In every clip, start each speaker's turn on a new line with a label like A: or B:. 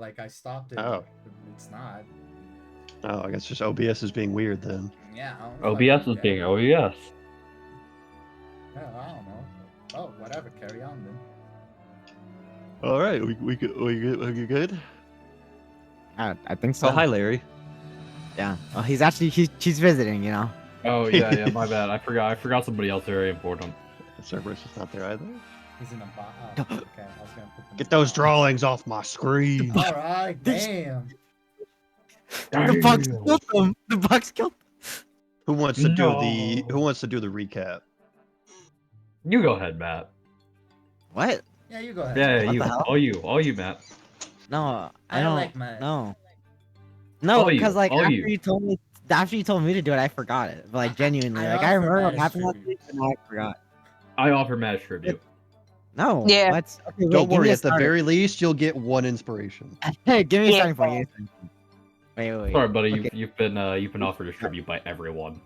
A: I stopped it.
B: Oh.
A: It's not.
B: Oh, I guess just OBS is being weird then.
A: Yeah. I don't
C: OBS
A: fucking
C: is being
A: get it.
C: OBS.
A: Yeah, I don't know. Oh, whatever. Carry on then.
B: All right, we good?
D: I think so.
B: Oh, hi, Larry.
D: Yeah. Well, he's visiting, you know.
C: Oh yeah, my bad. I forgot somebody else very important.
B: Cerberus is not there either.
A: He's in a box. Oh, okay. I was gonna put them
B: Get
A: in
B: those
A: box.
B: drawings off my screen.
A: All right. Damn.
D: The bugs killed them. The bugs killed them.
B: Who wants to do the recap?
C: You go ahead, Matt.
D: What?
A: Yeah, you go ahead.
C: Yeah,
D: What
C: you.
D: the hell?
C: All you, Matt.
D: No,
A: I
D: I don't.
A: like my-
D: No. No,
C: All you,
D: because like
C: all
D: after
C: you.
D: you told me to do it, I forgot it. But like genuinely,
A: I
D: like I
A: offer
D: remember what
A: Matt's
D: happened last
A: tribute.
D: week, but now I forgot.
C: I offer Matt tribute.
D: No.
E: Yeah.
D: What? Okay, wait,
B: Don't
D: give
B: worry.
D: me a
B: At the
D: starter.
B: very least, you'll get one inspiration.
D: Hey, give me a
E: Yeah.
D: starting point. Wait.
C: Sorry, buddy.
D: Okay.
C: You've been offered a tribute by everyone.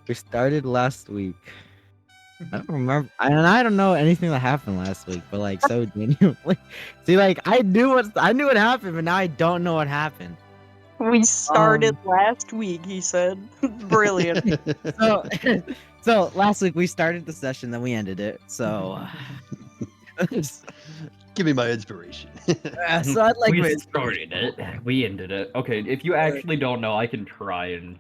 D: We started last week. I don't remember. I don't know anything that happened last week, but like so genuinely. See, like I knew what happened, but now I don't know what happened.
E: We started last week, he said. Brilliant.
D: So, so last week we started the session, then we ended it. So,
B: Give me my inspiration.
D: so I'd like.
C: We started it. We ended it. Okay, if you actually don't know, I can try and.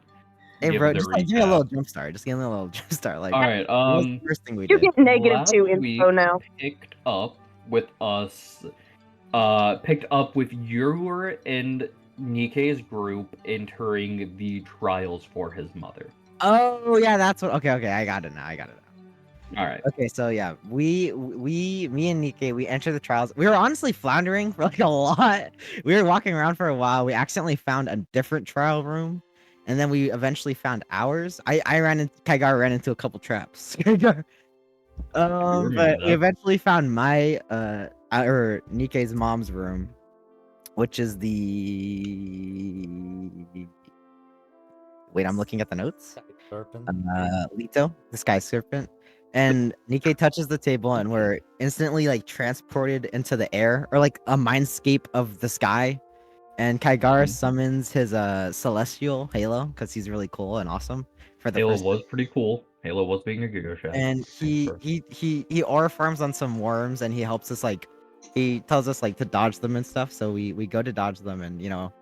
D: Hey,
C: give
D: bro,
C: the
D: just like, give me a
C: recap.
D: little jump start. Just give me a little jump start. Like,
C: All right.
D: what was the first thing we
E: You
D: did?
E: get negative
C: Last
E: 2
C: week,
E: info now.
C: Picked up with us. Picked up with your and Nikkei's group entering the trials for his mother.
D: Oh yeah, that's what. Okay, I got it now.
C: All right.
D: Okay, so yeah, me and Nikkei, we entered the trials. We were honestly floundering for like a lot. We were walking around for a while. We accidentally found a different trial room, and then we eventually found ours. Kaigar ran into a couple traps.
C: remember
D: But
C: that.
D: we eventually found my or Nikkei's mom's room, which is the. Wait, I'm looking at the notes.
A: Serpent.
D: Lito, the sky serpent. And Nikkei touches the table, and we're instantly like transported into the air, or like a mindscape of the sky. And Kaigar summons his celestial Halo because he's really cool and awesome. For the
C: Halo
D: first
C: was pretty cool. Halo was being a Giga Chef.
D: and he aura farms on some worms, and he helps us like he tells us like to dodge them and stuff. So we go to dodge them, and you know,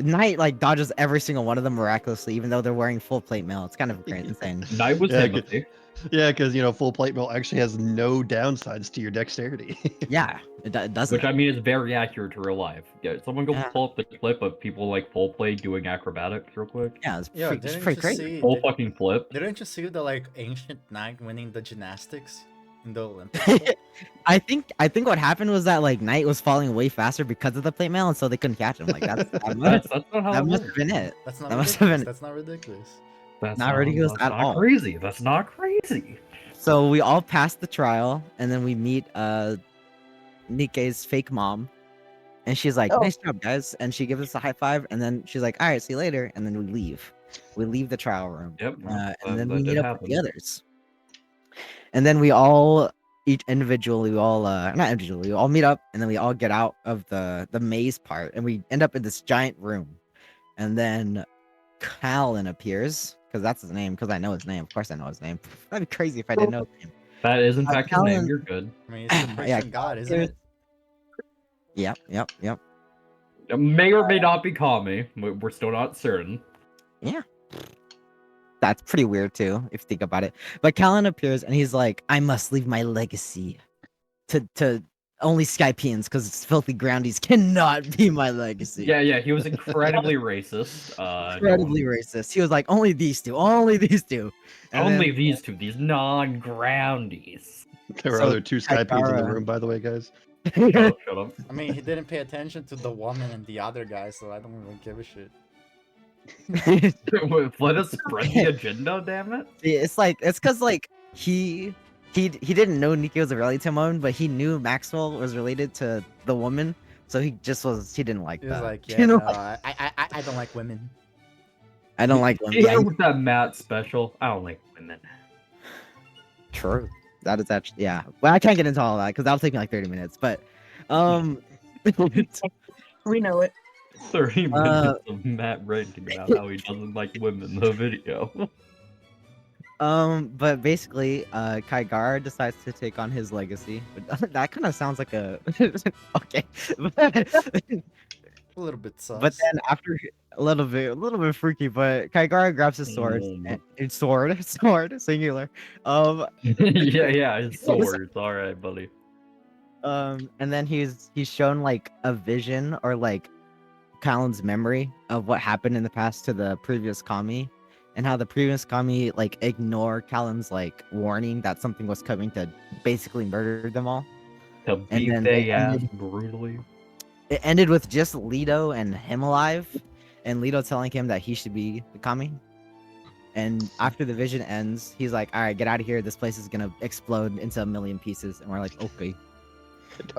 D: Knight like dodges every single one of them miraculously, even though they're wearing full plate mail. It's kind of insane.
C: Knight was
B: Yeah,
C: Timothy.
B: Yeah, because full plate mail actually has no downsides to your dexterity.
D: Yeah, it doesn't.
C: Which I mean is very accurate to real life. Yeah, someone go
D: Yeah.
C: pull up the clip of people like full play doing acrobatics real quick.
D: Yeah, it's
A: Yo,
D: pretty, it's
A: didn't
D: pretty
A: you
D: great.
A: see?
C: Full fucking flip.
A: Didn't you see the ancient knight winning the gymnastics in the Olympics?
D: I think what happened was that like Knight was falling way faster because of the plate mail, and so they couldn't catch him. Like that
C: That's
D: must,
C: not how
D: that
C: it
D: must
C: works.
D: have been it.
A: That's not
D: That must have
A: ridiculous.
D: been-
A: That's not ridiculous.
C: That's
D: not ridiculous
C: that's
D: at
C: not
D: all.
C: Crazy. That's not crazy.
D: So we all passed the trial, and then we meet Nikkei's fake mom, and she's like,
E: Oh.
D: "Nice job, guys!" And she gives us a high five, and then she's like, "All right, see you later," and then we leave. We leave the trial room,
C: Yep.
D: and then
C: that
D: we
C: did
D: meet up with the
C: happen.
D: others. And then we all, each individually, we all not individually, we all meet up, and then we all get out of the maze part, and we end up in this giant room. And then Callan appears, because that's his name, because I know his name. Of course I know his name. That'd be crazy if I didn't know his name.
C: That is in fact his name.
D: Callan-
C: You're good.
A: I mean, it's the
D: Yeah,
A: Persian god, isn't it?
D: Yep.
C: It may or may not be Kami. We're still not certain.
D: That's pretty weird too, if you think about it. But Callan appears and he's like, "I must leave my legacy to only Skypeans, because filthy groundies cannot be my legacy."
C: Yeah. He was incredibly racist.
D: Incredibly racist. He was like, "Only these two, only these two." And
C: Only
D: then-
C: these two, these non-groundies.
B: There were
D: So,
B: other two Skypeans in the
D: Kaigara-
B: room, by the way, guys.
C: Shut up, shut up.
A: I mean, he didn't pay attention to the woman and the other guy, so I don't really give a shit.
C: Let us spread the agenda, damn it.
D: it's because like he didn't know Nikki was related to him, but he knew Maxwell was related to the woman, so he didn't like
A: He was
D: that.
A: like, yeah,
D: You know,
A: no, I don't like women.
D: I don't like women.
C: Yeah,
D: Yeah,
C: with that Matt special, I don't like women.
D: true. That is actually, yeah. Well, I can't get into all that because that'll take me like 30 minutes. But
E: We know it.
C: 30 minutes of Matt ranting about how he doesn't like women in the video.
D: But basically, Kaigara decides to take on his legacy. But that kind of sounds like a okay.
A: A little bit sus.
D: But then after a little bit freaky, but Kaigara grabs his sword, sword, singular.
C: yeah, his swords. All right, buddy.
D: And then he's shown like a vision or like Callan's memory of what happened in the past to the previous kami, and how the previous kami like ignore Callan's like warning that something was coming to basically murder them all.
C: To
D: And
C: beat
D: then
C: they
D: they
C: ass
D: ended-
C: brutally.
D: It ended with just Leto and him alive, and Leto telling him that he should be the kami. And after the vision ends, he's like, "All right, get out of here. This place is gonna explode into a million pieces." And we're like, "Okay."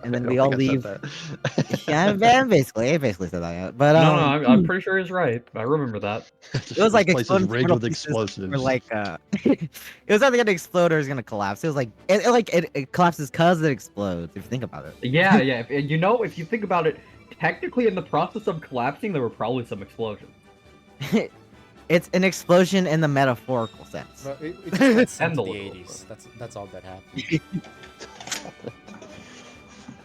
D: And then
B: I
D: we
B: don't
D: all
B: think I said
D: leave.
B: that.
D: Yeah, basically said that. Yeah. But
C: No, I'm pretty sure he's right. I remember that.
D: it was like
B: This place is
D: exploding
B: rigged
D: little
B: with
D: pieces
B: explosives.
D: Or like it was either gonna explode or it's gonna collapse. It was like it collapses because it explodes. If you think about it.
C: Yeah. If you think about it, technically in the process of collapsing, there were probably some explosions.
D: It's an explosion in the metaphorical sense.
A: But it just got sent
C: And
A: to
C: the
A: the
C: little
A: 80s. That's all that happened.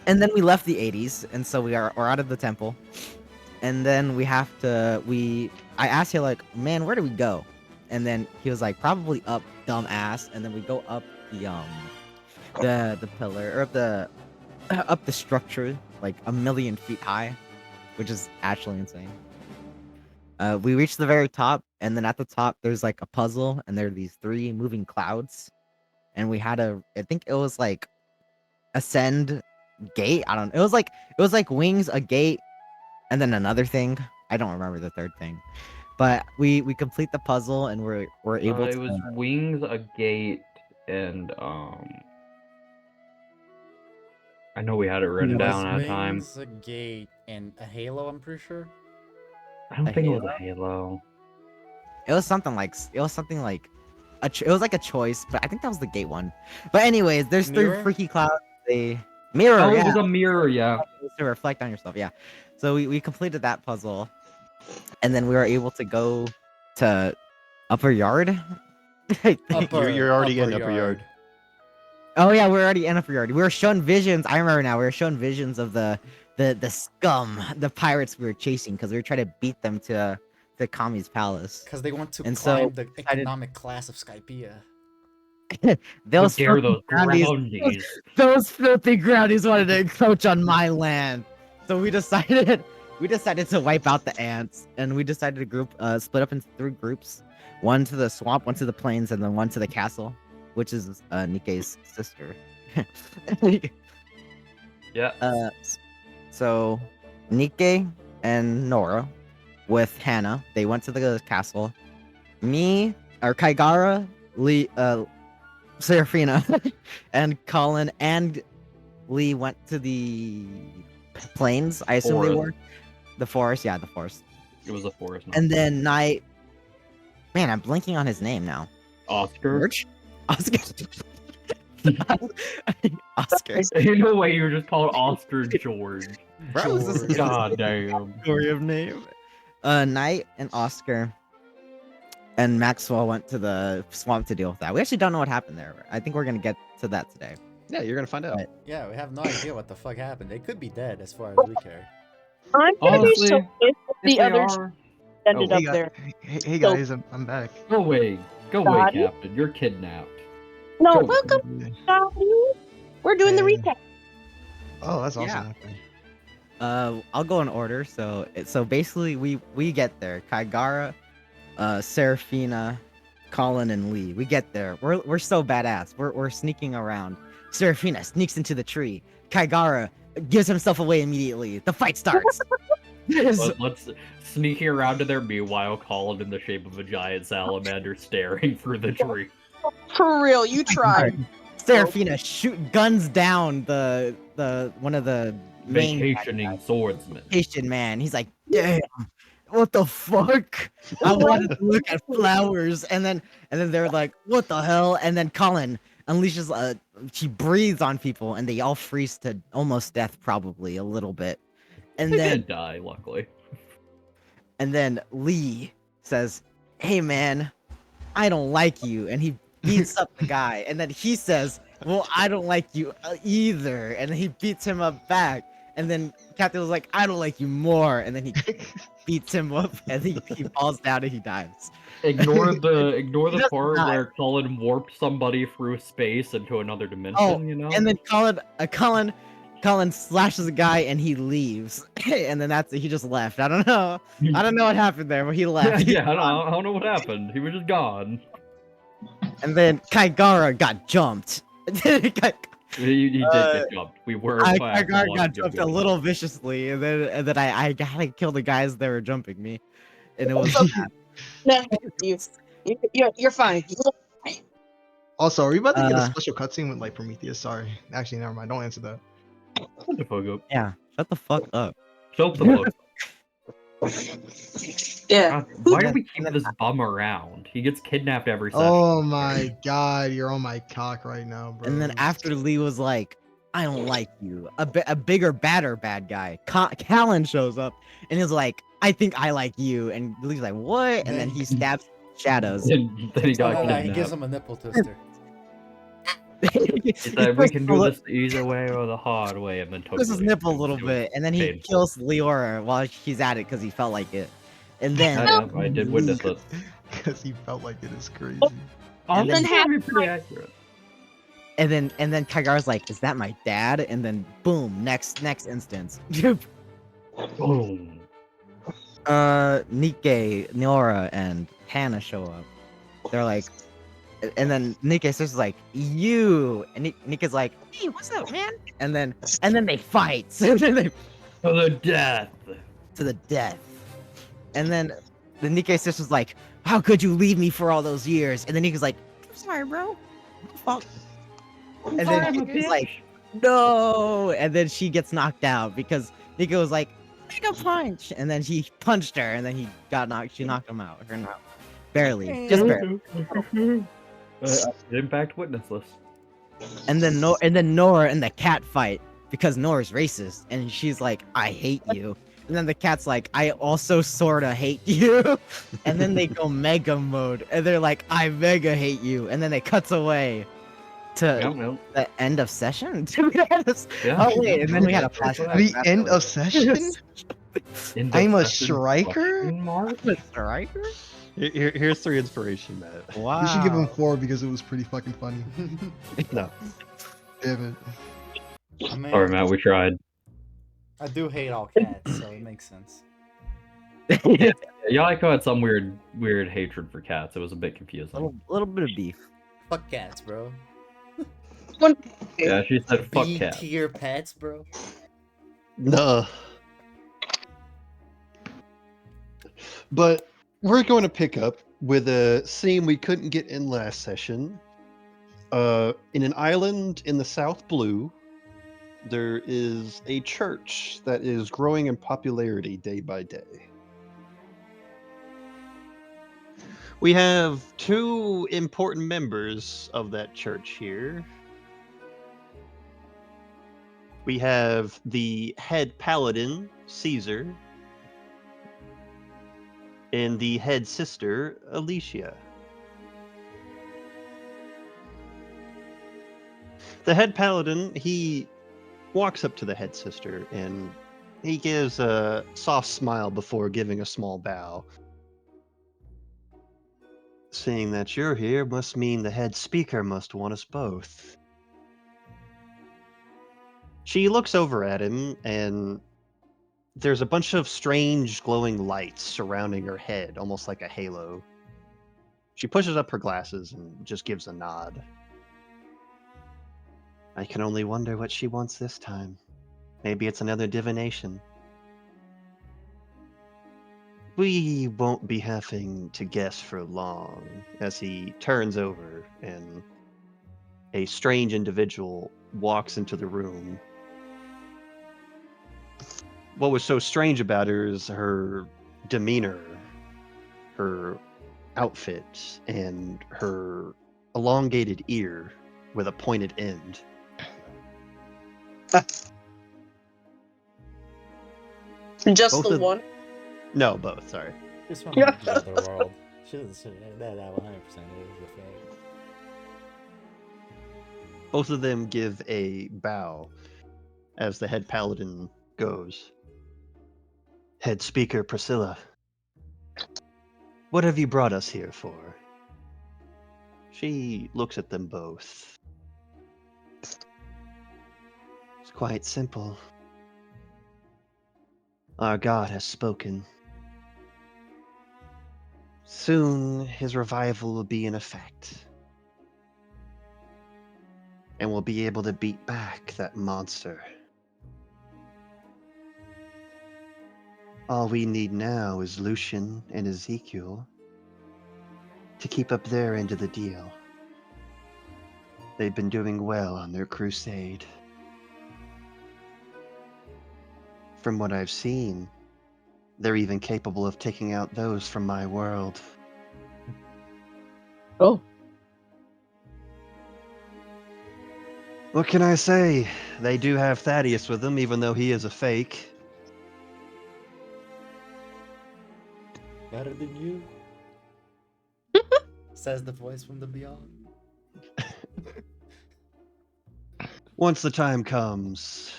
D: And then we left the 80s, and so we're out of the temple. And then we have to I asked him like, "Man, where do we go?" And then he was like, "Probably up, dumbass." And then we go up the pillar or up the structure like 1,000,000 feet high, which is actually insane. We reached the very top, and then at the top there's like a puzzle, and there are these 3 moving clouds, and we had I think it was like ascend gate. I don't know. It was like wings, a gate, and then another thing. I don't remember the third thing, but we complete the puzzle, and we're able
C: It
D: to.
C: was wings, a gate, and I know we had it written down at a time.
A: Wings, a gate, and a halo, I'm pretty sure.
C: I don't
D: A
C: think it was a halo.
D: It was something like it was like a choice, but I think that was the gate one. But anyways, there's 3
A: Mirror?
D: freaky clouds. They mirror.
C: Oh, it
D: Yeah.
C: was a mirror, yeah.
D: To reflect on yourself. Yeah. So we completed that puzzle, and then we were able to go to Upper Yard. I think.
B: You're already in Upper Yard.
D: Oh yeah, we're already in Upper Yard. We were shown visions. I remember now. We were shown visions of the scum, the pirates we were chasing, because we were trying to beat them to the Kami's palace.
A: Because they want to
D: And
A: climb
D: so
A: the economic class of Skypea.
D: Those
C: How dare
D: filthy
C: those
D: groundies-
C: groundies.
D: those filthy groundies wanted to encroach on my land. So we decided to wipe out the ants, and we decided to split up into 3 groups. One to the swamp, one to the plains, and then one to the castle, which is Nikke's sister.
C: Yeah.
D: So Nikke and Nora with Hannah, they went to the castle. Me, or Kaigara, Lee, Serafina, and Colin and Lee went to the plains. I assume they
C: Forest.
D: were the forest. Yeah, the forest.
C: It was a forest.
D: And then Night. Man, I'm blinking on his name now.
C: Oscar.
D: George? Oscar. Oscar.
C: In no way you were just called Oscar George.
D: Bro, this is
C: God damn.
D: story of name. Knight and Oscar and Maxwell went to the swamp to deal with that. We actually don't know what happened there. I think we're gonna get to that today.
B: Yeah, you're gonna find out.
D: Right.
A: Yeah, we have no idea what the fuck happened. They could be dead as far as we care.
E: I'm gonna
C: Honestly,
E: be so pissed if
C: Yes,
E: the
C: they
E: others
C: are.
E: ended
B: Oh,
E: up
B: hey,
E: there.
B: Hey guys, I'm back.
C: Go away. Go away,
E: Dottie?
C: Captain. You're kidnapped.
E: No,
C: Go-
E: welcome, Dottie. We're doing the
B: Hey.
E: recap.
B: Oh, that's awesome.
D: Yeah. I'll go in order. So basically we get there. Kaigara, Serafina, Colin, and Lee. We get there. We're so badass. We're sneaking around. Serafina sneaks into the tree. Kaigara gives himself away immediately. The fight starts.
C: Let's sneaking around to their meanwhile, Colin in the shape of a giant salamander staring through the tree.
E: For real, you tried.
D: Serafina guns down the one of the main
C: Vacationing swordsman.
D: vacation man. He's like, damn, what the fuck? I wanted to look at flowers, and then they're like, what the hell? And then Colin unleashes she breathes on people, and they all freeze to almost death, probably a little bit. And
C: They
D: then
C: did die, luckily.
D: and then Lee says, "Hey man, I don't like you," and he beats up the guy. And then he says, "Well, I don't like you either," and then he beats him up back. And then Captain was like, "I don't like you more," and then he beats him up, and he falls down and he dies.
C: Ignore the
D: He
C: part
D: doesn't die.
C: where Cullen warped somebody through space into another dimension, you know?
D: And then Colin slashes a guy and he leaves. And then that's it. He just left. I don't know what happened there, but he left.
C: yeah, I don't know what happened. He was just gone.
D: And then Kaigara got jumped.
C: He did get jumped. We were fast.
D: Kaigara got jumped a little viciously, and then I gotta kill the guys that were jumping me, and it was
E: No, you're fine.
F: Also, are we about to get a
D: Uh,
F: special cutscene with like Prometheus? Sorry. Actually, never mind. Don't answer that.
C: Shut the fuck up.
D: yeah. Shut the fuck up.
C: Shut the fuck up.
E: Yeah.
C: God, why do we keep this bum around? He gets kidnapped every session.
F: Oh my god, you're on my cock right now, bro.
D: And then after Lee was like, "I don't like you," a bigger, badder bad guy, Callan shows up, and he's like, "I think I like you," and Lee's like, "What?" And then he stabs Shadows.
C: Then he got
A: He
C: kidnapped.
A: gives him a nipple twister.
C: He said, we can do this the easy way or the hard way, and then took
D: Twists his nipple a little bit, and then he
C: painful.
D: kills Leora while he's at it because he felt like it. And then
C: I did witness it.
F: Because he felt like it is crazy.
D: And then-
C: pretty accurate.
D: and then Kaigara's like, "Is that my dad?" And then boom, next instance.
C: Boom.
D: Nikke, Nora, and Hannah show up. They're like, and then Nikke's just like, "You," and Nikke's like, "Hey, what's up, man?" And then they fight. And then they
C: To the death.
D: to the death. And then the Nikke sister's like, "How could you leave me for all those years?" And then Nikke's like, "I'm sorry, bro. Fuck." And then he's like, "No!" And then she gets knocked out because Nikke was like, "Make a punch!" And then he punched her, and then he got knocked. She knocked him out. Her out. Barely, just barely.
C: Impact witness list.
D: And then Nora and the cat fight because Nora's racist, and she's like, "I hate you." And then the cat's like, "I also sorta hate you." And then they go mega mode, and they're like, "I mega hate you." And then it cuts away to
C: Yeah.
D: the end of session.
C: Yeah.
D: Oh wait, and then we had a flashback.
F: The end of
D: afterwards.
F: session? I'm a striker?
D: Striker?
B: Here's 3 inspiration, Matt.
D: Wow.
F: We should give him 4 because it was pretty fucking funny.
B: No.
F: Damn
A: I mean,
C: Sorry, Matt, we tried.
A: I do hate all cats, so it makes sense.
C: Yaiko had some weird hatred for cats. It was a bit confusing.
D: little bit of beef.
A: Fuck cats, bro.
C: Yeah, she said fuck
A: B
C: cats.
A: tier pets, bro.
B: No. But we're going to pick up with a scene we couldn't get in last session. In an island in the South Blue, there is a church that is growing in popularity day by day. We have 2 important members of that church here. We have the head paladin, Caesar, and the head sister, Alicia. The head paladin, he walks up to the head sister and he gives a soft smile before giving a small bow. Seeing that you're here must mean the head speaker must want us both. She looks over at him, and there's a bunch of strange glowing lights surrounding her head, almost like a halo. She pushes up her glasses and just gives a nod. I can only wonder what she wants this time. Maybe it's another divination. We won't be having to guess for long, as he turns over and a strange individual walks into the room. What was so strange about her is her demeanor, her outfit, and her elongated ear with a pointed end.
E: Just
B: Both
E: the
B: of-
E: one.
B: No, both. Sorry.
A: She's from another world. That 100% is the fake.
B: Both of them give a bow as the head paladin goes. Head speaker Priscilla, what have you brought us here for? She looks at them both. It's quite simple. Our God has spoken. Soon his revival will be in effect. And we'll be able to beat back that monster. All we need now is Lucian and Ezekiel to keep up their end of the deal. They've been doing well on their crusade. From what I've seen, they're even capable of taking out those from my world.
E: Oh.
B: What can I say? They do have Thaddeus with them, even though he is a fake.
A: Better than you? Says the voice from the beyond.
B: Once the time comes,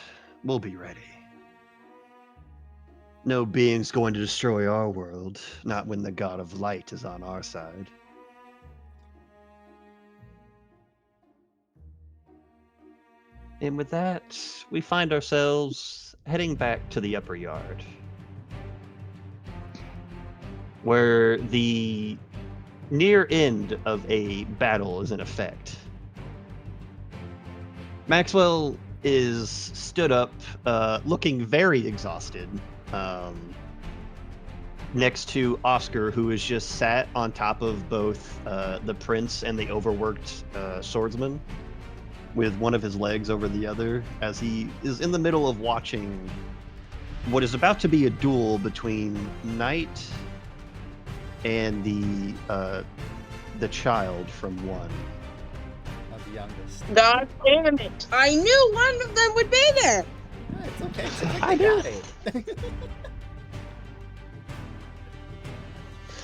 B: we'll be ready. No being's going to destroy our world, not when the God of Light is on our side. And with that, we find ourselves heading back to the upper yard, where the near end of a battle is in effect. Maxwell is stood up, looking very exhausted, next to Oscar, who is just sat on top of both the prince and the overworked swordsman, with one of his legs over the other, as he is in the middle of watching what is about to be a duel between Knight and the child from one.
A: Not the youngest.
E: God damn it! I knew one of them would be there.
A: Yeah, it's okay. It's okay.
B: I
A: They
B: do.
A: got it.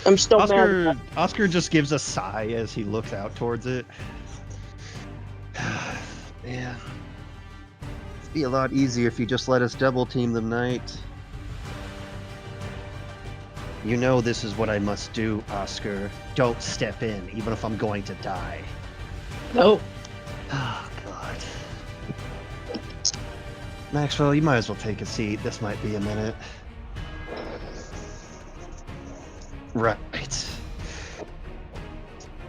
E: I'm still mad.
B: Oscar just gives a sigh as he looks out towards it. Man, it'd be a lot easier if you just let us double team them, Knight. You know this is what I must do, Oscar. Don't step in, even if I'm going to die.
E: No.
B: Oh, God. Maxwell, you might as well take a seat. This might be a minute. Right.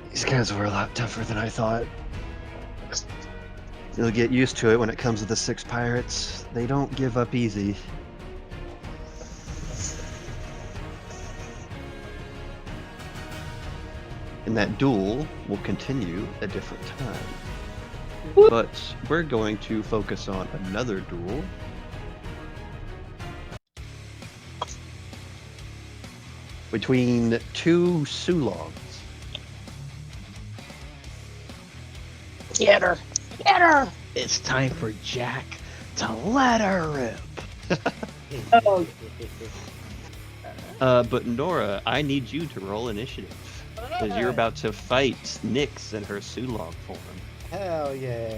B: These guys were a lot tougher than I thought. You'll get used to it when it comes to the 6 pirates. They don't give up easy. And that duel will continue a different time. But we're going to focus on another duel. Between 2 Sulongs.
E: Get her. Get her.
F: It's time for Jack to let her rip.
E: Oh.
B: But Nora, I need you to roll initiative. Because you're about to fight Nyx in her Sulong form.
A: Hell yeah,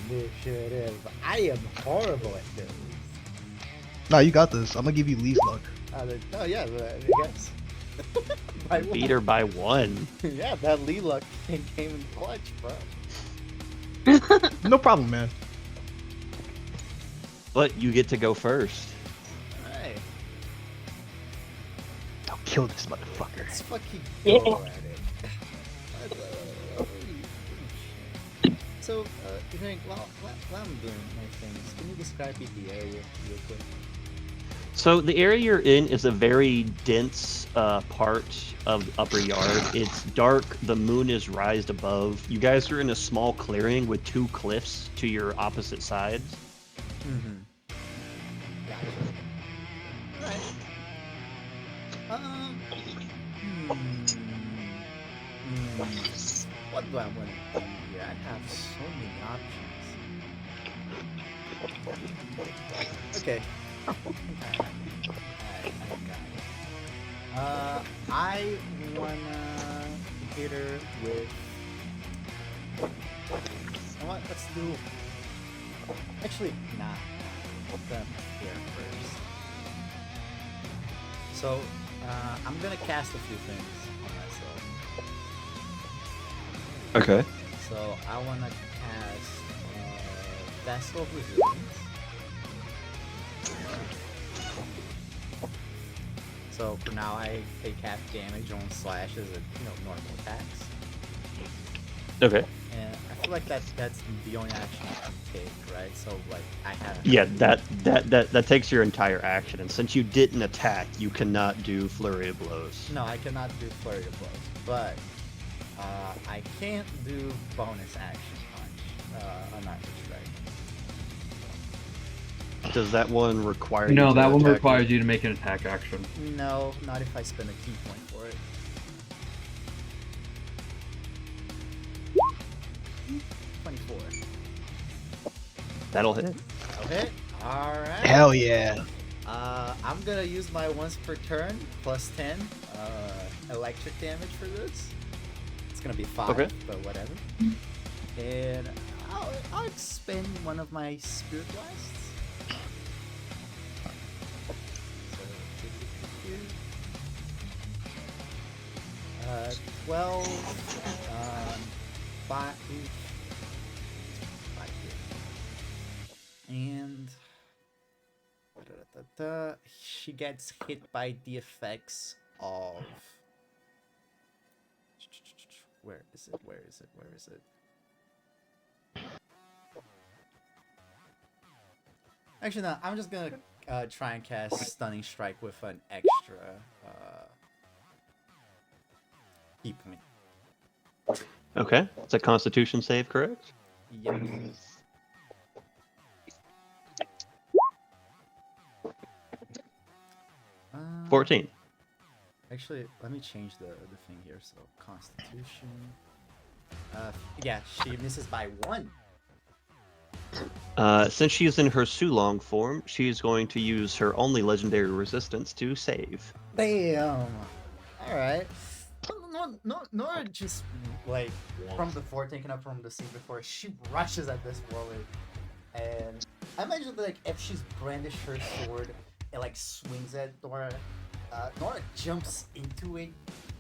A: initiative. I am horrible at this.
F: No, you got this. I'm gonna give you least luck.
A: Oh yeah, I guess. By one.
B: Beat her by 1.
A: Yeah, that Lee luck came in clutch, bro.
F: No problem, man.
B: But you get to go first.
A: Hey,
F: I'll kill this motherfucker.
A: let's fucking
E: Yeah.
A: go at it. So, Frank, while I'm doing my things, can you describe the area real quick?
B: So the area you're in is a very dense part of the upper yard. It's dark. The moon is rised above. You guys are in a small clearing with 2 cliffs to your opposite sides.
A: Mm-hmm. Gotcha. Alright. What do I want to do here? I have so many options. Okay. I wanna hit her with. You know what? Let's do. Actually, nah. Them here first. So, I'm gonna cast a few things on myself.
B: Okay.
A: So, I wanna cast Vessel of Resilience. So for now, I take half damage on slashes and normal attacks.
B: Okay.
A: And I feel like that's the only action I can take, right? So like I have.
B: Yeah, that takes your entire action, and since you didn't attack, you cannot do flurry of blows.
A: No, I cannot do flurry of blows, but I can't do bonus action punch on Iron Strike.
B: Does that one require you
C: No,
B: to
C: that one
B: attack
C: requires you to make an attack action.
A: No, not if I spend a key point for it. 24.
B: That'll hit.
A: Okay. All right.
F: Hell yeah.
A: I'm gonna use my once per turn plus 10 electric damage for this. It's gonna be 5,
B: Okay.
A: but whatever. And I'll expend one of my spirit blasts. So, 12, 5 here. And she gets hit by the effects of. Where is it? Where is it? Where is it? Actually, no. I'm just gonna try and cast Stunning Strike with an extra key point.
B: Okay. It's a Constitution save, correct?
A: Yep.
B: 14.
A: Actually, let me change the thing here. So Constitution. Yeah, she misses by 1.
B: Since she is in her Sulong form, she is going to use her only legendary resistance to save.
A: Damn. All right. Nora just like from before, taken up from the scene before. She rushes at this woman, and I imagine like if she's brandished her sword and like swings at Nora, Nora jumps into it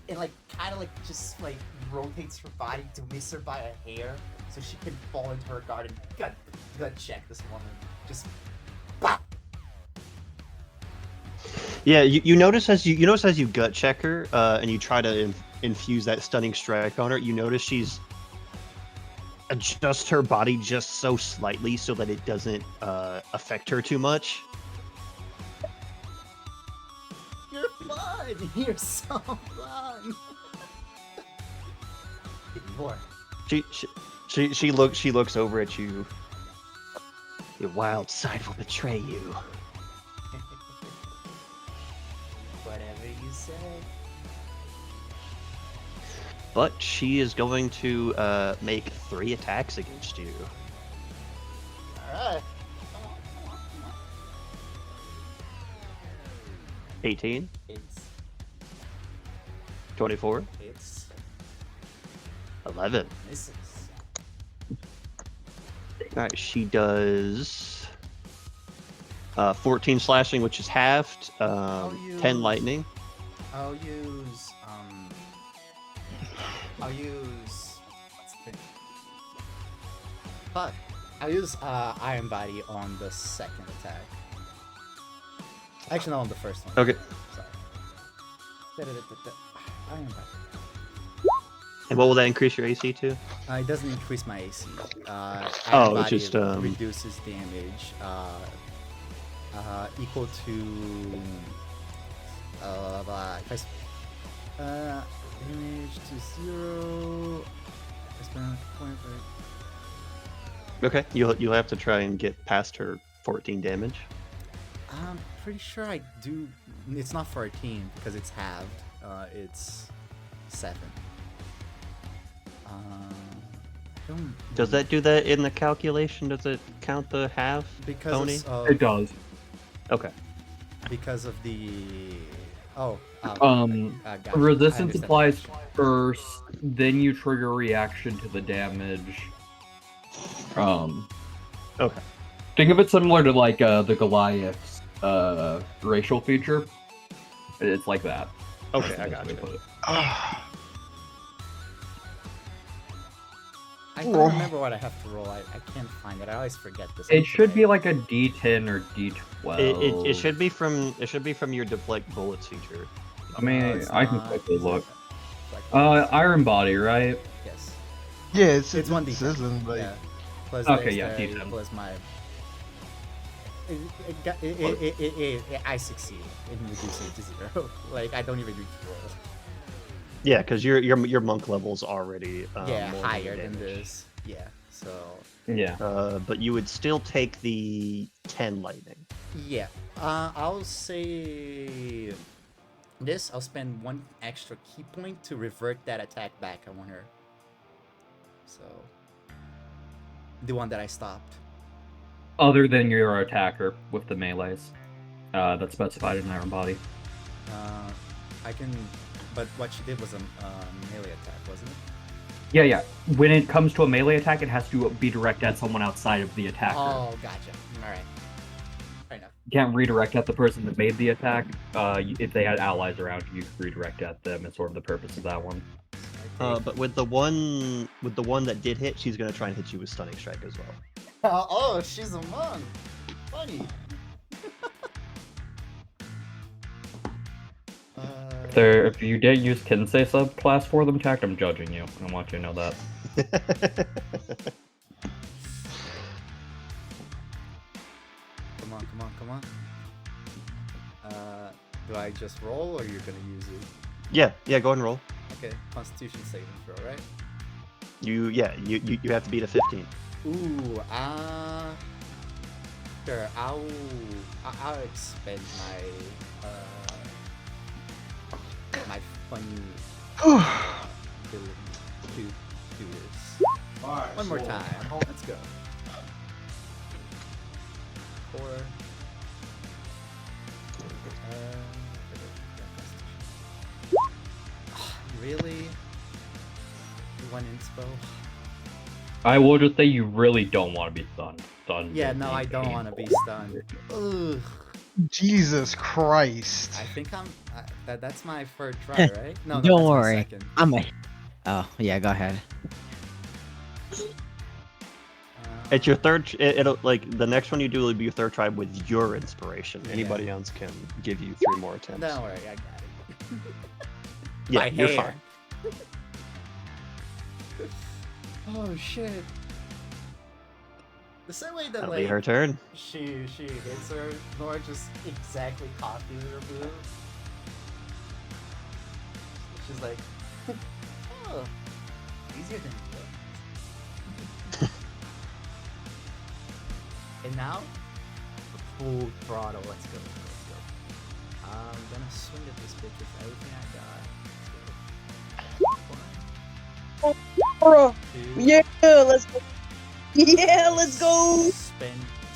A: and like kind of like just like rotates her body to miss her by a hair, so she can fall into her guard and gut check this woman. Just. Bah!
B: Yeah, you notice as you gut check her, and you try to infuse that stunning strike on her. You notice she's adjust her body just so slightly so that it doesn't affect her too much.
A: You're fun. You're so fun. Ignore.
B: She looks over at you. Your wild side will betray you.
A: Whatever you say.
B: But she is going to make 3 attacks against you.
A: Alright.
B: 18,
A: It's
B: 24, 11.
A: misses.
B: Alright, she does 14 slashing, which is halved, 10 lightning.
A: I'll use what's the thing? Fuck. I'll use Iron Body on the second attack. Actually, not on the first one.
B: Okay.
A: Sorry. Iron Body.
B: And what will that increase your AC to?
A: It doesn't increase my AC. Iron
B: Oh,
A: Body
B: it's just,
A: reduces damage equal to if I damage to 0. I spend a point for
B: Okay, you'll have to try and get past her 14 damage.
A: I'm pretty sure I do. It's not 14 because it's halved. It's 7.
B: Does that do that in the calculation? Does it count the half?
A: Because
B: Tony?
A: of,
C: It does.
B: Okay.
A: because of the. Oh. Gotcha. I
C: Resistance
A: understand.
C: applies first, then you trigger reaction to the damage.
B: Okay.
C: Think of it similar to like the Goliath's racial feature. It's like that.
B: Okay,
C: That's
B: I
C: the
B: got
C: best way to
B: you.
C: put it.
A: I don't remember what I have to roll. I can't find it. I always forget this.
C: It should be like a D10 or D12.
B: It should be from your deflect bullets feature.
C: I mean,
A: it's
C: I can
A: not.
C: quickly
A: Is it?
C: look.
A: Like-
C: Iron Body, right?
A: Yes.
F: Yeah, it's
A: It's 1d10.
F: isn't like
A: Yeah. Plus
C: Okay, yeah,
A: dexterity,
C: D10.
A: plus my. I succeed in reducing it to 0. Like I don't even need to roll.
B: Yeah, because your monk level's already
A: Yeah,
B: more
A: higher
B: than
A: than
B: damage.
A: this. Yeah. So.
C: Yeah.
B: But you would still take the 10 lightning.
A: Yeah. I'll say this. I'll spend 1 extra key point to revert that attack back on her. So. The one that I stopped.
C: Other than your attacker with the melees. That's specified in Iron Body.
A: I can. But what she did was a melee attack, wasn't it?
C: Yeah. When it comes to a melee attack, it has to be directed at someone outside of the attacker.
A: Oh, gotcha. All right. Fair enough.
C: You can't redirect at the person that made the attack. If they had allies around, you could redirect at them. It's sort of the purpose of that one.
B: But with the one that did hit, she's gonna try and hit you with stunning strike as well.
A: Oh, she's a monk. Funny.
C: If you did use Kinsei subclass for them attack, I'm judging you. I want you to know that.
A: Come on. Do I just roll or you're gonna use it?
B: Yeah, go ahead and roll.
A: Okay, Constitution saving throw, right?
B: You have to beat a 15.
A: Ooh, sure. I'll expend my funny ability to do this. One more time. Let's go. 4. Really? 1 inspo?
C: I will just say you really don't want to be stunned.
A: Yeah, no, I don't want to be stunned. Ugh.
F: Jesus Christ.
A: I think I'm. That's my first try, right? No,
D: Don't
A: that's my
D: worry.
A: second.
D: Oh, yeah, go ahead.
B: It's your third. It'll like the next one you do will be your third try with your inspiration. Anybody else can give you 3 more attempts.
A: Don't worry, I got it.
B: Yeah,
A: My
B: you're
A: hair.
B: fine.
A: Oh shit. The same way that
B: That'll
A: like
B: be her turn.
A: she hits her, Nora just exactly copies her move. She's like, oh, easier than you thought. And now, full throttle. Let's go. I'm gonna swing at this bitch with everything I got.
E: Bro,
A: 2.
E: yeah, let's go. Yeah, let's go.
A: Spend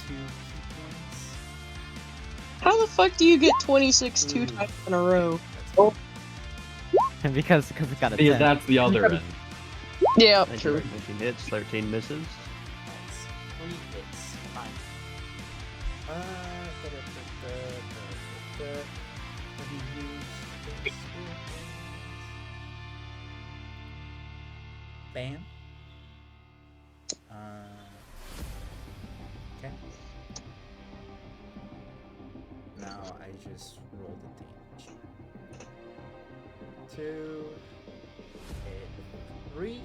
A: 2 key points.
E: How the fuck do you get 26 2
A: Ooh.
E: times in a row?
A: Let's go.
D: because we got a
C: Yeah,
D: 10.
C: that's the other end.
E: Yeah,
B: 19
E: true.
B: 19 hits, 13 misses.
A: Nice. 20 hits. Fine. Let me use this. Bam. Okay. Now I just roll the damage. 2 and 3.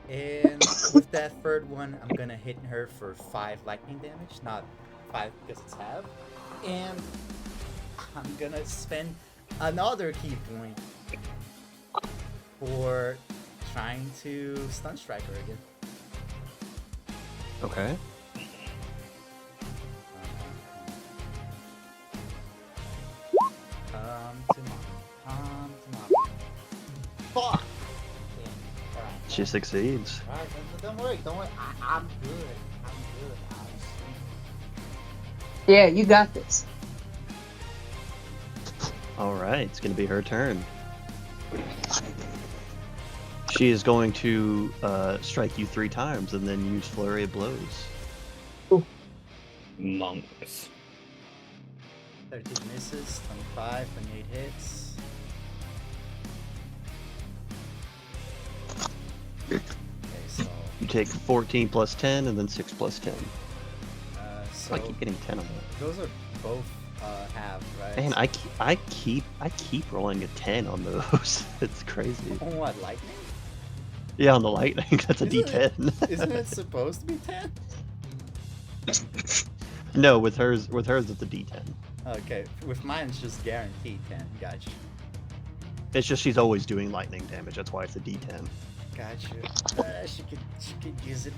A: And with that third one, I'm gonna hit her for 5 lightning damage, not 5 because it's half. And I'm gonna spend another key point for trying to stun strike her again.
B: Okay.
A: To mommy. Fuck! Alright.
B: She succeeds.
A: Alright, don't worry. I'm good. I'm
E: Yeah, you got this.
B: All right, it's going to be her turn. She is going to strike you 3 times and then use Flurry of Blows.
C: Monks.
A: 13 misses, 25, 28 hits. Okay, so
B: You take 14 plus 10 and then 6 plus 10.
A: so
B: I keep getting 10 on that.
A: those are both half, right?
B: Man, I keep rolling a 10 on those. It's crazy.
A: On what, lightning?
B: Yeah, on the lightning, that's a
A: Isn't it-
B: D10.
A: Isn't it supposed to be 10?
B: No, with hers it's a D10.
A: Okay, with mine it's just guaranteed 10. Gotcha.
B: It's just she's always doing lightning damage. That's why it's a D10.
A: Gotcha. She could use it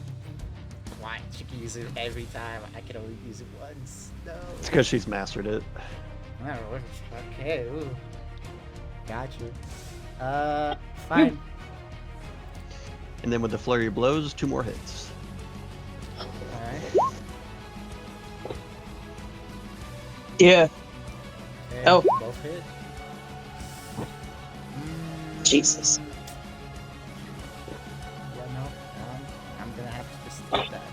A: twice. She could use it every time. I can only use it once. No.
B: It's because she's mastered it.
A: Oh, okay. Ooh. Gotcha. Fine.
B: And then with the flurry of blows, 2 more hits.
A: Alright.
E: Yeah.
A: Okay,
E: Oh.
A: Both hit.
E: Jesus.
A: Yeah, no. I'm gonna have to just do that.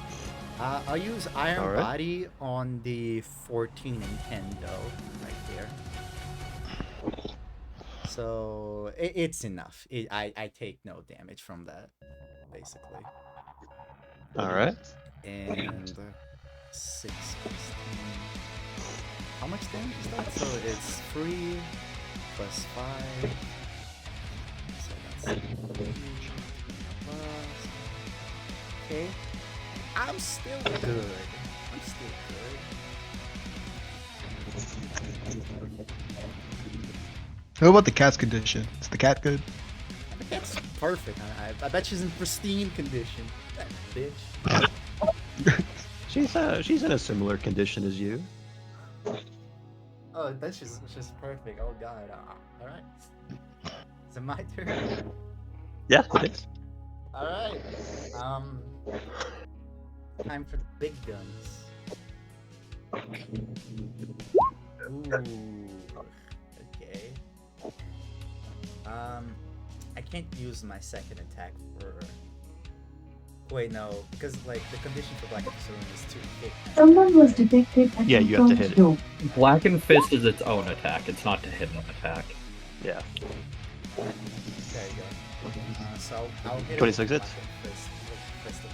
A: I'll use Iron
B: Alright.
A: Body on the 14 and 10 though, right there. So it's enough. I take no damage from that, basically.
B: Alright.
A: And 6 plus 10. How much damage is that? So it's 3 plus 5. So that's 3 plus. Okay. I'm still good. I'm still good.
F: What about the cat's condition? Is the cat good?
A: I think that's perfect. I bet she's in pristine condition. That bitch.
B: She's in a similar condition as you.
A: Oh, that's just perfect. Oh god. Alright. Is it my turn?
B: Yeah, it is.
A: Alright. Time for the big guns. Ooh. Okay. I can't use my second attack for. Wait, no, because like the condition for Black Pursuing is to hit.
G: Someone was detected at
B: Yeah,
G: the
B: you have to
G: front
B: hit it.
G: door.
C: Blackened Fist is its own attack. It's not to hit an attack.
B: Yeah.
A: There you go. So I'll hit it
B: 26
A: with
B: hits.
A: Blackened Fist, with Fist of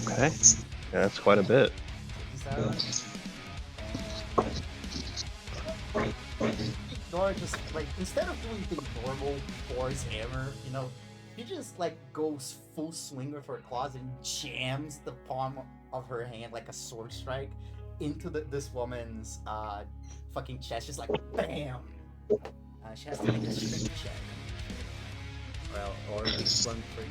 A: Doom.
B: Okay. Yeah, that's quite a bit.
A: Nor just like instead of doing the normal Thor's hammer, you know, he just like goes full swing with her claws and jams the palm of her hand like a sword strike into this woman's fucking chest, just like bam. She has to make a strength check. Well, or just run free.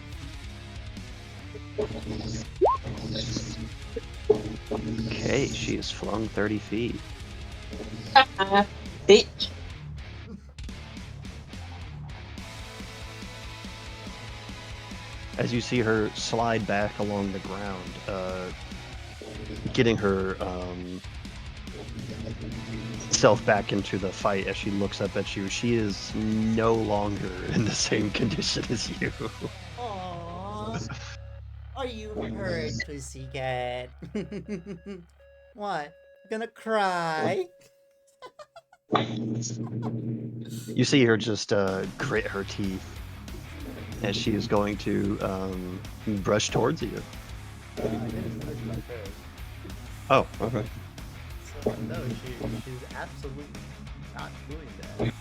B: Okay, she is flung 30 feet.
E: Bitch.
B: As you see her slide back along the ground, getting her self back into the fight as she looks up at you, she is no longer in the same condition as you.
A: Aww. Are you hurt, pussycat? What? Gonna cry?
B: You see her just grit her teeth as she is going to brush towards you.
A: I didn't finish my turn.
B: Oh, okay.
A: So no, she's absolutely not doing that.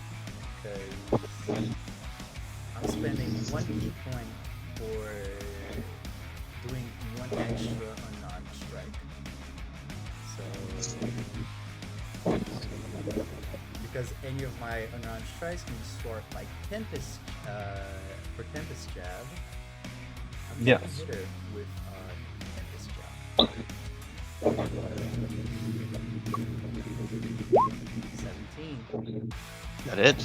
A: Because I'm spending 1 key point for doing 1 extra unarmed strike. So because any of my unarmed strikes can sort like Tempest for Tempest Jab. I'm
C: Yes.
A: gonna hit her with Tempest Jab. 17.
B: That it.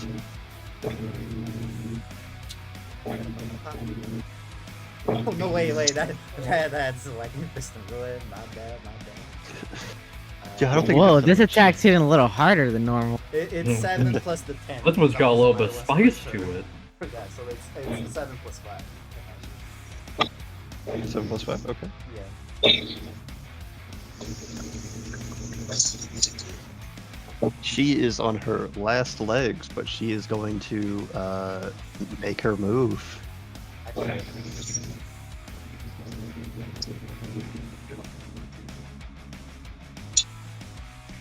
A: Oh no! Wait. That's like Mr. Ruin. My bad.
B: Yeah, I don't think it
D: Whoa,
B: does
D: this
B: that much.
D: attack's hitting a little harder than normal.
A: It's 7 plus the 10.
C: This one's got a
A: That
C: little
A: was
C: bit of
A: my last
C: spice to
A: turn.
C: it.
A: Yeah, so it's 7 plus 5.
B: 7 plus 5. Okay.
A: Yeah.
B: She is on her last legs, but she is going to make her move.
A: Actually,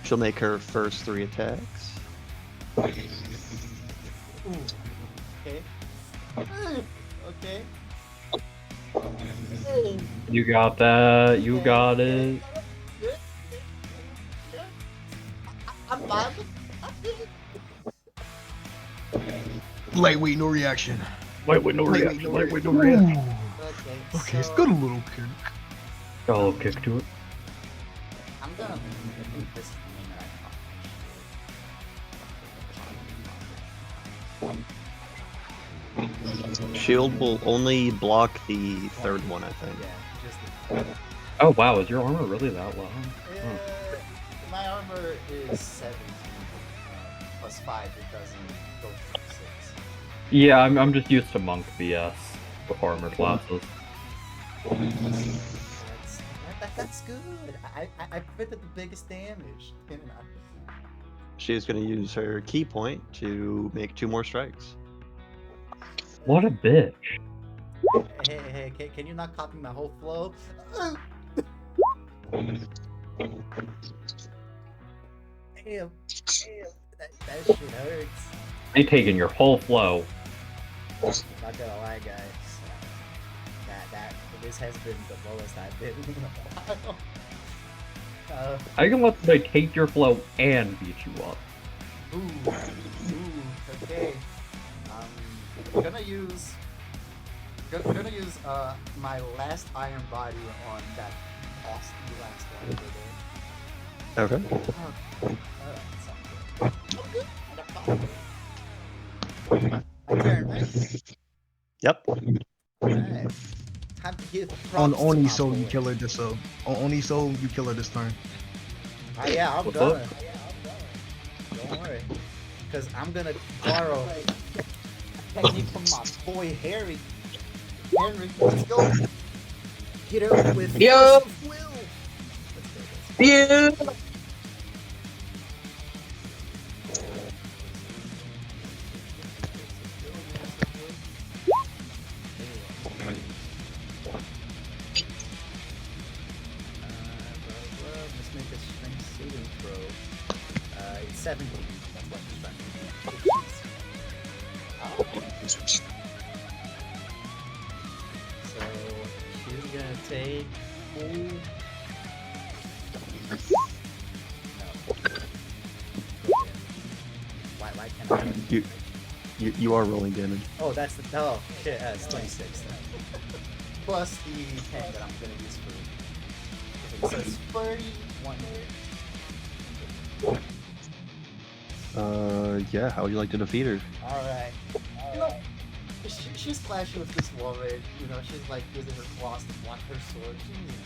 B: She'll make her first 3 attacks.
A: ooh. Okay. Okay.
C: You got that. You got it.
A: I'm fine.
F: Lightweight, no reaction.
C: Wait, no
F: Lightweight,
C: reaction.
F: no reaction. No reaction.
A: Okay.
F: Okay, it's
A: so
F: got a little kick.
C: Got a little kick to it.
A: I'm gonna think this is the name that
B: Shield will only block the 3rd one, I think.
A: Yeah, just the.
C: Oh wow, is your armor really that low?
A: My armor is 17 plus 5. It doesn't go to 6.
C: Yeah, I'm just used to monk BS with armor classes.
A: That's good. I printed the biggest damage, didn't I?
B: She's going to use her key point to make 2 more strikes.
C: What a bitch.
A: Hey, can you not copy my whole flow? Damn, that shit hurts.
C: They taking your whole flow.
A: Not gonna lie, guys. This has been the lowest I've been in a while.
C: I can let them take your flow and beat you up.
A: Okay. I'm gonna use my last iron body on that awesome last one over there.
B: Okay.
A: My turn, right?
B: Yep.
A: Alright. Time to give
F: On
A: props to
F: Oni
A: my
F: Soul, you
A: boy.
F: kill her this On Oni Soul, you kill her this turn.
A: Yeah, I'm
C: What's
A: gonna.
C: up?
A: Don't worry. Because I'm gonna borrow a technique from my boy Harry. Henry, let's go. Get her with
E: Yo.
A: force of will. Let's go.
E: Yeah.
A: Let's make a strength saving throw. It's 17. That's what she's trying to do. So she's gonna take. Why can't I?
B: You are rolling damage.
A: Oh, that's the. Oh, shit, it's 26 then. Plus the 10 that I'm gonna use for. Okay, so it's 31.
B: Yeah, how would you like to defeat her?
A: Alright. You know, she's clashing with this woman. You know, she's like using her claws to block her sword. She's using a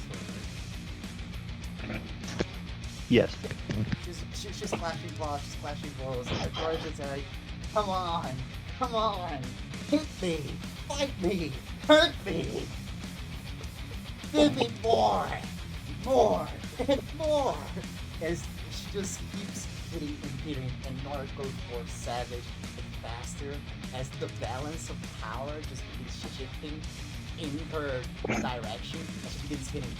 A: sword.
B: Yes.
A: She's flashing claws, she's flashing blows. I George is like, come on, hit me, fight me, hurt me, give me more, and more. As she just keeps hitting, and Nora goes more savage and faster as the balance of power just begins shifting in her direction. As she begins hitting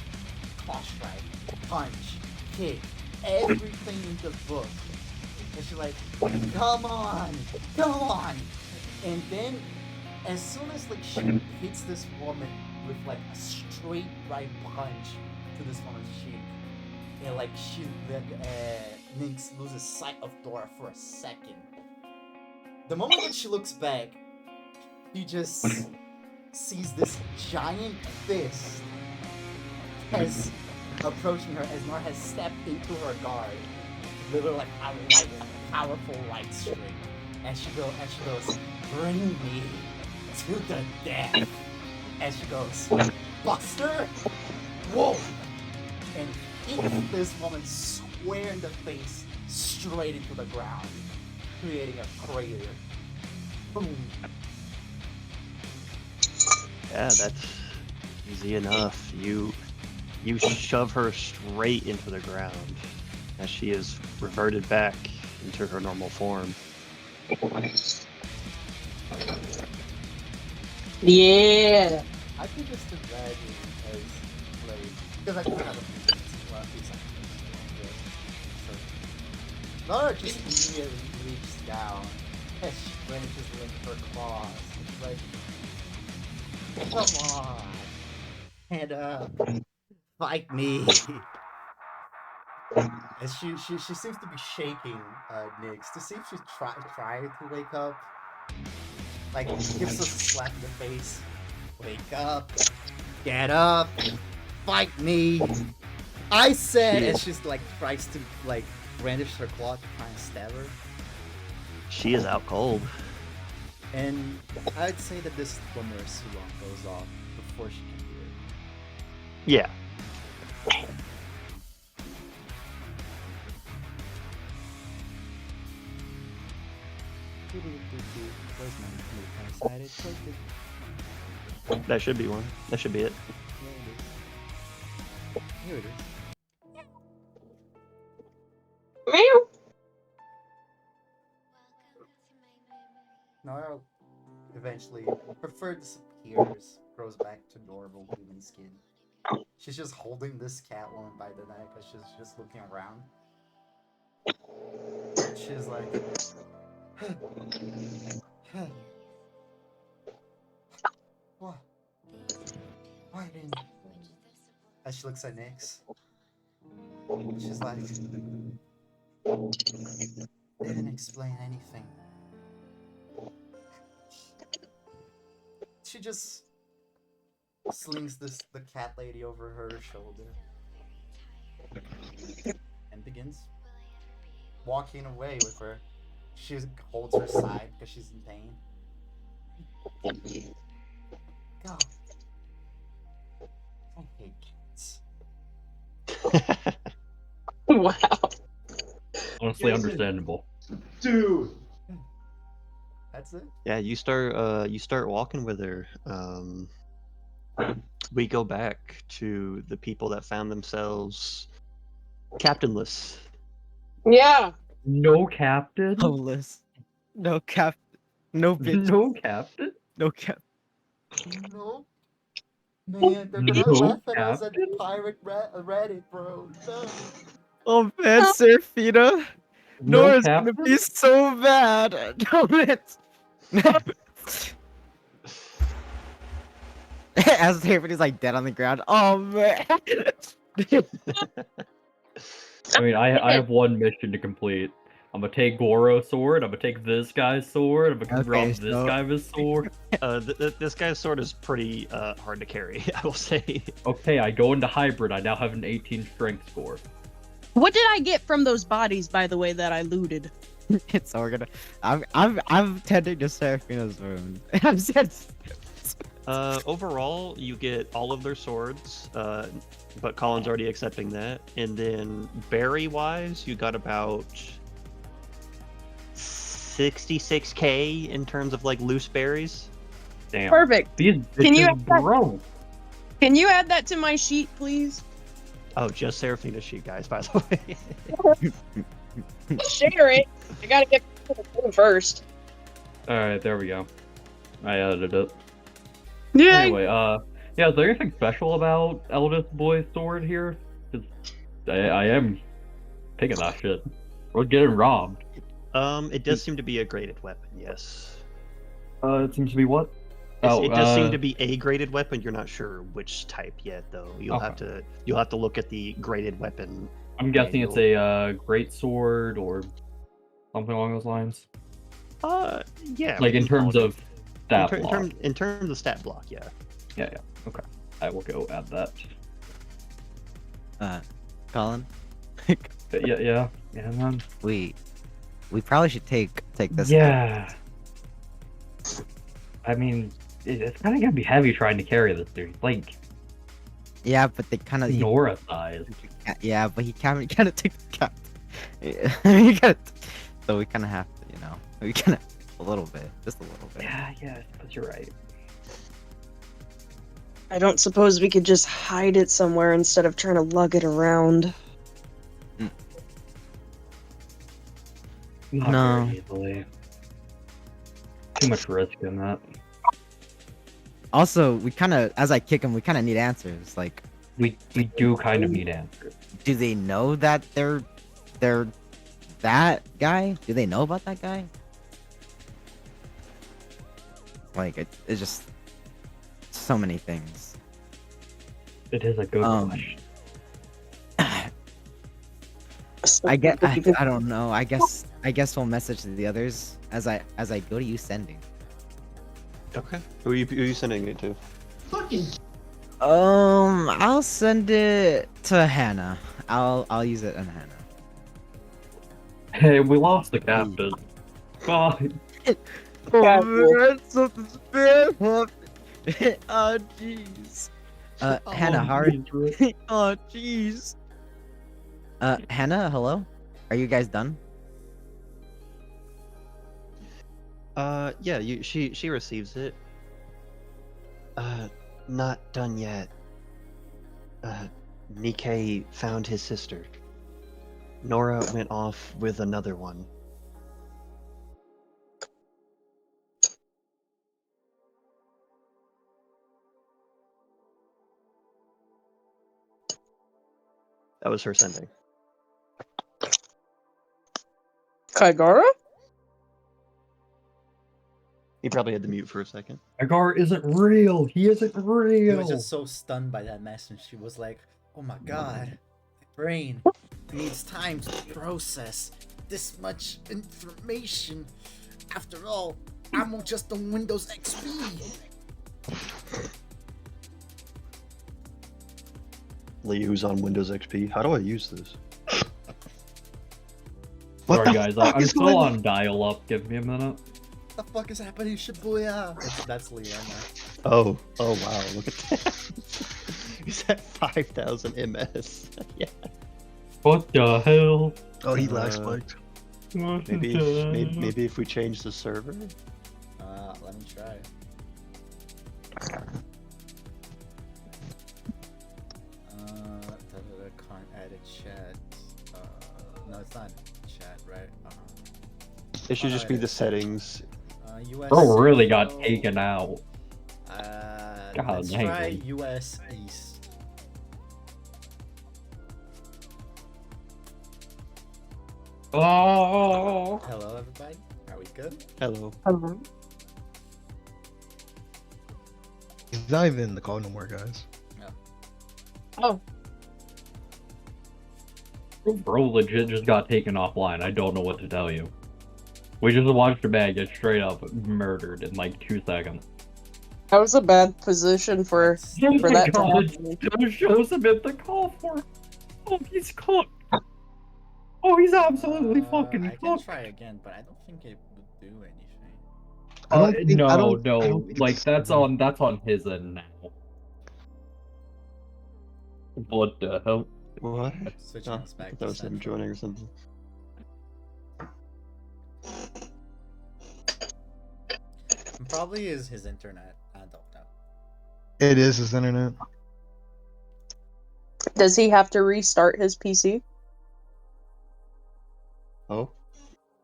A: cross strike, punch, kick, everything in the book. And she's like, come on. And then, as soon as like she hits this woman with like a straight right punch to this woman's cheek, and like Nynx loses sight of Dora for a second. The moment that she looks back, she just sees this giant fist as approaching her as Nora has stepped into her guard. Literally like a powerful light string. And she goes, bring me to the death. and she goes, Buster! Whoa! And hits this woman square in the face, straight into the ground, creating a crater. Boom.
B: Yeah, that's easy enough. You shove her straight into the ground as she is reverted back into her normal form.
E: Yeah.
A: I can just imagine as like because I kind of have a few seconds. So Laura just immediately reaches down and she branches with her claws. It's like, come on, and fight me. And she seems to be shaking Nyx to see if she's trying to wake up. Like gives us a slap in the face. Wake up, get up, fight me. I said, and she's like tries to like brandish her claw to try and stab her.
B: She is out cold.
A: And I'd say that this is when where Sulong goes off before she can do it.
B: Yeah.
A: Where's my nearby side?
B: That should be one. That should be it.
A: Here it is.
E: Meow.
A: Nara eventually, her fur disappears, grows back to normal human skin. She's just holding this cat woman by the neck as she's just looking around. She's like, what? Why didn't? As she looks at Nyx, she's like, didn't explain anything. She just slings the cat lady over her shoulder and begins walking away with her. She holds her side because she's in pain. God, I hate cats.
E: Wow.
C: Honestly, understandable.
A: Dude. That's it.
B: Yeah, you start walking with her. We go back to the people that found themselves captainless.
E: Yeah.
C: No captain?
D: Homeless. No cap. No bitch.
C: No captain?
D: No cap.
A: No. Man, they're gonna
C: No
A: laugh at us at
C: captain?
A: Pirate Reddit, bro. No.
D: Oh man, Seraphina. Nora's gonna
C: captain?
D: be so bad. Damn it. As Seraphina's like dead on the ground. Oh man.
C: I mean, I have one mission to complete. I'm gonna take Goro's sword, I'm gonna take this guy's sword, I'm gonna
D: Okay,
C: rob this
D: so-
C: guy of his sword.
B: This guy's sword is pretty hard to carry, I will say.
C: Okay, I go into hybrid, I now have an 18 strength score.
E: What did I get from those bodies, by the way, that I looted?
D: So we're gonna. I'm tending to Seraphina's wound. I'm said.
B: Overall, you get all of their swords, but Colin's already accepting that. And then berry-wise, you got about 66k in terms of like loose berries.
C: Damn.
E: Perfect.
C: These
E: Can you
C: bitches
E: add that-
C: broke.
E: Can you add that to my sheet, please?
B: Oh, just Seraphina's sheet, guys, by the way.
E: Share it. I gotta get to the phone first.
C: Alright, there we go. I added it.
E: Yeah.
C: Anyway, yeah, is there anything special about eldest boy's sword here? 'Cause I am taking that shit. We're getting robbed.
B: It does seem to be a graded weapon, yes.
C: It seems to be what?
B: It does seem to be a graded weapon. You're not sure which type yet, though. You'll
C: Okay.
B: have to look at the graded weapon.
C: I'm guessing it's
B: manual.
C: a great sword or something along those lines.
B: Yeah.
C: Like
B: we
C: in
B: can
C: terms
B: call it-
C: of stat block.
B: in terms of stat block, yeah.
C: Yeah. Okay. I will go add that.
D: Colin,
C: Yeah, man.
D: we probably should take this.
C: Yeah. I mean, it's kind of gonna be heavy trying to carry this dude. Like
D: Yeah, but they kind of.
C: Nora size.
D: Yeah, but he kind of took the cap. He kinda, so we kind of have to, we kind of a little bit, just a little bit.
C: Yeah, but you're right.
E: I don't suppose we could just hide it somewhere instead of trying to lug it around.
C: Not
D: No.
C: very easily. Too much risk in that.
D: Also, we kind of, as I kick him, we kind of need answers. Like,
C: We do kind of need answers.
D: do they know that they're that guy? Do they know about that guy? Like, it's just so many things.
C: It is a good question.
D: I don't know. I guess we'll message the others as I go to you sending.
B: Okay. Who are you sending it to?
D: I'll send it to Hannah. I'll use it on Hannah.
C: Hey, we lost the captain. God.
D: Something's bad happened. Oh jeez. Hannah, how are you? Oh jeez. Hannah, hello? Are you guys done?
B: Yeah, she receives it. Not done yet. Nikkei found his sister. Nora went off with another one. That was her sending.
E: Kaigara?
B: He probably had to mute for a second.
C: Agar isn't real. He isn't
A: She
C: real.
A: was just so stunned by that message. She was like, "Oh my god, my brain needs time to process this much information. After all, I'm just on Windows XP."
B: Lee, who's on Windows XP. How do I use this?
C: Sorry, guys. I'm
B: is
C: still
B: going
C: on dial-up. Give me a minute.
A: What the fuck is happening, Shibuya? That's Leona.
B: Oh wow, look at that. He's at 5,000 MS. Yeah.
C: What the hell?
F: Oh, he lag
B: Uh,
F: spiked.
B: Maybe if we change the server?
A: Let me try. Can't add a chat. No, it's not chat, right?
B: It should just be the settings.
A: US.
C: Bro really got
A: Central.
C: taken out. God
A: Let's
C: dang,
A: try
C: man.
A: US East.
C: Oh.
A: Hello, everybody. Are we good?
B: Hello.
F: He's not even in the call no more, guys.
E: Oh,
C: Bro legit just got taken offline. I don't know what to tell you. We just watched a man get straight up murdered in like 2 seconds.
E: that was a bad position for
C: Oh my
E: that to
C: God,
E: happen.
C: it still shows him at the call for. Oh, he's cooked. Oh, he's absolutely fucking
A: I can
C: cooked.
A: try again, but I don't think it would do anything.
F: I don't think- I
C: no,
F: don't- I
C: no.
F: don't think
C: Like
F: it's-
C: that's on his end now. What the hell?
B: What?
A: Switching
B: Oh,
A: us
B: I
A: back
B: thought
A: to
B: that was him
A: Central.
B: joining or something.
A: Probably is his internet. I don't know.
F: It is his internet.
E: Does he have to restart his PC?
B: Oh,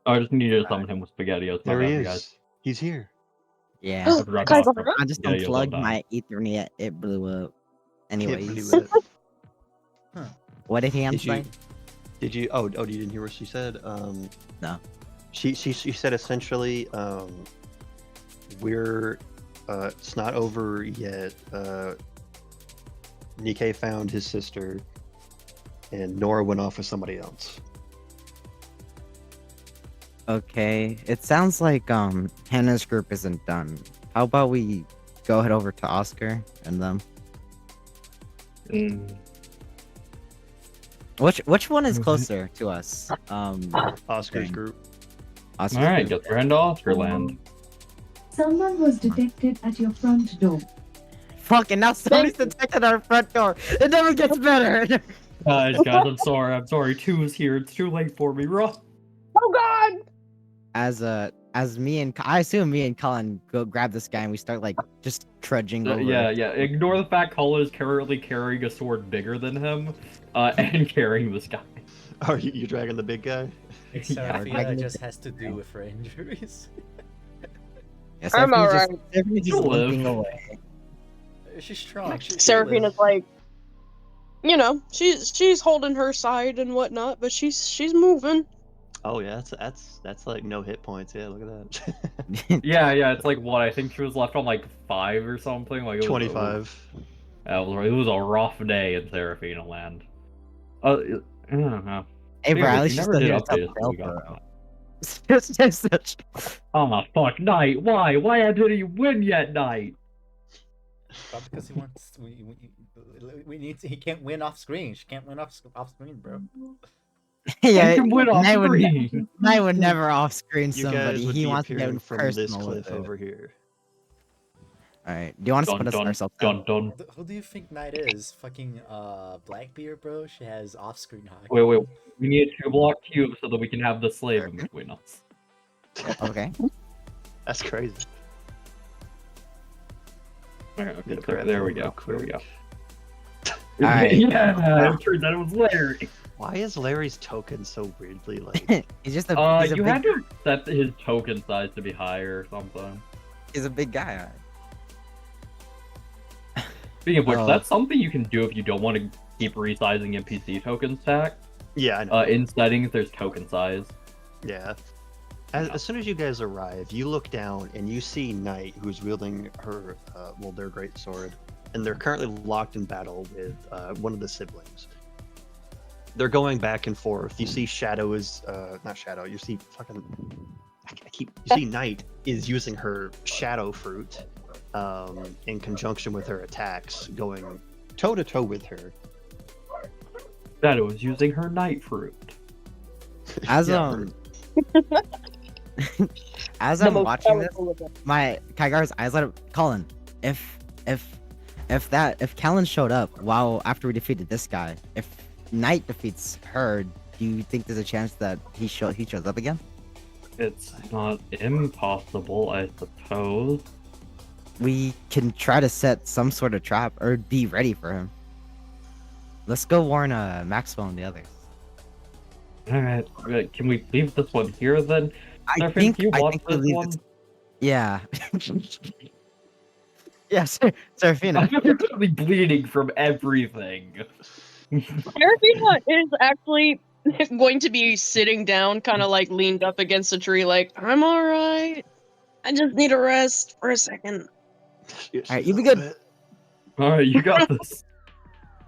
C: I just needed to summon him with SpaghettiOs.
B: there
C: My
B: he
C: bad,
B: is.
C: guys.
B: He's here.
D: Yeah.
C: I forgot
E: Kaigara?
C: about that.
D: I just
C: Yeah, you'll
D: unplugged
C: die.
D: my Ethernet. It blew up.
B: Kid
D: Anyways,
B: blew it.
D: what did he
B: Did
D: answer?
B: you? Did you? Oh, you didn't hear what she said?
D: No.
B: She said essentially, we're, it's not over yet. Nikkei found his sister, and Nora went off with somebody else.
D: Okay, it sounds like Hannah's group isn't done. How about we go head over to Oscar and them?
C: Mm.
D: Which one is
C: Mhm.
D: closer to us?
B: Oscar's
D: Dang.
B: group.
D: Oscar's
C: All right,
D: group?
C: guess we're into Oscar land.
G: Someone was detected at your front door.
D: Fuck, and now somebody's detected our front door. It never gets better.
C: Guys, I'm sorry. I'm sorry. 2 is here. It's too late for me. Run.
E: Oh God!
D: As me and I assume me and Colin go grab this guy and we start like just trudging over.
C: Yeah. Ignore the fact Colin is currently carrying a sword bigger than him, and carrying this guy.
B: Are you dragging the big guy?
A: Seraphina just has to do with her injuries.
D: Yeah,
E: I'm
D: Seraphine's
E: alright.
D: Seraphine's just
C: You'll live.
D: limping away.
A: She's strong.
E: Seraphina's like, you know, she's holding her side and whatnot, but she's moving.
B: Oh yeah, that's like no hit points. Yeah, look at that.
C: Yeah. It's like what I think she was left on like 5 or something. Like it was,
B: 25.
C: It was a rough day in Seraphina land. I don't know.
D: Hey, bro, at least
C: you
D: she's
C: never
D: still
C: did
D: here to
C: update us
D: tell
C: when we got
D: bro.
C: that.
D: It's such.
C: Oh fuck, Knight! Why? Why didn't you win yet, Knight?
A: Probably because he wants. We need. He can't win off screen. She can't win off screen, bro.
D: Yeah,
C: You can win off
D: Knight would,
C: screen.
D: Knight would never off screen
B: You
D: somebody.
B: guys would
D: He
B: be
D: wants to get
B: appearing from
D: personal
B: this
D: with
B: cliff
D: it.
B: over here.
D: All right, do you want to
C: Dun
D: split us
C: dun
D: ourselves
C: dun dun.
A: Who do you think Knight is? Fucking Blackbeard, bro. She has off-screen hockey.
C: Wait. We need a 2-block cube so that we can have the slave in between us.
D: Okay.
B: That's crazy.
C: Okay, there we go. There we go.
D: Alright.
C: Yeah, it turned out it was Larry.
B: Why is Larry's token so weirdly like?
D: He's just a. He's a
C: You
D: big.
C: had to set his token size to be higher or something.
D: He's a big guy.
C: Speaking of which,
D: Oh.
C: that's something you can do if you don't want to keep resizing NPC token stack.
B: Yeah, I know.
C: In settings, there's token size.
B: Yeah. As soon as you guys arrive, you look down and you see Knight, who's wielding her, their great sword, and they're currently locked in battle with one of the siblings. They're going back and forth. You see Shadow is, not Shadow. You see fucking, you see Knight is using her Shadow Fruit, in conjunction with her attacks, going toe to toe with her.
C: Shadow is using her night fruit.
D: As
B: Yeah,
D: as
E: The
D: I'm
E: most
D: watching this,
E: powerful of them.
D: my Kaigar's eyes light up. Colin, if Callan showed up after we defeated this guy, if Knight defeats her, do you think there's a chance that he shows up again?
C: It's not impossible, I suppose.
D: We can try to set some sort of trap or be ready for him. Let's go warn Maxwell and the others.
C: Alright, can we leave this one here then?
D: I
C: Seraphin,
D: think
C: can you watch
D: we
C: this
D: leave
C: one?
D: this. Yeah. Yes, Serafina.
C: I'm literally bleeding from everything.
E: Seraphina is actually going to be sitting down, kind of like leaned up against a tree, like, I'm alright. I just need a rest for a second.
D: Alright, you be good.
C: Alright, you got this.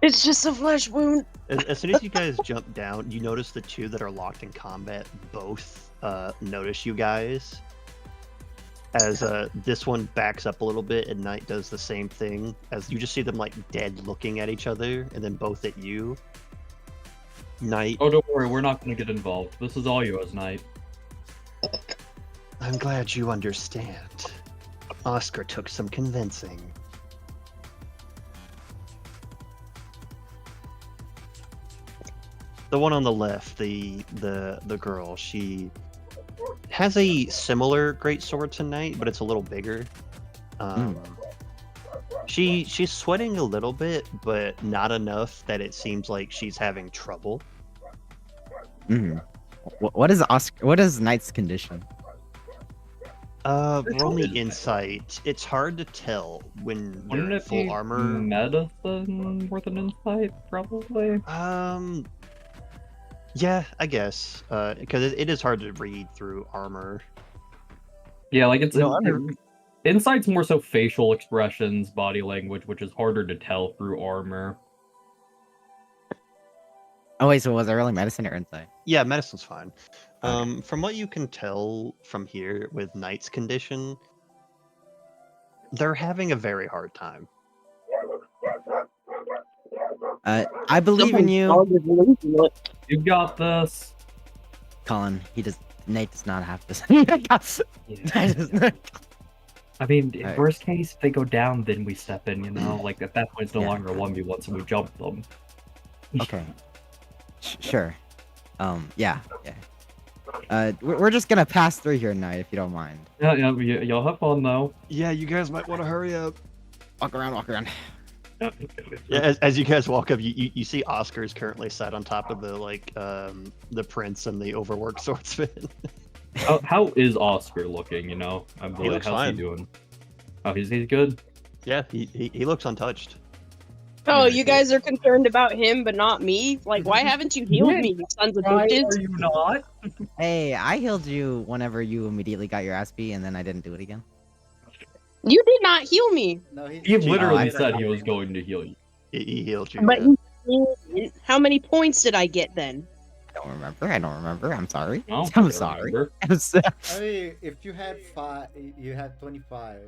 E: It's just a flesh wound.
B: As soon as you guys jump down, you notice the two that are locked in combat both notice you guys. As this one backs up a little bit and Knight does the same thing. As you just see them like dead looking at each other and then both at you. Knight,
C: Oh, don't worry, we're not gonna get involved. This is all yours, Knight.
B: I'm glad you understand. Oscar took some convincing. The one on the left, the girl, she has a similar great sword to Knight, but it's a little bigger. She's sweating a little bit, but not enough that it seems like she's having trouble.
D: Mhm. What is Knight's condition?
B: Roll me insight. It's hard to tell when you're
C: Wouldn't
B: in
C: it
B: full
C: be
B: armor.
C: medicine worth an insight, probably?
B: Yeah, I guess. Because it is hard to read through armor.
C: Yeah, like it's
D: No,
C: insight's more so facial expressions, body language, which is harder to tell through armor.
D: Oh wait, so was it really medicine or insight?
B: Yeah, medicine's fine. From what you can tell from here with Knight's condition, they're having a very hard time.
D: I believe in you,
C: You got this.
D: Colin. Nate does not have this. Nate does not-
C: I mean, in
D: Alright.
C: worst case, if they go down, then we step in, you know? Like, at that point, it's no
D: Yeah.
C: longer a 1v1, so we jump them.
D: Okay. Sure. Yeah. We're just gonna pass through here tonight, if you don't mind.
C: Yeah, y'all have fun, though.
B: Yeah, you guys might want to hurry up.
D: Walk around.
B: Yeah, as you guys walk up, you see Oscar is currently sat on top of the prince and the overworked swordsman.
C: How is Oscar looking, you know?
B: looks
C: how's
B: fine.
C: he doing? Oh, he's good?
B: Yeah, he looks untouched.
E: Oh,
C: Yeah,
E: you
C: cool.
E: guys are concerned about him, but not me? Like, why haven't you healed me, you sons of bitches?
C: you not?
D: Hey, I healed you whenever you immediately got your ass beat, and then I didn't do it again.
E: You did not heal me.
A: No, he
C: He literally
D: I-
C: said he was going to heal you.
B: He healed you.
E: But
B: yeah.
E: you didn't. How many points did I get then?
D: I don't remember. I'm sorry.
C: I don't
D: I'm
C: fucking
D: sorry.
C: remember.
D: I'm so-
A: I mean, if you had you had 25.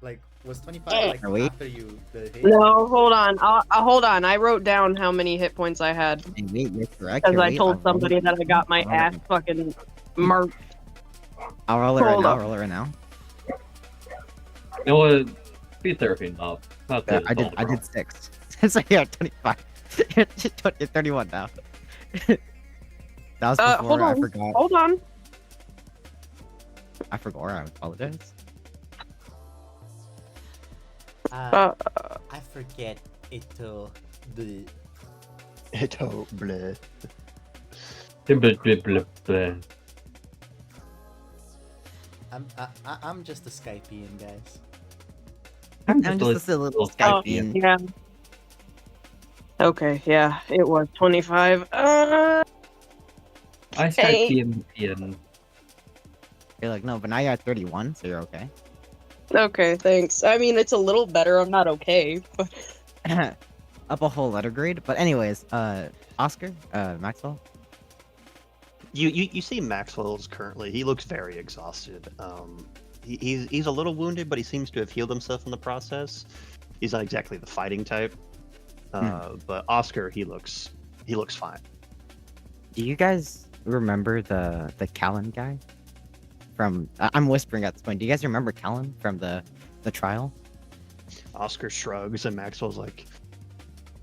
A: Like, was 25
E: Hey.
A: like
D: Are we?
A: after you the hit?
E: No, hold on. Hold on. I wrote down how many hit points I had
D: Hey, wait, you're correct.
E: because
D: Here,
E: I
D: wait,
E: told
D: I'll roll
E: somebody
D: it.
E: that I got my
D: I'll roll
E: ass
D: it.
E: fucking marked.
D: I'll roll it right
E: Hold
D: now.
E: up.
D: Roll it right now.
C: You know what? Be therapy up. Not
D: Yeah,
C: this,
D: I did.
C: all
D: I
C: wrong.
D: did 6. So you're at 25. You're 31 now. That was before.
E: Hold
D: I
E: on.
D: forgot.
E: Hold on.
D: I forgot. I apologize.
E: Uh,
A: I forget it till the
B: Ito bleh.
C: Blah, blah, blah, blah.
A: I'm just a Skypean, guys.
D: I'm just a little
E: oh,
D: Skypean.
E: yeah. Okay, yeah, it was 25.
C: I
E: Hey.
C: Skype in.
D: You're like, no, but now you're at 31, so you're okay.
E: Okay, thanks. I mean, it's a little better. I'm not okay. But...
D: Up a whole letter grade. But anyways, Oscar, Maxwell.
B: You see Maxwell's currently. He looks very exhausted. He's a little wounded, but he seems to have healed himself in the process. He's not exactly the fighting type. But Oscar, he looks fine.
D: Do you guys remember the Callan guy? From I'm whispering at this point. Do you guys remember Callan from the trial?
B: Oscar shrugs, and Maxwell's like,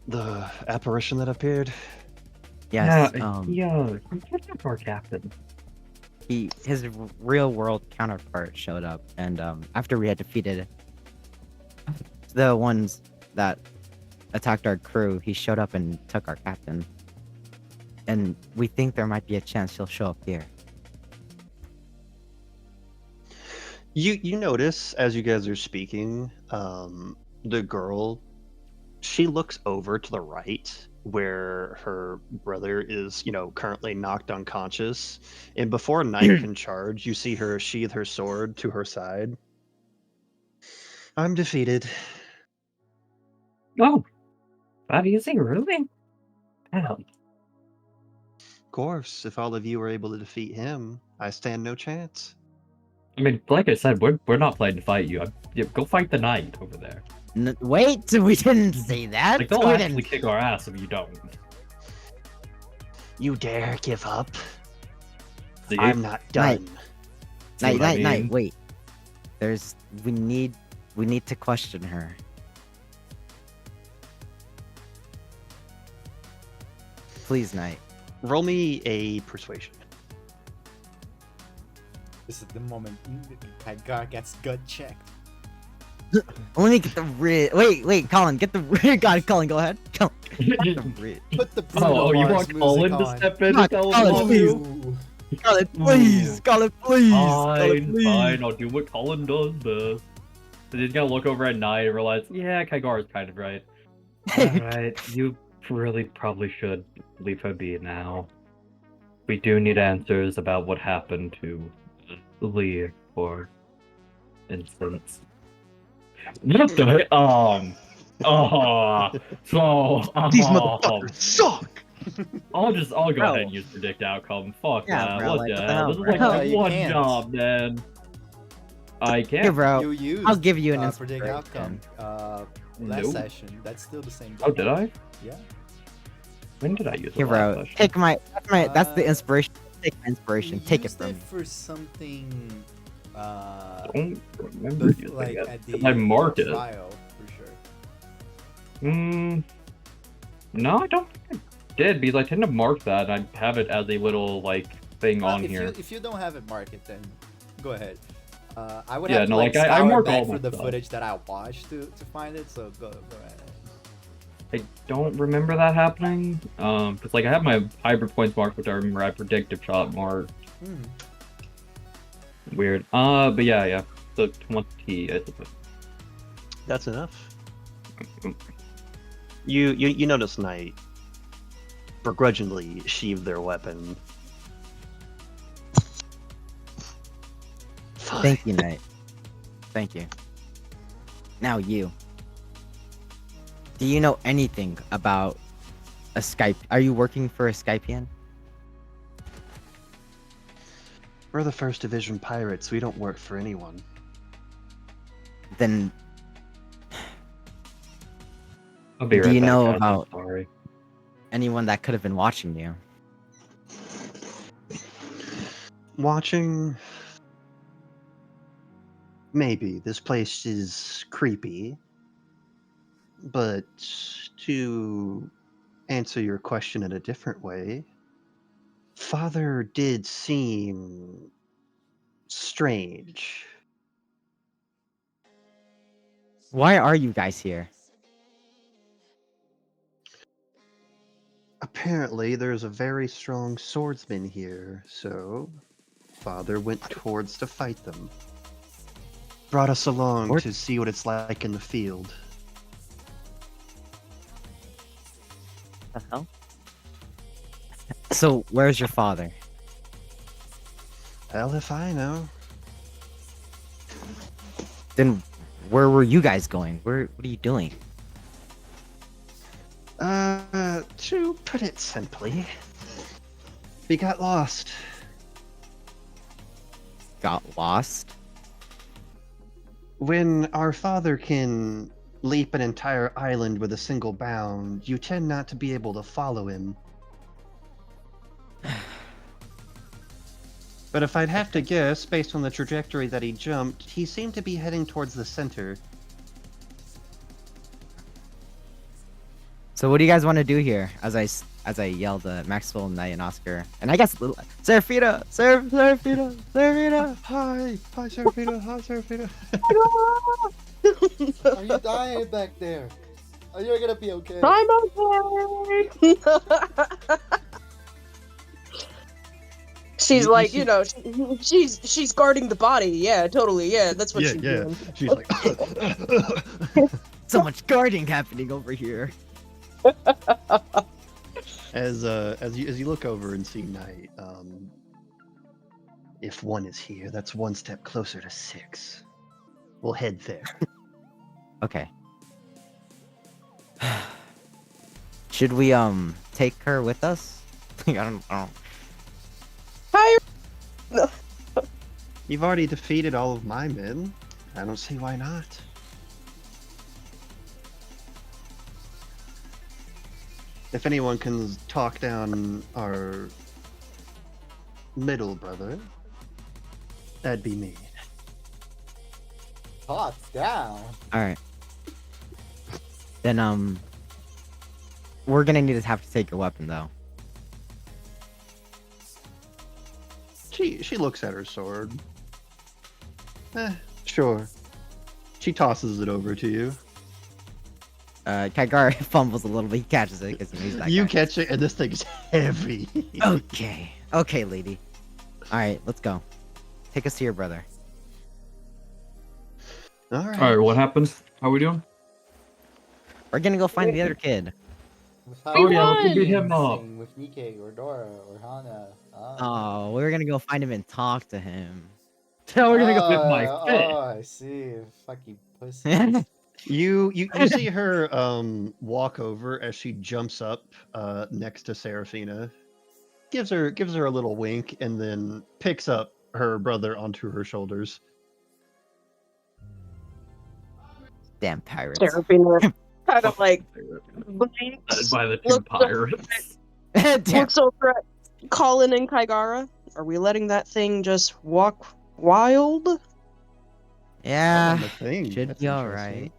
B: the apparition that appeared.
D: Yes.
C: Yeah, he's our captain.
D: His real world counterpart showed up, and after we had defeated the ones that attacked our crew, he showed up and took our captain. And we think there might be a chance he'll show up here.
B: You notice as you guys are speaking, the girl, she looks over to the right where her brother is, currently knocked unconscious. And before Knight can charge, you see her sheath her sword to her side. I'm defeated.
C: Oh, that easy, really? Damn.
B: Of course, if all of you were able to defeat him, I stand no chance.
C: I mean, like I said, we're not planning to fight you. Go fight the knight over there.
D: Wait, we didn't say that.
C: Like, they'll
D: We
C: actually
D: didn't-
C: kick our ass if you don't.
B: You dare give up?
C: See?
B: I'm not done.
C: See what I mean?
D: Wait. We need to question her. Please, Knight.
B: Roll me a persuasion.
A: This is the moment Khadgar gets gut checked.
D: Let me get the rid. Wait, Colin, get the rid. God, Colin, go ahead. Colin, get the rid.
A: Put the
C: Oh, you
A: Bruno
C: want
A: Mars
C: Colin
A: music
C: to
A: on.
C: step in
D: Come
C: and tell
D: on,
C: him
D: Colin,
C: what
D: please.
C: to do?
D: Colin, please. Colin, please. Colin,
C: Fine,
D: please.
C: fine, I'll do what Colin does best. So he's gonna look over at Knight and realize, yeah, Kygar is kind of right. Alright, you really probably should leave her be now. We do need answers about what happened to Lee, for instance. What the
B: These motherfuckers suck!
C: I'll go
D: Bro.
C: ahead and use predict outcome. Fuck
D: Yeah,
C: that.
D: bro,
C: What
D: like,
C: the
D: what the
C: hell?
D: hell,
C: This is
D: bro?
C: like
A: No,
C: my
A: you
C: one
A: can't.
C: job, man. I
D: Here,
C: can't.
D: bro.
A: You used
D: I'll give you an
A: predict
D: inspiration.
A: outcome last
C: Nope.
A: session. That's still the same.
C: Oh, did I?
A: Yeah.
C: When did I use it
D: Here,
C: last
D: bro.
C: session?
D: Take my. That's the
A: Uh,
D: inspiration. Take my inspiration.
A: We
D: Take it
A: used
D: from me.
A: for something
C: Don't remember using
A: like
C: it.
A: at
C: 'Cause
A: the
C: I marked it.
A: trial for sure.
C: No, I don't think I did because I tend to mark that. And I have it as a little like thing on
A: if
C: here.
A: if you don't have it marked, then go ahead. I would
C: Yeah,
A: have to
C: no,
A: like
C: like, I
A: scour
C: mark
A: back
C: all
A: through
C: my
A: the
C: stuff.
A: footage that I watched to find it. So go ahead.
C: I don't remember that happening. Cause like I have my hybrid points marked, which I remember I predictive shot marked.
A: Hmm.
C: Weird. But yeah. So 20, I suppose.
B: That's enough. You notice Knight begrudgingly sheathe their weapon. Fine.
D: Thank you, Knight. Thank you. Now you. Do you know anything about a Skype? Are you working for a Skypian?
B: We're the First Division pirates. We don't work for anyone.
D: Then
C: I'll be
D: Do
C: right
D: you
C: back,
D: know
C: guys, I'm
D: about-
C: sorry.
D: anyone that could have been watching you?
B: Watching? Maybe. This place is creepy. But to answer your question in a different way, Father did seem strange.
D: Why are you guys here?
B: Apparently, there's a very strong swordsman here, so Father went towards to fight them. Brought us along
D: Sword-
B: to see what it's like in the field.
D: The hell? So, where's your father?
B: Hell if I know.
D: Then, where were you guys going? What are you doing?
B: To put it simply, we got lost.
D: Got lost?
B: When our father can leap an entire island with a single bound, you tend not to be able to follow him. But if I'd have to guess, based on the trajectory that he jumped, he seemed to be heading towards the center.
D: So what do you guys want to do here? As I yelled at Maxwell, Knight, and Oscar, and I guess little Seraphina, Seraphina.
B: Hi, Seraphina, hi, Seraphina.
A: Are you dying back there? Are you gonna be okay?
E: I'm okay. She's
B: You
E: like,
B: see-
E: you know, she's guarding the body. Yeah, totally. Yeah, that's what she's doing.
B: She's like,
D: So much guarding happening over here.
B: as you look over and see Knight, if one is here, that's one step closer to 6. We'll head there.
D: Okay. Should we take her with us? I don't.
E: Hi.
B: You've already defeated all of my men. I don't see why not. If anyone can talk down our middle brother, that'd be me.
A: Talk down.
D: All right. Then we're gonna need to have to take your weapon though.
B: She looks at her sword. Sure. She tosses it over to you.
D: Kaigar fumbles a little bit. He catches it because he's that
B: You
D: guy.
B: catch it, and this thing is heavy.
D: Okay, lady. All right, let's go. Take us to your brother.
B: All right.
C: Alright, what happened? How we doing?
D: We're gonna go find the other kid.
C: Oh yeah, let's go beat him up.
A: With Nikke or Dora or Hana.
D: Oh, we were gonna go find him and talk to him.
C: Now we're gonna go with my fit.
A: Oh, I see. Fucking pussy.
B: You see her walk over as she jumps up next to Seraphina, gives her a little wink, and then picks up her brother onto her shoulders.
D: Damn pirates.
E: Seraphina kind of like blinks,
C: By the two
E: looks over-
C: pirates.
D: Damn.
E: looks over at Colin and Kaigara. Are we letting that thing just walk wild?
D: Yeah,
B: the thing.
D: should
B: That's
D: be
B: interesting.
D: alright.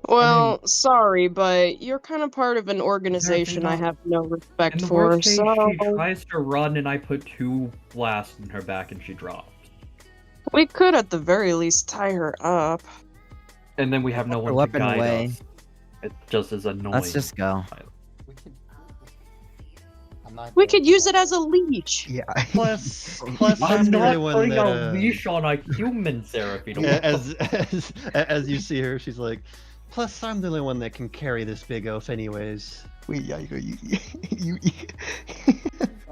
E: Well, sorry, but you're kind of part of an organization I
C: Seraphina,
E: have no
C: In
E: respect
C: the
E: for,
C: worst case,
E: so
C: she tries to run and I put 2 blasts in her back and she drops.
E: we could at the very least tie her up.
C: And then we have no
D: Put
C: one
D: her
C: to
D: weapon
C: guide
D: away.
C: us. It just is annoying.
D: Let's just go.
A: We can. I'm not.
E: We
A: there
E: could
A: for
E: use
A: that.
E: it as a leash.
F: Yeah.
B: Plus, I'm
C: I'm
B: the only
C: not
B: one
C: putting
B: that
C: a leash on a human, Seraphina.
B: as you see her, she's like, plus I'm the only one that can carry this big oaf anyways.
F: Wait, yeah, you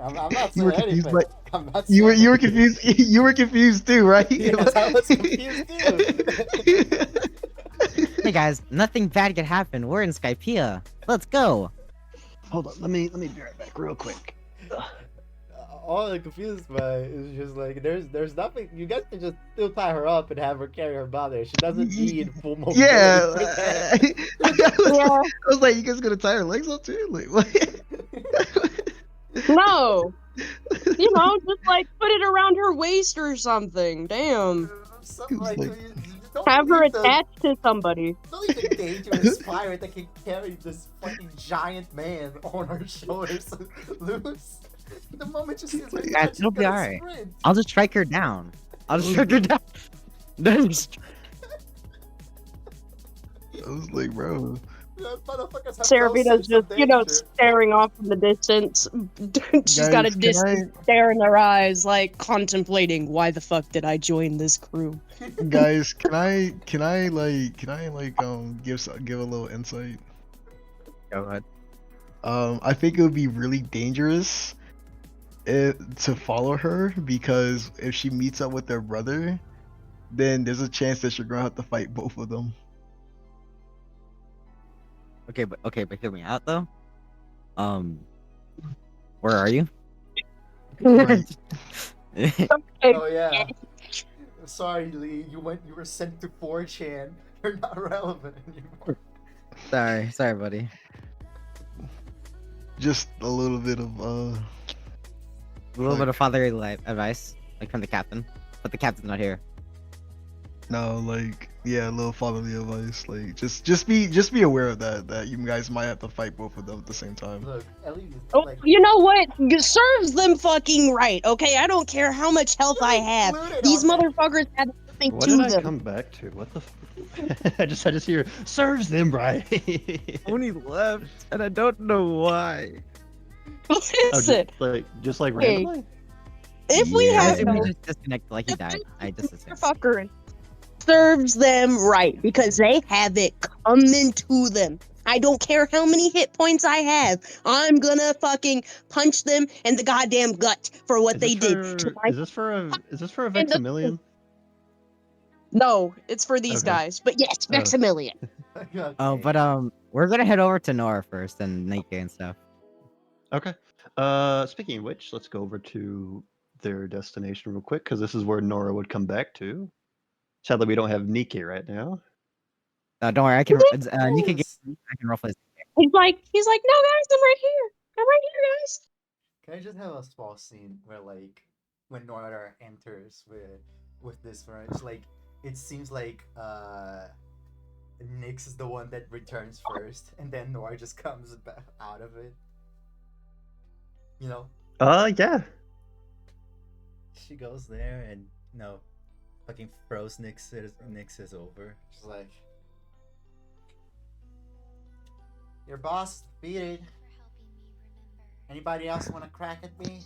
A: I'm not
F: You were
A: saying
F: confused,
A: anything.
F: but
A: I'm not
F: you were
A: saying
F: confused. You were confused too, right?
A: Yes, I was confused too.
D: Hey guys, nothing bad could happen. We're in Skypiea. Let's go.
B: Hold on, let me be right back real quick.
A: All I'm confused by is just like there's nothing. You guys can just still tie her up and have her carry her body. She doesn't need full mobility.
F: Yeah,
A: for that.
F: I was like, you guys gonna tie her legs up too? Like, what?
E: No! You know, just like put it around her waist or something. Damn.
A: Something like,
F: Like-
A: you don't
E: Have her
A: need the-
E: attached to somebody.
A: Don't need a dangerous pirate that can carry this fucking giant man on her shoulders loose. The moment you see his
D: Guys, it'll be alright.
A: sprint.
D: I'll just strike her down. I'll just strike her down. Then just-
F: I was like, bro.
A: Those motherfuckers have no
E: Seraphina's
A: sense of
E: just, you know,
A: danger.
E: staring off in the distance. She's got a
F: Guys, can
E: distant stare in her eyes, like contemplating, why the fuck did I join this crew?
F: Guys, can I give a little insight?
D: Go ahead.
F: I think it would be really dangerous to follow her because if she meets up with their brother, then there's a chance that you're gonna have to fight both of them.
D: Okay, but hear me out though. Where are you?
F: Right.
A: Oh yeah. Sorry, Lee. You were sent to 4chan. You're not relevant anymore.
D: sorry, buddy.
F: Just a little bit of
D: A little bit of fatherly life advice, like from the captain, but the captain's not here.
F: no, like, yeah, a little fatherly advice. Like, just be aware of that you guys might have to fight both of them at the same time.
A: Look, at least
E: Oh,
A: like
E: you know what? Serves them fucking right, okay? I don't care how much health I have.
A: included
E: These
A: on that.
E: motherfuckers have nothing
B: What
E: to
B: did I
E: them.
B: come back to? What the? I just hear serves them right.
D: Only left, and I don't know why.
E: Listen,
B: just like
E: Hey,
B: randomly.
E: if we
F: Yeah.
D: I
E: have
D: assume he
E: no
D: just disconnected like he died. I just assumed.
E: motherfucker serves them right because they have it coming to them. I don't care how many hit points I have. I'm gonna fucking punch them in the goddamn gut for what they did. to my-
B: Is this for a
E: And the-
B: Vexamillion?
E: No, it's for these
B: Okay.
E: guys. But yes,
B: Oh.
E: Maximilian.
A: Okay.
D: Oh, but we're gonna head over to Nora first and Nike and stuff.
B: Okay. Speaking of which, let's go over to their destination real quick because this is where Nora would come back to. Sadly, we don't have Nikki right now.
D: Don't worry, I can. Nika,
A: Yes.
D: I can roleplay.
E: He's like, no guys, I'm right here. I'm right here, guys.
A: Can I just have a small scene where like when Nora enters with this branch, like it seems like Nyx is the one that returns first, and then Nora just comes back out of it. You know,
B: Yeah.
A: she goes there and fucking throws Nyx's over. She's like, your boss defeated. Anybody else want to crack at me?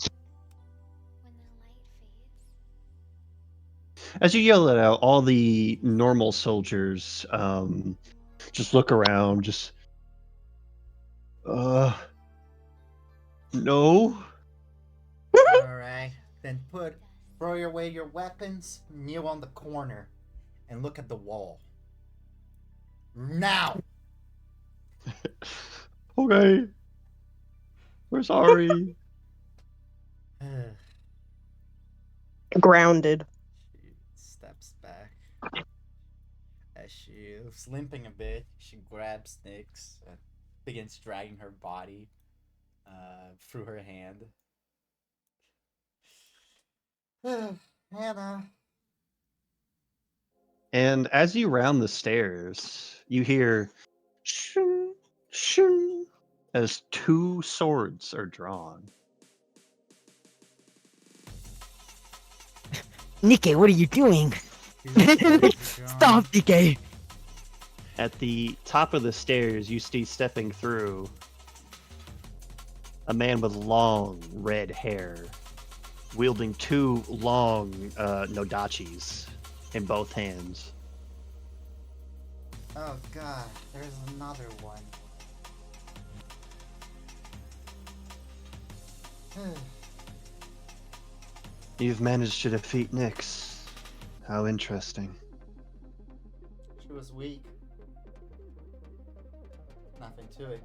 B: As you yell it out, all the normal soldiers just look around, just no.
A: Alright, then throw away your weapons, kneel on the corner, and look at the wall. Now!
B: Okay. We're sorry.
E: Grounded.
A: She steps back. As she is limping a bit, she grabs Nyx and begins dragging her body through her hand. And
B: And as you round the stairs, you hear shoo, shoo, as 2 swords are drawn.
D: Nikke, what are you doing? Stop, Nikke!
B: At the top of the stairs, you see stepping through a man with long red hair, wielding 2 long nodachis in both hands.
A: Oh god, there's another one.
B: You've managed to defeat Nyx. How interesting.
A: She was weak. Nothing to it.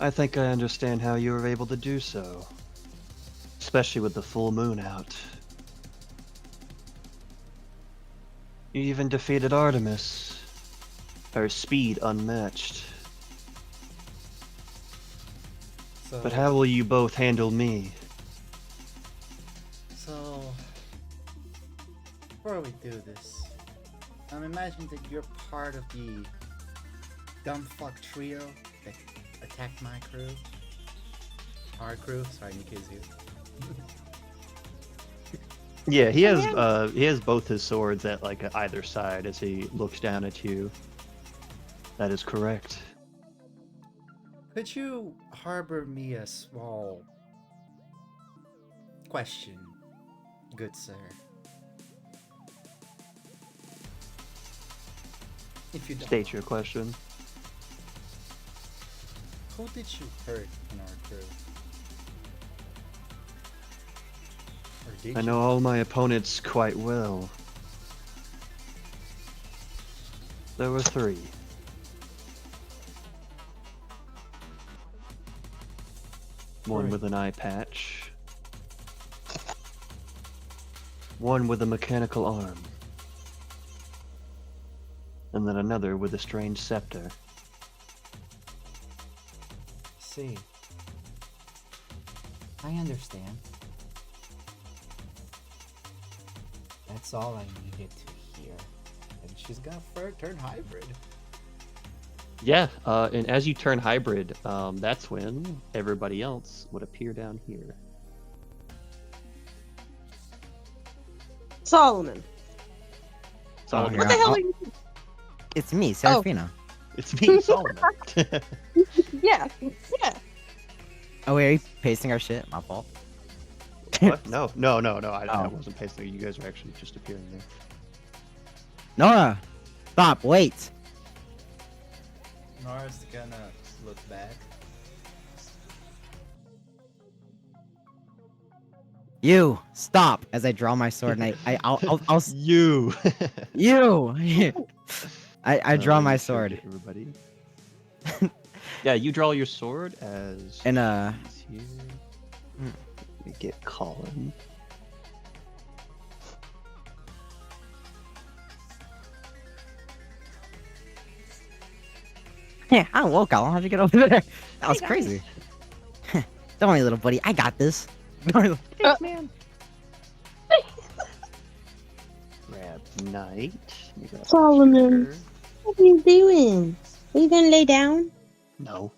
B: I think I understand how you were able to do so. Especially with the full moon out. You even defeated Artemis. Her speed unmatched.
A: So,
B: But how will you both handle me?
A: So, before we do this, I'm imagining that you're part of the dumb fuck trio that attacked my crew. Our crew. Sorry, Nikke's here.
B: Yeah, he has both his swords at like either side as he looks down at you. That is correct.
A: Could you harbor me a small question, good sir? If you don't,
B: State your question.
A: who did you hurt in our crew? Or did
B: I
A: you?
B: know all my opponents quite well. There were 3. One
A: Right.
B: with an eye patch. One with a mechanical arm. And then another with a strange scepter.
A: See, I understand. That's all I needed to hear. And she's gonna turn hybrid.
B: Yeah, and as you turn hybrid, that's when everybody else would appear down here.
E: Solomon.
B: Solomon.
D: here,
E: What the hell
D: I'll-
E: are you?
D: It's me, Seraphina.
B: It's me, Solomon.
E: Yeah, yeah.
D: Oh, wait, are you pasting our shit? My fault.
B: What? No. I
D: Oh.
B: wasn't pasting. You guys are actually just appearing there.
D: Nora! Stop, wait!
A: Nora's gonna look back.
D: You! Stop! As I draw my sword and I'll
B: You.
D: you! I draw
B: Let
D: my
B: me show
D: sword.
B: you, everybody. Yeah, you draw your sword as.
D: And
B: he's here. Let me get Colin.
D: yeah, I don't know, Colin. How'd you get over there? That was
E: guys.
D: crazy. Don't worry, little buddy. I got this.
B: Grab Knight. We got
E: Solomon.
B: Spear.
E: What are you doing? Are you gonna lay down?
B: No.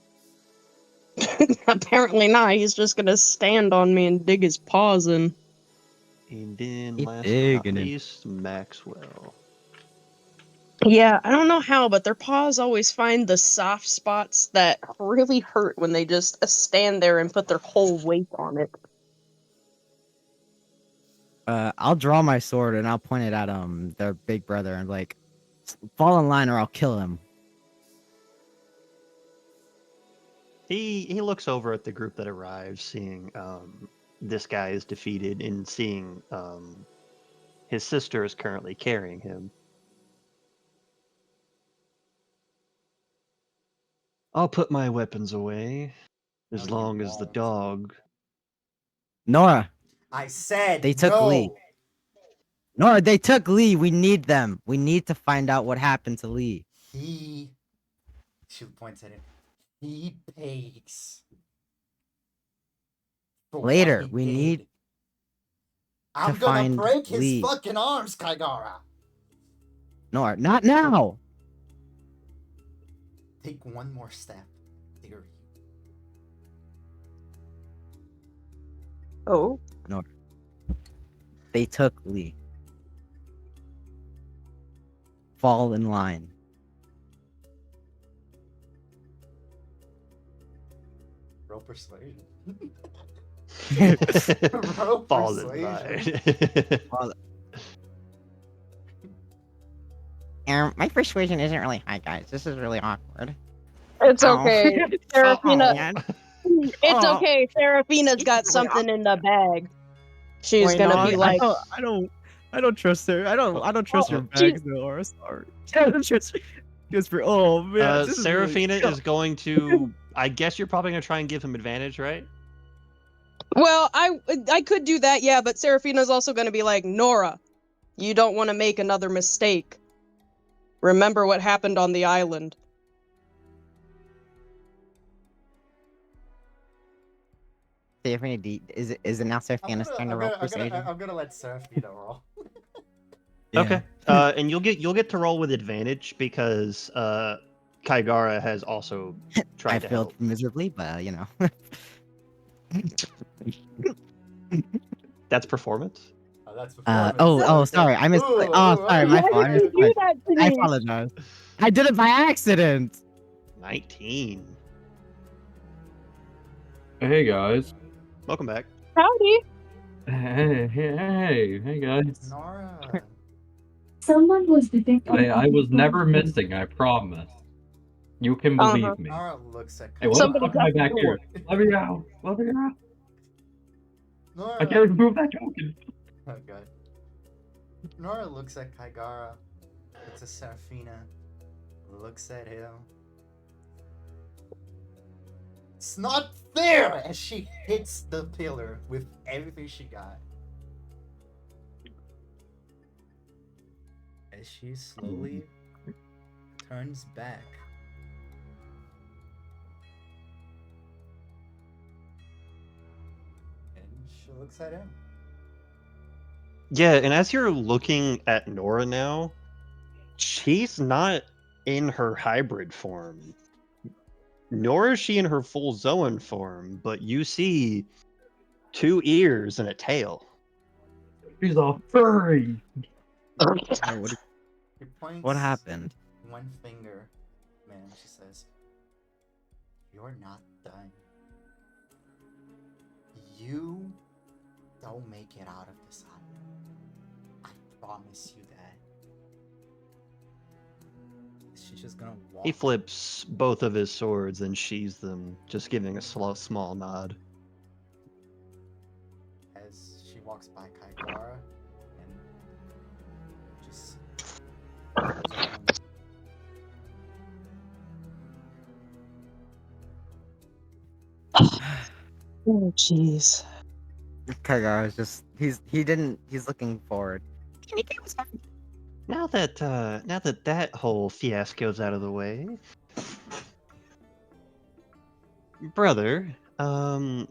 E: Apparently not. He's just gonna stand on me and dig his paws in.
B: And then
D: Keep
B: last but not
D: digging it.
B: least, Maxwell.
E: Yeah, I don't know how, but their paws always find the soft spots that really hurt when they just stand there and put their whole weight on it.
D: I'll draw my sword and I'll point it at their big brother and like, fall in line or I'll kill him.
B: He looks over at the group that arrives, seeing this guy is defeated, and seeing his sister is currently carrying him. I'll put my weapons away as
A: No, you
B: long as the
A: won't.
B: dog.
D: Nora,
A: I said
D: They took
A: no.
D: Lee. Nora, they took Lee. We need them. We need to find out what happened to Lee.
A: He. She points at him. He pays. For what
D: Later,
A: he
D: we
A: did.
D: need-
A: I'm gonna
D: find
A: break his
D: Lee.
A: fucking arms, Kaigara.
D: No, not now.
A: Take one more step. There.
E: Oh.
D: They took Lee. Fall in line.
A: Roll persuasion.
B: Falls in
A: persuasion.
B: line.
D: My persuasion isn't really high, guys. This is really awkward.
E: It's
D: Ow.
E: okay. Serafina.
D: man.
E: It's
D: Oh.
E: okay. Serafina's got something in the bag. She's
D: Wait,
E: gonna
D: no,
E: be like,
H: I don't trust her. I don't trust your
E: she-
H: bags though, or sorry. I don't trust for oh man. this is really
B: Serafina
H: tough.
B: is going to. I guess you're probably gonna try and give him advantage, right?
E: well, I could do that, yeah, but Serafina's also gonna be like, Nora, you don't want to make another mistake. Remember what happened on the island.
D: Seraphina, is it now Seraphina's turn to roll persuasion?
A: I'm gonna let Serafina roll.
B: Okay. And you'll get to roll with advantage because Kaigara has also tried
D: I
B: to
D: failed
B: help.
D: miserably, but you know.
B: That's performance.
A: Oh, that's
D: Sorry, I missed.
A: Ooh,
D: Sorry, my fault.
E: Why did you do that to
D: I
E: me?
D: apologize. I did it by accident.
B: 19.
C: Hey guys.
B: Welcome back.
E: Howdy.
C: Hey guys.
A: Nora.
G: Someone was detected.
C: I
G: at
C: was
G: your
C: never
G: front door.
C: missing, I promise. You can believe
E: Uh-huh.
C: me.
A: Nora looks at
C: Hey, what
E: Somebody
C: the fuck am I
E: got
C: back
E: the
C: here? Let me out! Let me out!
A: Nora.
C: I can't remove that token.
A: Oh god. Nora looks at Kaigara, looks at Serafina, looks at him. It's not fair! As she hits the pillar with everything she got. As she slowly turns back. And she looks at him.
B: Yeah, and as you're looking at Nora now, she's not in her hybrid form. Nor is she in her full Zoan form, but you see 2 ears and a tail.
C: She's a furry.
D: Oh,
A: She points
D: what happened?
A: one finger, man, she says, "You're not done. You don't make it out of this island. I promise you that." She's just gonna walk.
B: He flips both of his swords and sheathes them, just giving a small nod.
A: As she walks by Kaigara and just
E: Oh, jeez.
D: Kaigara is just he's looking forward.
B: Now that that whole fiasco's out of the way, brother,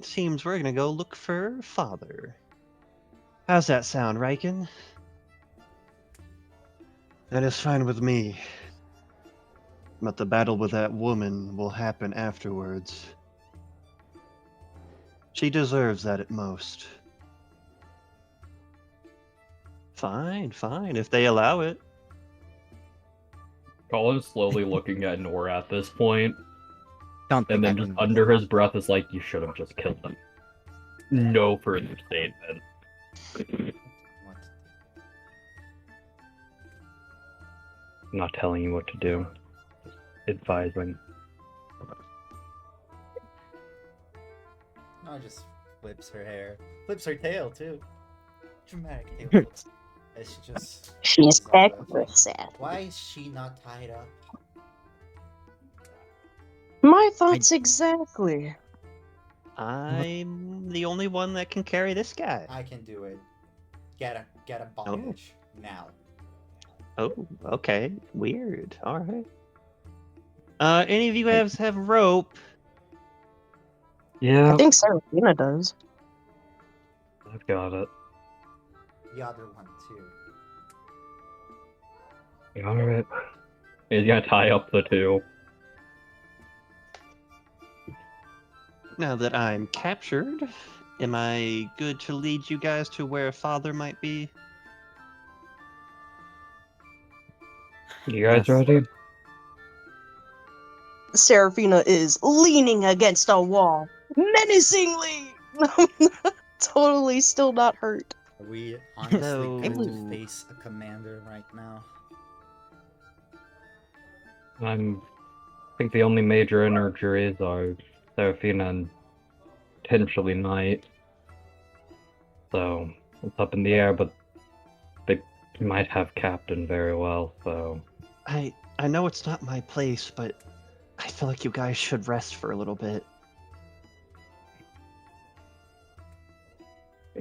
B: seems we're gonna go look for father. How's that sound, Riken? That is fine with me. But the battle with that woman will happen afterwards. She deserves that at most. Fine, if they allow it.
C: Colin's slowly looking at Nora at this point,
D: Don't think
C: and then
D: I
C: just
D: can-
C: under his breath is like, "You should have just killed him." No further statement.
A: what?
C: I'm not telling you what to do. Just advising.
A: No, just flips her hair, flips her tail too. Dramatic tail flips. As she just.
E: She's
A: goes off.
E: extra sad.
A: Why is she not tied up?
E: My thoughts exactly.
B: I'm the only one that can carry this guy.
A: I can do it. Get a bondage now.
B: Oh, okay. Weird. All right. Any of you guys have rope?
C: Yeah,
E: I think Serafina does.
C: I've got it.
A: the other one too.
C: Alright. He's gonna tie up the two.
B: Now that I'm captured, am I good to lead you guys to where father might be?
C: You guys
D: Yes.
C: ready?
E: Seraphina is leaning against a wall, menacingly. Totally still not hurt.
A: Are we honestly
B: So-
A: good to face a commander right now?
C: I think the only major injuries are Seraphina and potentially Knight. So it's up in the air, but they might have Captain very well, so
B: I know it's not my place, but I feel like you guys should rest for a little bit.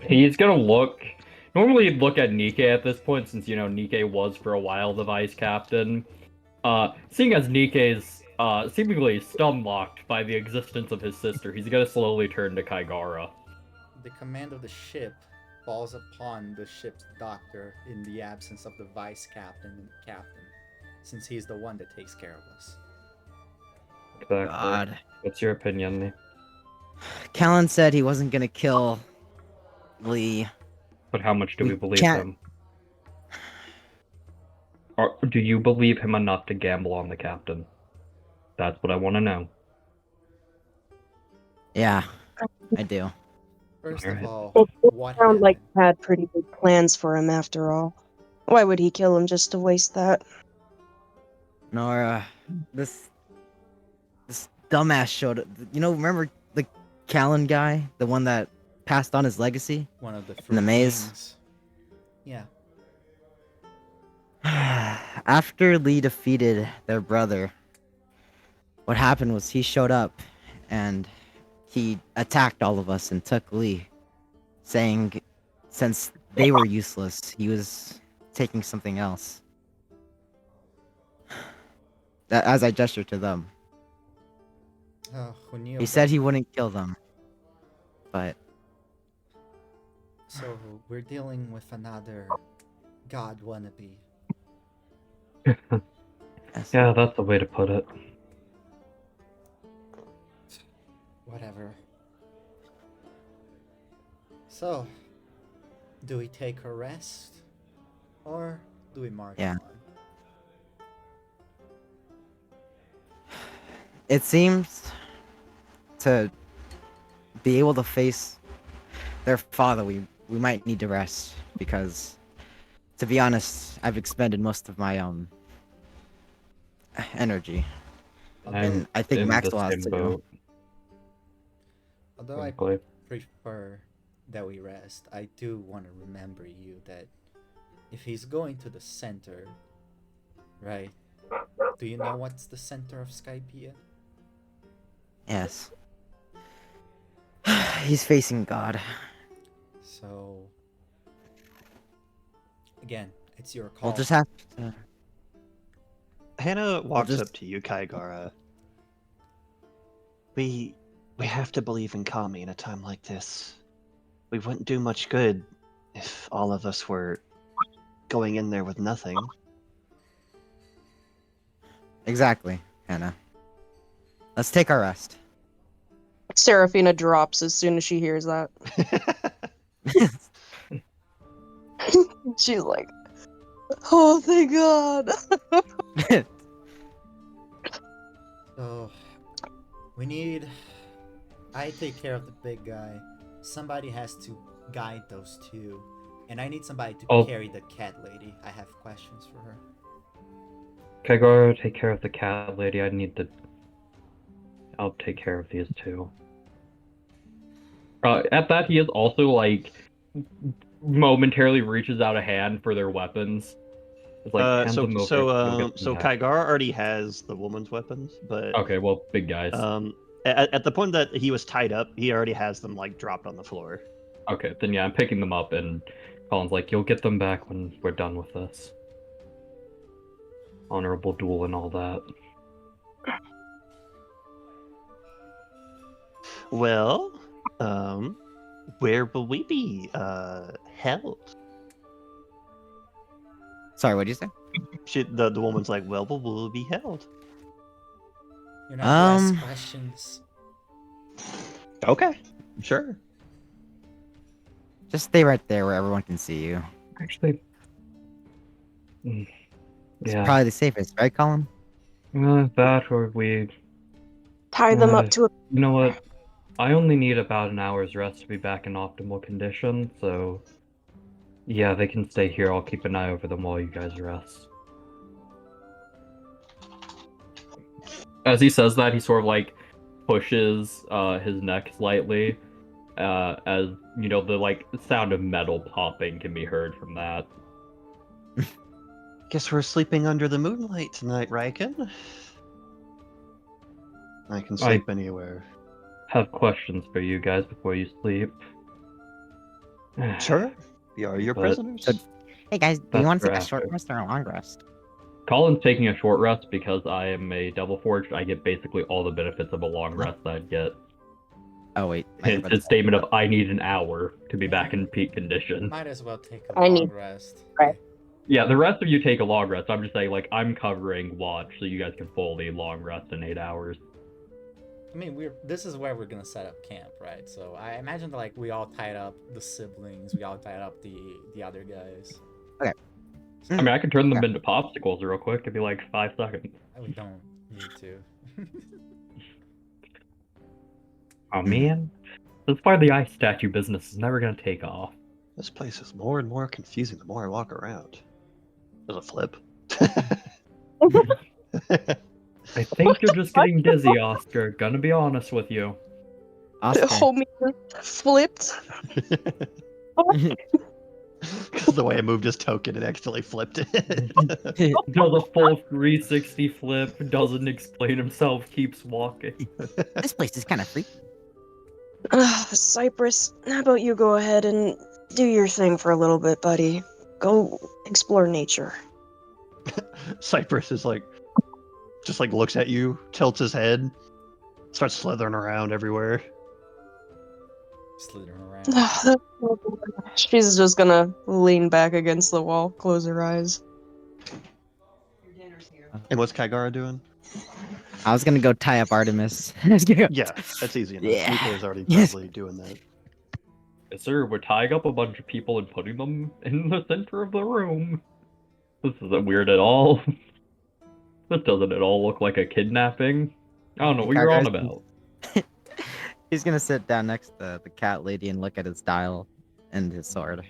C: he's gonna look. Normally, you'd look at Nikkei at this point, since Nikkei was for a while the vice captain. Seeing as Nikkei's seemingly stun-locked by the existence of his sister, he's gonna slowly turn to Kaigara.
A: The command of the ship falls upon the ship's doctor in the absence of the vice captain and captain, since he's the one that takes care of us.
C: Exactly.
D: God.
C: What's your opinion, Lee?
D: Callan said he wasn't gonna kill Lee.
C: But how much do
D: We
C: we believe
D: can't-
C: him? Or do you believe him enough to gamble on the captain? That's what I want to know.
D: Yeah, I do.
A: First
C: Alright.
A: of all,
E: It
A: what
E: sounds like
A: happened?
E: you had pretty big plans for him after all. Why would he kill him just to waste that?
D: Nora, this dumbass showed up. Remember the Callan guy, the one that passed on his legacy?
A: One of the
D: In the
A: Fruit
D: maze?
A: Kings. Yeah.
D: After Lee defeated their brother, what happened was he showed up and he attacked all of us and took Lee, saying since they were useless, he was taking something else. As I gestured to them.
A: Oh, who knew?
D: He said he wouldn't kill them. But
A: So we're dealing with another god wannabe.
D: yes.
C: Yeah, that's the way to put it.
A: Whatever. So, do we take a rest? Or do we march
D: Yeah.
A: on?
D: It seems to be able to face their father, we might need to rest because, to be honest, I've expended most of my energy, and I think
C: in the
D: Maxwell has
C: same
D: to go.
C: boat,
A: Although I
C: frankly.
A: prefer that we rest, I do want to remember you that if he's going to the center, right? Do you know what's the center of Skypiea?
D: Yes. He's facing God.
A: So, again, it's your call.
D: We'll just have to.
B: Hannah walks
D: just-
B: up to you, Kaigara. We have to believe in Kami in a time like this. We wouldn't do much good if all of us were going in there with nothing.
D: Exactly, Hannah. Let's take our rest.
E: Seraphina drops as soon as she hears that. She's like, oh, thank God.
A: So, we need. I take care of the big guy. Somebody has to guide those two. And I need somebody to
C: Oh.
A: carry the cat lady. I have questions for her.
C: Kaigara, take care of the cat lady. I'll take care of these two. At that, he is also like momentarily reaches out a hand for their weapons. It's like hand them over, you'll get them back.
B: Kaigara already has the woman's weapons, but
C: Okay, well, big guys.
B: at the point that he was tied up, he already has them like dropped on the floor.
C: Okay, then yeah, I'm picking them up, and Colin's like, "You'll get them back when we're done with this. Honorable duel and all that."
B: Well, where will we be held?
D: Sorry, what'd you say?
B: The woman's like, well, we'll be held.
A: You're not to
D: Um,
A: ask questions.
B: Okay, sure.
D: Just stay right there where everyone can see you.
C: Actually,
D: It's
C: yeah.
D: probably the safest, right, Colin?
C: That or we.
E: Tie them up to a.
C: You know what? I only need about an hour's rest to be back in optimal condition, so yeah, they can stay here. I'll keep an eye over them while you guys rest. As he says that, he sort of like pushes his neck slightly, as you know, the like sound of metal popping can be heard from that.
B: Guess we're sleeping under the moonlight tonight, Riken. I can sleep anywhere.
C: Have questions for you guys before you sleep.
B: Sure. We are your
C: But-
B: prisoners.
D: So- Hey guys, do
C: That's
D: you want to
C: for
D: take a short
C: after.
D: rest or a long rest?
C: Colin's taking a short rest because I am a Devil Forged. I get basically all the benefits of a long rest that I'd get.
D: Oh wait, my
C: His
D: earbuds-
C: statement of I need an hour to be back in peak condition.
A: Might as well take a
E: I
A: long
E: need-
A: rest.
E: Right.
C: Yeah, the rest of you take a long rest. I'm just saying, like, I'm covering watch so you guys can fully long rest in 8 hours.
A: I mean, this is where we're gonna set up camp, right? So I imagine that, like, we all tied up the siblings, we all tied up the other guys.
C: I mean, I could turn them
D: Yeah.
C: into popsicles real quick. It'd be like 5 seconds.
A: We don't need to.
C: Oh man, this part of the ice statue business is never gonna take off.
B: This place is more and more confusing the more I walk around. There's a flip.
C: I think you're just getting dizzy, Oscar. Gonna be honest with you.
D: Oscar.
E: Homie flipped.
B: Because the way I moved his token, it actually flipped it.
C: Does a full 360 flip, doesn't explain himself, keeps walking.
D: This place is kind of freaky.
E: Cypress, how about you go ahead and do your thing for a little bit, buddy? Go explore nature.
B: Cypress is like, just like looks at you, tilts his head, starts slithering around everywhere.
A: Slithering around.
E: She's just gonna lean back against the wall, close her eyes.
B: And what's Kygara doing?
D: I was gonna go tie up Artemis.
B: Yeah, that's easy enough.
D: Yeah.
B: Nika's already
D: Yes.
B: probably doing that.
C: Yes, sir, we're tying up a bunch of people and putting them in the center of the room. This isn't weird at all. This doesn't at all look like a kidnapping. I don't know what you're on about.
D: He's gonna sit down next to the cat lady and look at his dial and his sword.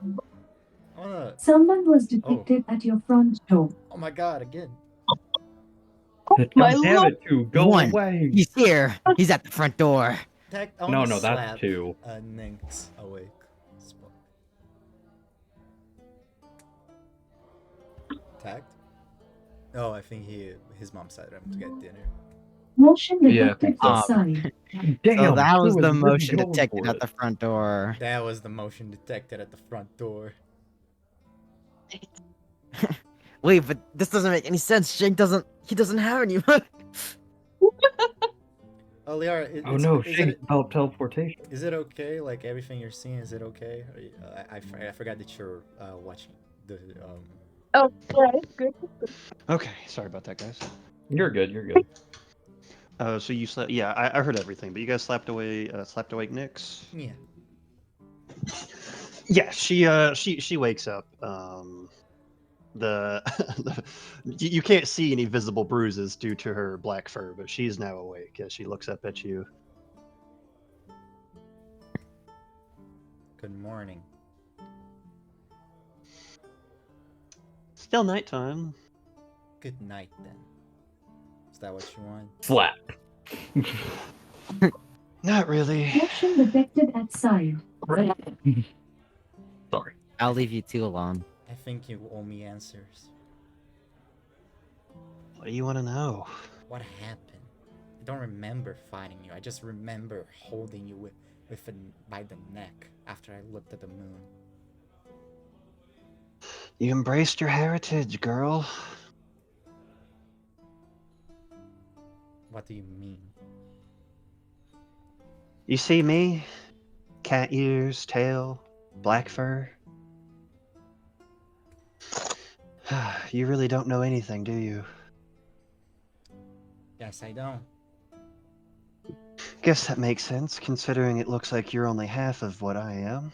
A: I wanna...
G: Someone was depicted at your front door.
A: Oh my god, again.
E: My
C: God damn
E: lord.
C: it, two, go
D: One.
C: away!
D: He's here. He's at the front door.
A: Tech, I
C: No,
A: wanna
C: no,
A: slap,
C: that's two.
A: Nynx awake. Spot. Tagged? Oh, I think his mom sent him to get dinner.
G: Motion
C: Yeah,
G: detected
D: um,
G: outside.
C: Damn,
D: So that was
C: Two
D: the
C: is really
D: motion
C: going
D: detected
C: for
D: at
C: it.
D: the front door.
A: That was the motion detected at the front door.
D: Wait, but this doesn't make any sense. Shank doesn't. He doesn't have any.
A: Oh, Liara,
C: Oh no, Shane developed teleportation.
A: Is it okay? Like everything you're seeing, is it okay? I forgot that you're watching the
E: Oh, right, good.
B: Okay, sorry about that, guys.
C: You're good, you're good.
B: So you slept? Yeah, I heard everything. But you guys slept awake Nyx.
A: yeah.
B: Yeah, she wakes up. You can't see any visible bruises due to her black fur, but she's now awake as she looks up at you.
A: Good morning.
B: Still nighttime.
A: Good night then. Is that what you want?
C: Slap.
B: Not really.
G: Motion detected at side.
C: Sorry.
D: I'll leave you two alone.
A: I think you owe me answers.
B: What do you want to know?
A: What happened? I don't remember fighting you. I just remember holding you by the neck after I looked at the moon.
B: You embraced your heritage, girl.
A: What do you mean?
B: You see me? Cat ears, tail, black fur. You really don't know anything, do you?
A: Yes, I don't.
B: Guess that makes sense, considering it looks like you're only half of what I am.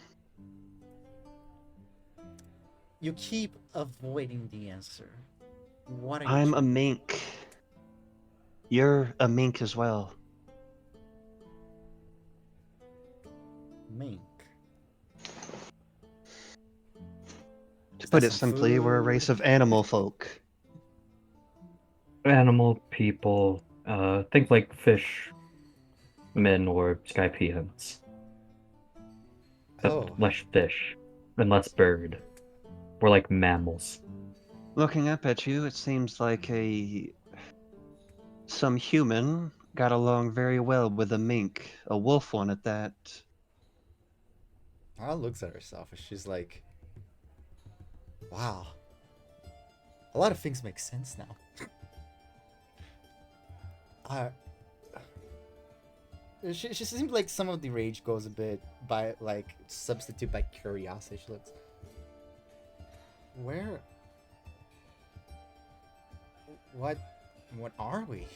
A: You keep avoiding the answer. What are you
B: I'm a
A: trying-
B: mink. You're a mink as well.
A: mink?
B: To
A: Is
B: put
A: that
B: it
A: some
B: simply, we're a race
A: food?
B: of animal folk.
C: Animal people, think like fish men or skypeans.
A: Oh,
C: Less fish and less bird. We're like mammals.
B: Looking up at you, it seems like some human got along very well with a mink, a wolf one at that.
A: Ara looks at herself and she's like, wow. A lot of things make sense now. She seems like some of the rage goes a bit by, like, substitute by curiosity. She looks, where, what are we?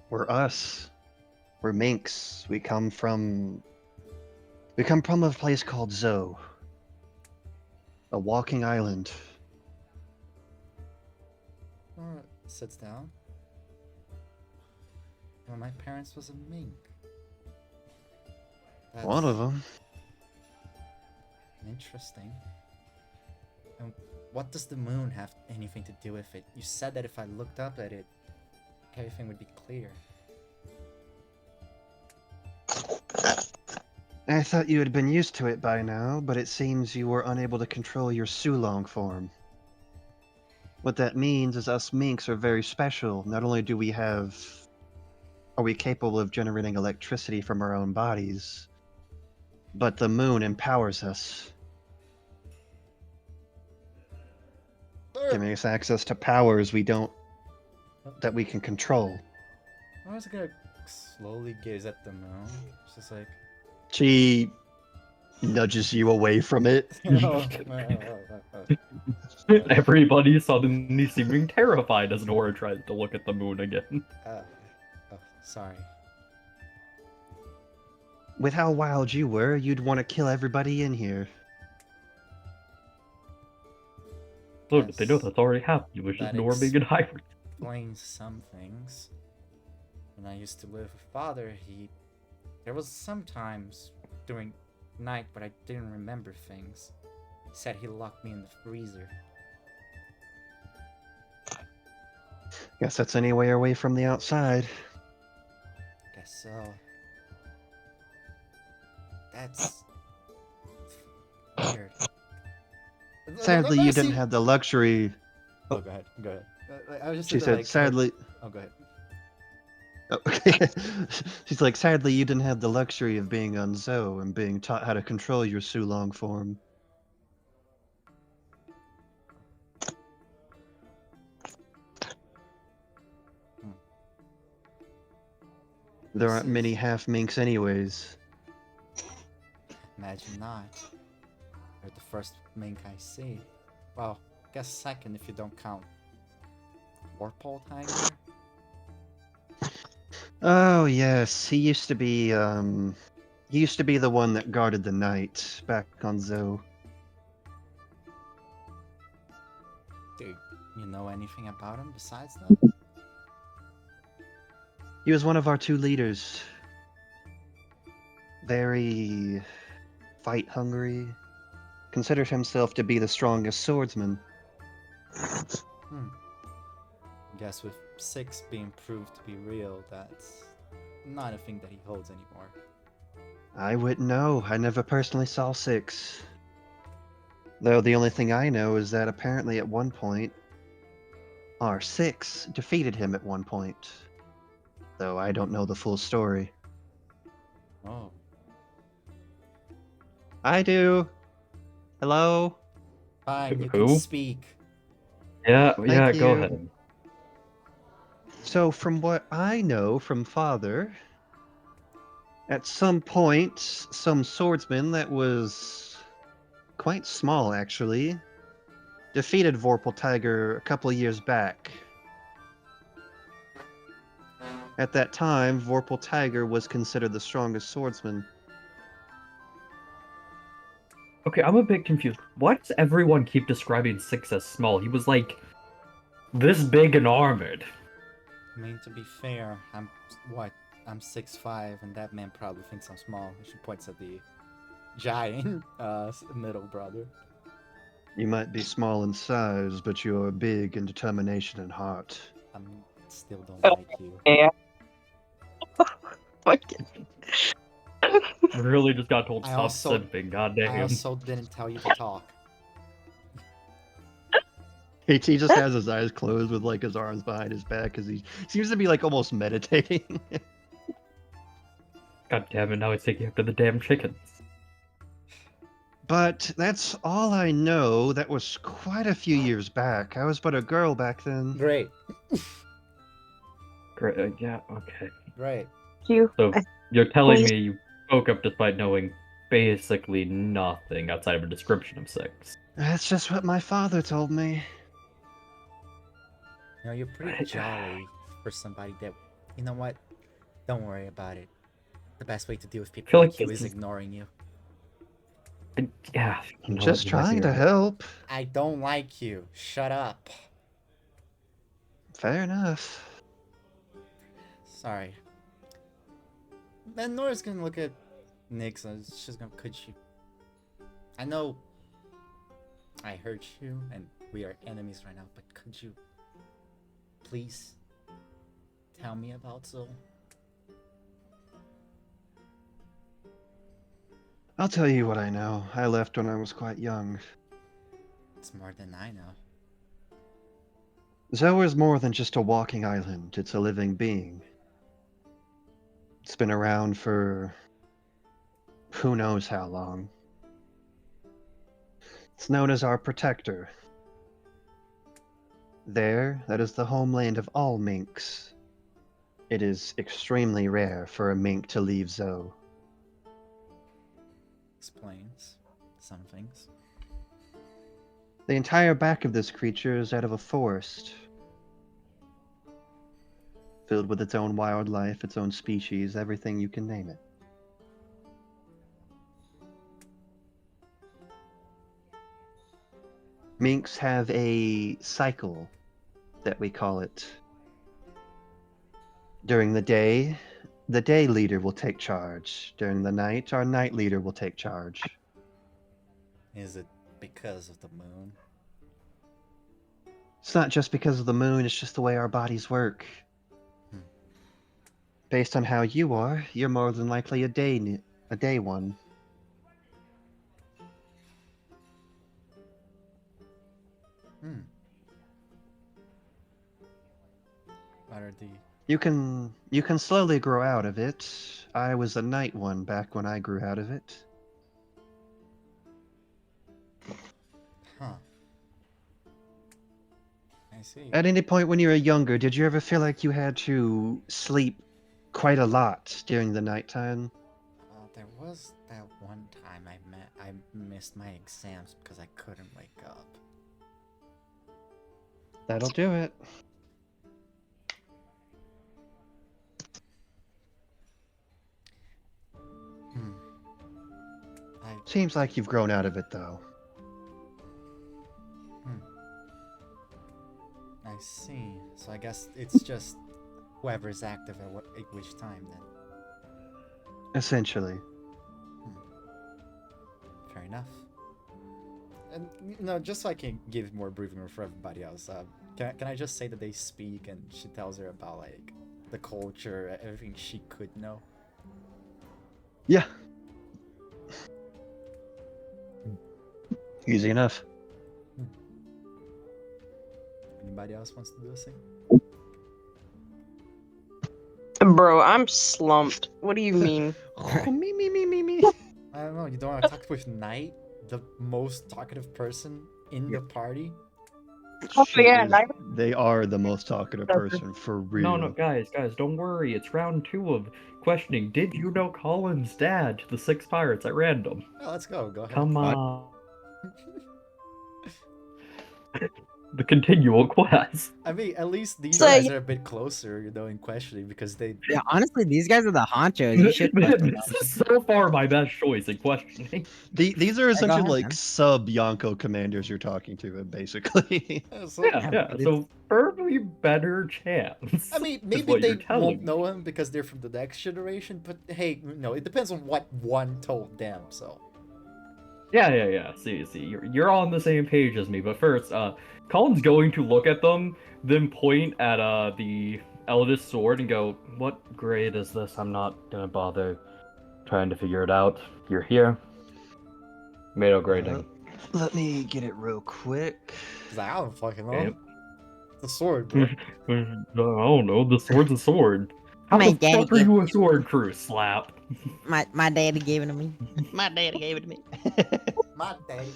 B: We're us. We're minks. We come from a place called Zoe. A walking island.
A: Nora sits down. Well, my parents was a mink.
B: One of them.
A: Interesting. And what does the moon have anything to do with it? You said that if I looked up at it, everything would be clear.
B: I thought you had been used to it by now, but it seems you were unable to control your Sulong form. What that means is us minks are very special. Not only are we capable of generating electricity from our own bodies, but the moon empowers us, giving us access to powers that we can control.
A: I was gonna slowly gaze at the moon. It's just like,
B: She nudges you away from it.
C: Everybody suddenly seeming terrified as Nora tries to look at the moon again.
A: oh, sorry.
B: With how wild you were, you'd want to kill everybody in here.
C: Look, they know
A: Yes.
C: that's already happened. It was just
A: That
C: Nora being an hybrid.
A: Explains some things. When I used to live with father, there was sometimes during night, but I didn't remember things. He said he locked me in the freezer.
B: Guess that's anywhere away from the outside.
A: Guess so. That's weird.
B: Sadly, you didn't have the luxury.
A: Oh, go ahead. Go ahead. I was just
B: She
A: thinking,
B: said,
A: like,
B: sadly.
A: Oh, go ahead.
B: Oh, okay. She's like, sadly, you didn't have the luxury of being on Zoe and being taught how to control your Sulong form. There aren't many half minks, anyways.
A: Imagine not. You're the first mink I see. Well, guess second if you don't count Warpole Tiger.
B: Oh yes, he used to be the one that guarded the night back on Zoe.
A: Do you know anything about him besides that?
B: He was one of our two leaders. Very fight hungry. Considers himself to be the strongest swordsman.
A: Guess with 6 being proved to be real, that's not a thing that he holds anymore.
B: I wouldn't know. I never personally saw 6. Though the only thing I know is that apparently at one point, our 6 defeated him at one point. Though I don't know the full story.
A: Oh.
B: I do. Hello?
A: Fine, you
C: Who?
A: can speak.
C: Yeah,
B: Thank
C: yeah, go
B: you.
C: ahead.
B: So, from what I know from Father, at some point, some swordsman that was quite small, actually, defeated Vorpal Tiger a couple of years back. At that time, Vorpal Tiger was considered the strongest swordsman.
C: Okay, I'm a bit confused. Why does everyone keep describing Six as small? He was like this big and armored.
A: I mean, to be fair, I'm 6'5", and that man probably thinks I'm small. She points at the giant middle brother.
B: You might be small in size, but you are big in determination and heart.
A: I still don't like you.
E: Yeah. Fucking.
C: Really just got told
A: I
C: stop
A: also-
C: simping,
A: I
C: goddamn.
A: also didn't tell you to talk.
B: AT just has his eyes closed with like his arms behind his back because he seems to be like almost meditating.
C: God damn it, now he's taking after the damn chickens.
B: But that's all I know. That was quite a few years back. I was but a girl back then.
A: Great,
C: Great, yeah, okay.
A: great.
E: You.
C: So you're telling
E: Please.
C: me you spoke up despite knowing basically nothing outside of a description of Six.
B: That's just what my father told me.
A: You know, you're pretty jolly for somebody that. You know what? Don't worry about it. The best way to deal with people
C: feel
A: like
C: like
A: you
C: this
A: is
C: is-
A: ignoring you.
C: Yeah, you
B: I'm
C: know
B: just
C: what, you might
B: trying
C: be
B: to
C: right.
B: help.
A: I don't like you. Shut up.
B: Fair enough.
A: Sorry. Then Nora's gonna look at Nyx and she's gonna, could you? I know I hurt you and we are enemies right now, but could you please tell me about Zul?
B: I'll tell you what I know. I left when I was quite young.
A: It's more than I know.
B: Zoe is more than just a walking island. It's a living being. It's been around for who knows how long. It's known as our protector. There, that is the homeland of all minks. It is extremely rare for a mink to leave Zoe.
A: Explains some things.
B: The entire back of this creature is out of a forest, filled with its own wildlife, its own species, everything you can name it. Minks have a cycle that we call it. During the day leader will take charge. During the night, our night leader will take charge.
A: Is it because of the moon?
B: It's not just because of the moon, it's just the way our bodies work.
A: Hmm.
B: Based on how you are, you're more than likely a day one.
A: Hmm. What are the
B: You can slowly grow out of it. I was a night one back when I grew out of it.
A: Huh. I see.
B: At any point when you were younger, did you ever feel like you had to sleep quite a lot during the nighttime?
A: There was that one time I missed my exams because I couldn't wake up.
B: That'll do it.
A: Hmm.
B: Seems like you've grown out of it, though.
A: I see. So I guess it's just whoever's active at which time then.
B: Essentially.
A: Fair enough. And just so I can give more breathing room for everybody else, can I just say that they speak and she tells her about like the culture, everything she could know?
B: Yeah. Easy enough.
A: Anybody else wants to do this thing?
E: Bro, I'm slumped. What do you mean?
B: Me.
A: I don't know. You don't want to talk with Knight, the most talkative person in the party?
E: Oh,
B: She
E: yeah,
B: is-
E: night-
B: They are the most talkative person, for real.
C: No, guys, don't worry. It's round 2 of questioning. Did you know Colin's dad to the 6 pirates at random?
A: Oh, let's go. Go ahead.
C: Come
B: What?
C: on. the continual quest.
A: I mean, at least these
E: So,
A: guys are a bit closer, in questioning because they.
D: Yeah, honestly, these guys are the honchos. You should question them.
C: This is so far my best choice in questioning.
B: These are essentially
D: ahead,
B: like
D: man.
B: sub Yonko commanders you're talking to, basically.
A: So,
C: Yeah,
D: but
C: so probably better chance.
A: I mean,
C: is
A: maybe
C: what you're
A: they
C: telling
A: won't
C: me.
A: know him because they're from the next generation. But hey, no, it depends on what one told them. So.
C: Yeah. See, you're on the same page as me. But first, Colin's going to look at them, then point at the eldest sword and go, "What grade is this? I'm not gonna bother trying to figure it out. You're here. Tomato grading.
B: Let me get it real quick.
A: He's like, I don't fucking know.
C: Okay.
A: The sword, bro.
C: I don't know. The sword's a sword. How
D: My
C: the
D: daddy
C: fuck are
D: gave-
C: you a sword crew? Slap.
D: My daddy gave it to me.
B: My daddy gave it to me.
A: My daddy.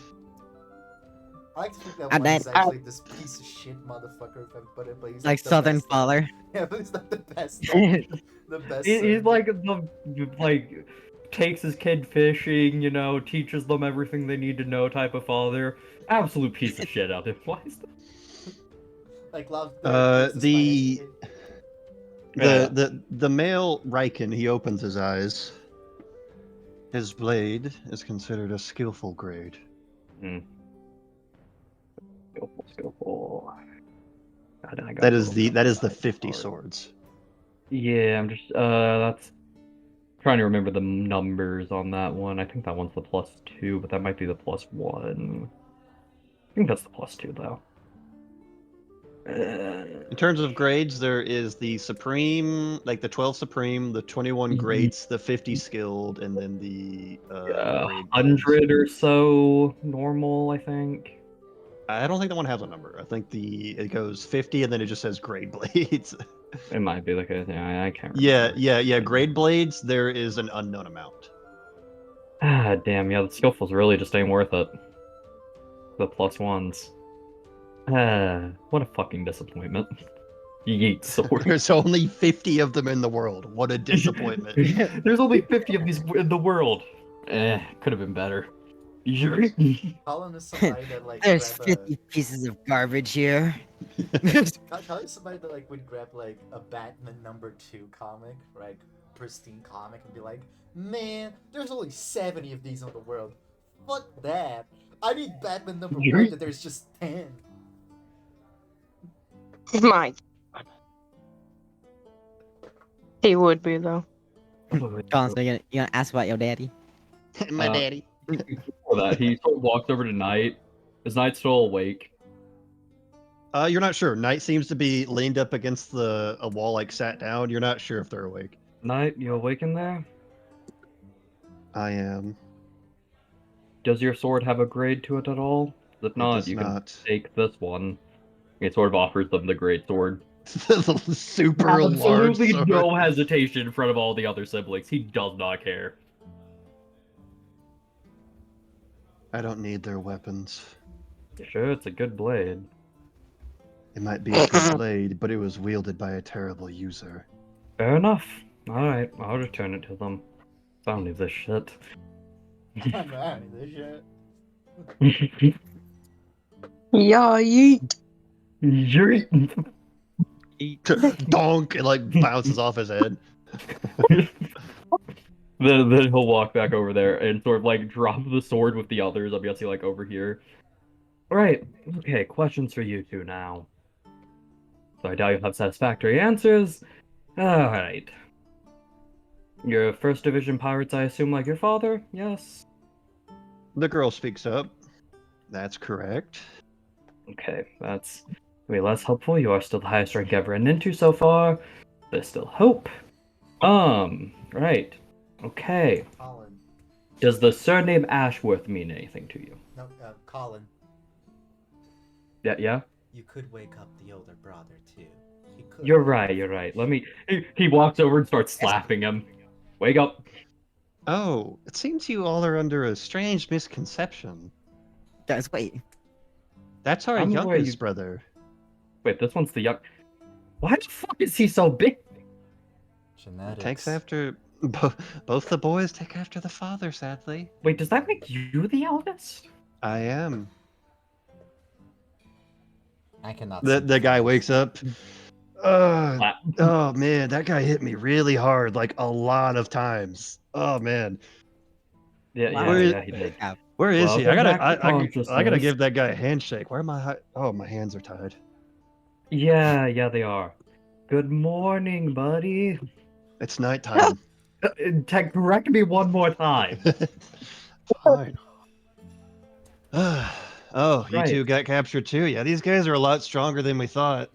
A: I like to think that
D: My
A: one
D: dad-
A: is actually this piece of shit motherfucker if I put it, but he's
D: Like
A: the
D: Southern
A: best.
D: Father.
A: Yeah, but he's not the best. The best.
C: He's
A: son.
C: like takes his kid fishing, teaches them everything they need to know type of father. Absolute piece of shit out there. Why is that?
A: Like love.
B: The
C: Yeah.
B: the male Riken, he opens his eyes. His blade is considered a skillful grade.
C: Skillful. God, I got
B: That is
C: little
B: that is the
C: numbers.
B: 50 swords.
C: Yeah, I'm just that's trying to remember the numbers on that one. I think that one's the +2, but that might be the +1. I think that's the +2 though.
B: In terms of grades, there is the Supreme, like the 12 Supreme, the 21
C: Mhm.
B: Greats, the 50 Skilled, and then the grade
C: 100 or so normal, I think.
B: I don't think that one has a number. I think it goes 50 and then it just says grade blades.
C: It might be the case. Yeah, I can't
B: yeah,
C: remember.
B: grade blades, there is an unknown amount.
C: Ah, damn, yeah, the skillfuls really just ain't worth it. The +1s. What a fucking disappointment. Yeet sword.
B: There's only 50 of them in the world. What a disappointment.
C: There's only 50 of these in the world. Could have been better.
A: Colin is somebody that like.
D: There's
A: grab
D: 50 pieces of garbage here.
A: Colin is somebody that like would grab like a Batman #2 comic, like pristine comic, and be like, "Man, there's only 70 of these in the world. Fuck that. I need Batman #1 that there's just 10."
E: My. He would be though.
D: Colin, so you gonna ask about your daddy?
B: My
C: Uh,
B: daddy.
C: Before that, he sort of walks over to Knight. Is Knight still awake?
B: You're not sure. Knight seems to be leaned up against a wall, like sat down. You're not sure if they're awake.
C: Knight, you awake in there?
B: I am.
C: Does your sword have a grade to it at all? If
B: It
C: not,
B: does
C: you
B: not.
C: can take this one. It sort of offers them the great sword.
B: The super large
C: Absolutely
B: sword.
C: no hesitation in front of all the other siblings. He does not care.
B: I don't need their weapons.
C: Sure, it's a good blade.
B: It might be a good blade, but it was wielded by a terrible user.
C: Fair enough. Alright, I'll return it to them. I don't need this shit.
A: I'm out of this shit.
E: Yeah, yeet.
C: Yeet.
B: Donk! It like bounces off his head.
C: Then he'll walk back over there and sort of like drop the sword with the others. I'm guessing like over here. Alright, okay, questions for you two now. So I doubt you'll have satisfactory answers. Alright. You're first division pirates, I assume, like your father? Yes?
B: The girl speaks up. That's correct.
C: Okay, that's way less helpful. You are still the highest rank ever run into so far. There's still hope. Right. Okay.
A: Colin.
C: Does the surname Ashworth mean anything to you?
A: No, Colin.
C: Yeah?
A: You could wake up the older brother too. You could.
C: You're right. Let me... He walks over and starts slapping him. Wake up.
B: Oh, it seems you all are under a strange misconception.
D: Guys, wait.
B: That's our
C: I'm aware
B: youngest
C: you-
B: brother.
C: Wait, this one's the young... Why the fuck is he so big?
A: Genetics.
B: Takes after... both the boys take after the father, sadly.
C: Wait, does that make you the eldest?
B: I am.
A: I cannot.
B: The guy wakes up.
C: Slap.
B: Oh man, that guy hit me really hard, like a lot of times. Oh man,
C: Yeah,
D: Wow.
C: yeah, he did.
B: where is he? I
C: Welcome
B: gotta,
C: back to
B: I gotta
C: consciousness.
B: give that guy a handshake. Where am I? Oh, my hands are tied.
C: Yeah, they are. Good morning, buddy.
B: It's nighttime.
C: Correct me one more time.
B: Fine. Oh, you
C: Right.
B: two got captured too. Yeah, these guys are a lot stronger than we thought.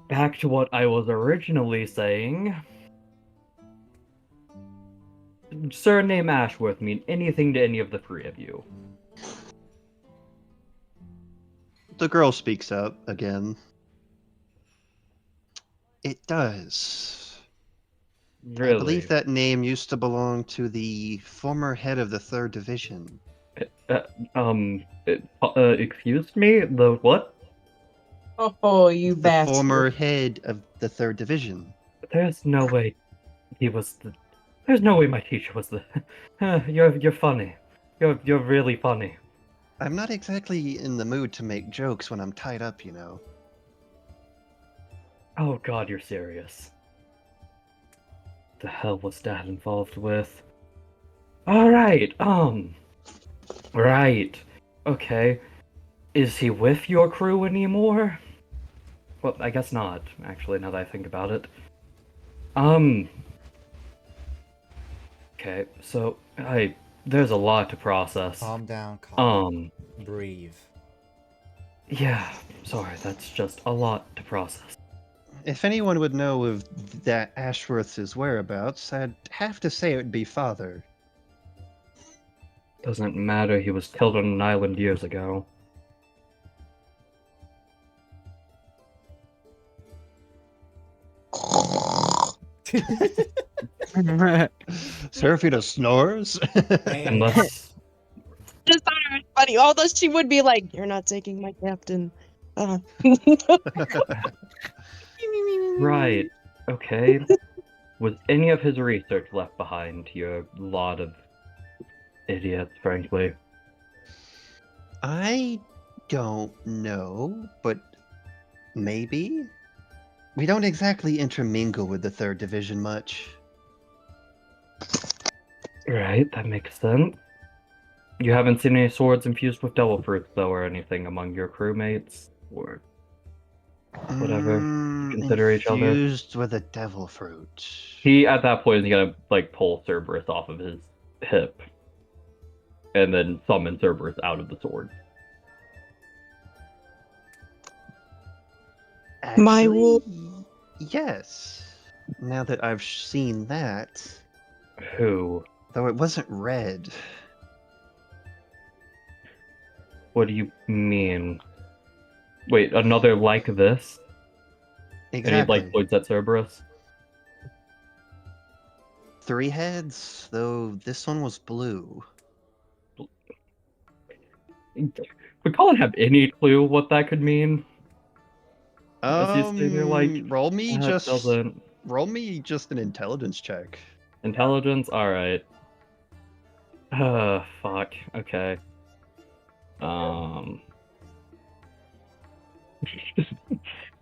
C: Back to what I was originally saying. Surname Ashworth mean anything to any of the three of you?
B: The girl speaks up again. It does.
C: Really?
B: I believe that name used to belong to the former head of the 3rd Division.
C: Excuse me? The what?
E: Oh, you
B: The
E: bastard.
B: former head of the 3rd Division.
C: There's no way he was the... There's no way my teacher was the... You're funny. You're really funny.
B: I'm not exactly in the mood to make jokes when I'm tied up, you know.
C: Oh god, you're serious. The hell was Dad involved with? Alright, right. Okay. Is he with your crew anymore? Well, I guess not, actually, now that I think about it. Okay, so, there's a lot to process.
A: Calm down. Calm. Breathe.
C: Yeah, sorry, that's just a lot to process.
B: If anyone would know of that Ashworth's whereabouts, I'd have to say it would be Father.
C: Doesn't matter, he was killed on an island years ago.
B: Seraphina snores.
C: Unless...
E: Just thought it was funny. Although she would be like, "You're not taking my captain."
C: Right, okay. Was any of his research left behind to your lot of idiots, frankly?
B: I don't know, but maybe? We don't exactly intermingle with the 3rd Division much.
C: Right, that makes sense. You haven't seen any swords infused with devil fruits, though, or anything among your crewmates? Or whatever you consider each other?
B: Infused with a devil fruit.
C: He, at that point, is gonna, like, pull Cerberus off of his hip. And then summon Cerberus out of the sword.
E: My
B: Actually,
E: wolf.
B: yes. Now that I've seen that,
C: Who?
B: though it wasn't red.
C: What do you mean? Wait, another like this?
B: Exactly.
C: And he, like, points at Cerberus?
B: 3 heads, though this one was blue.
C: Would Colin have any clue what that could mean? As he's sitting there like,
B: roll me
C: that
B: just
C: doesn't...
B: roll me just an intelligence check.
C: Intelligence? Alright. Fuck. Okay.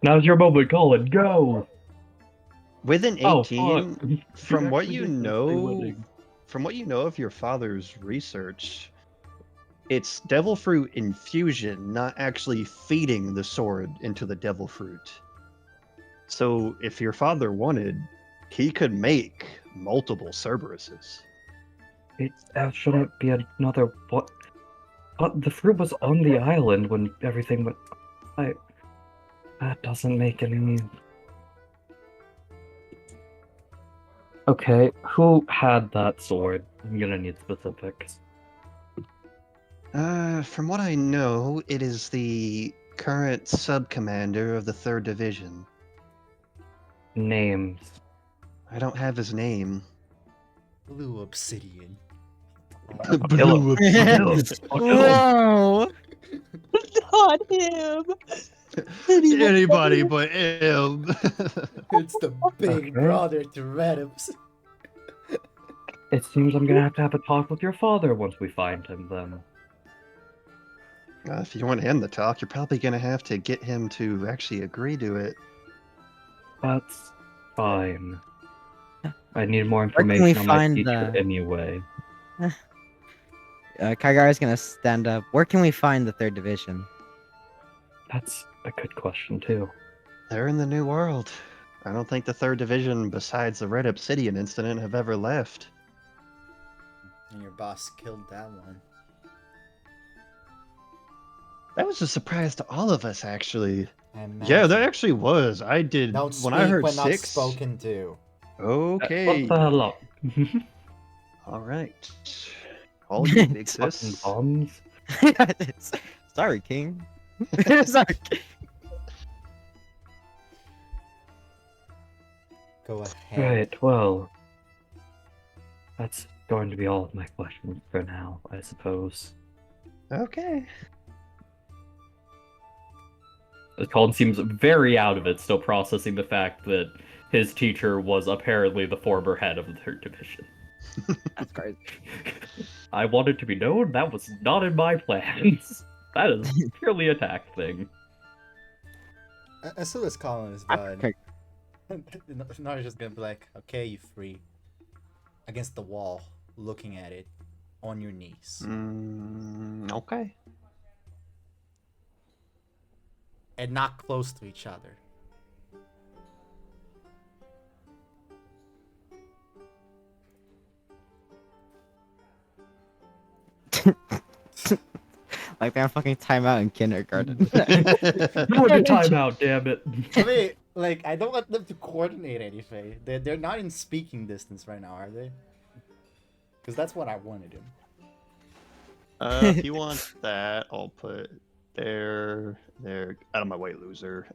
C: Now's your moment, Colin. Go!
B: With an 18,
C: Oh, fuck.
B: from
C: You're
B: what
C: actually
B: you
C: gonna stay
B: know,
C: winning.
B: from what you know of your father's research, it's devil fruit infusion, not actually feeding the sword into the devil fruit. So if your father wanted, he could make multiple Cerberuses.
C: That shouldn't be another... What? The fruit was on the island when everything went... That doesn't make any... Okay, who had that sword? I'm gonna need specifics.
B: From what I know, it is the current sub-commander of the 3rd Division.
C: Names.
B: I don't have his name.
A: Blue obsidian.
B: Blue
D: Whoa!
E: Not him.
B: Anybody but him.
A: It's the big
C: Okay.
A: brother to Redims.
C: It seems I'm gonna have to have a talk with your father once we find him, then.
B: If you want him to talk, you're probably gonna have to get him to actually agree to it.
C: That's fine. I need more
D: Where can we
C: information on my
D: find
C: teacher
D: the-
C: anyway.
D: Kagara's gonna stand up. Where can we find the third division?
C: That's a good question too.
B: They're in the New World. I don't think the third division, besides the Red Obsidian incident, have ever left.
A: And your boss killed that one.
B: That was a surprise to all of us, actually.
A: I
B: Yeah, that
A: imagine.
B: actually was. I did.
A: Don't
B: when
A: speak
B: I heard
A: when not
B: 6.
A: spoken to.
B: Okay.
C: What the hell up?
B: All right. All you big
C: Fucking
B: sis.
C: bombs.
D: Sorry, King. Sorry.
A: Go ahead.
C: Right, well. That's going to be all of my questions for now, I suppose.
B: Okay.
C: Colin seems very out of it, still processing the fact that his teacher was apparently the former head of the third division.
D: That's crazy.
C: I wanted to be known, that was not in my plans. That is purely a tact thing.
A: As soon as Colin is
D: I-
A: done, Nara's just gonna be like, okay, you three. Against the wall, looking at it, on your knees.
B: Okay.
A: And not close to each other.
D: Like they're on fucking timeout in kindergarten.
C: You want a timeout, damn it.
A: I mean, like, I don't want them to coordinate anything. They're not in speaking distance right now, are they? Because that's what I wanted him.
B: If you want that, I'll put there, out of my way, loser.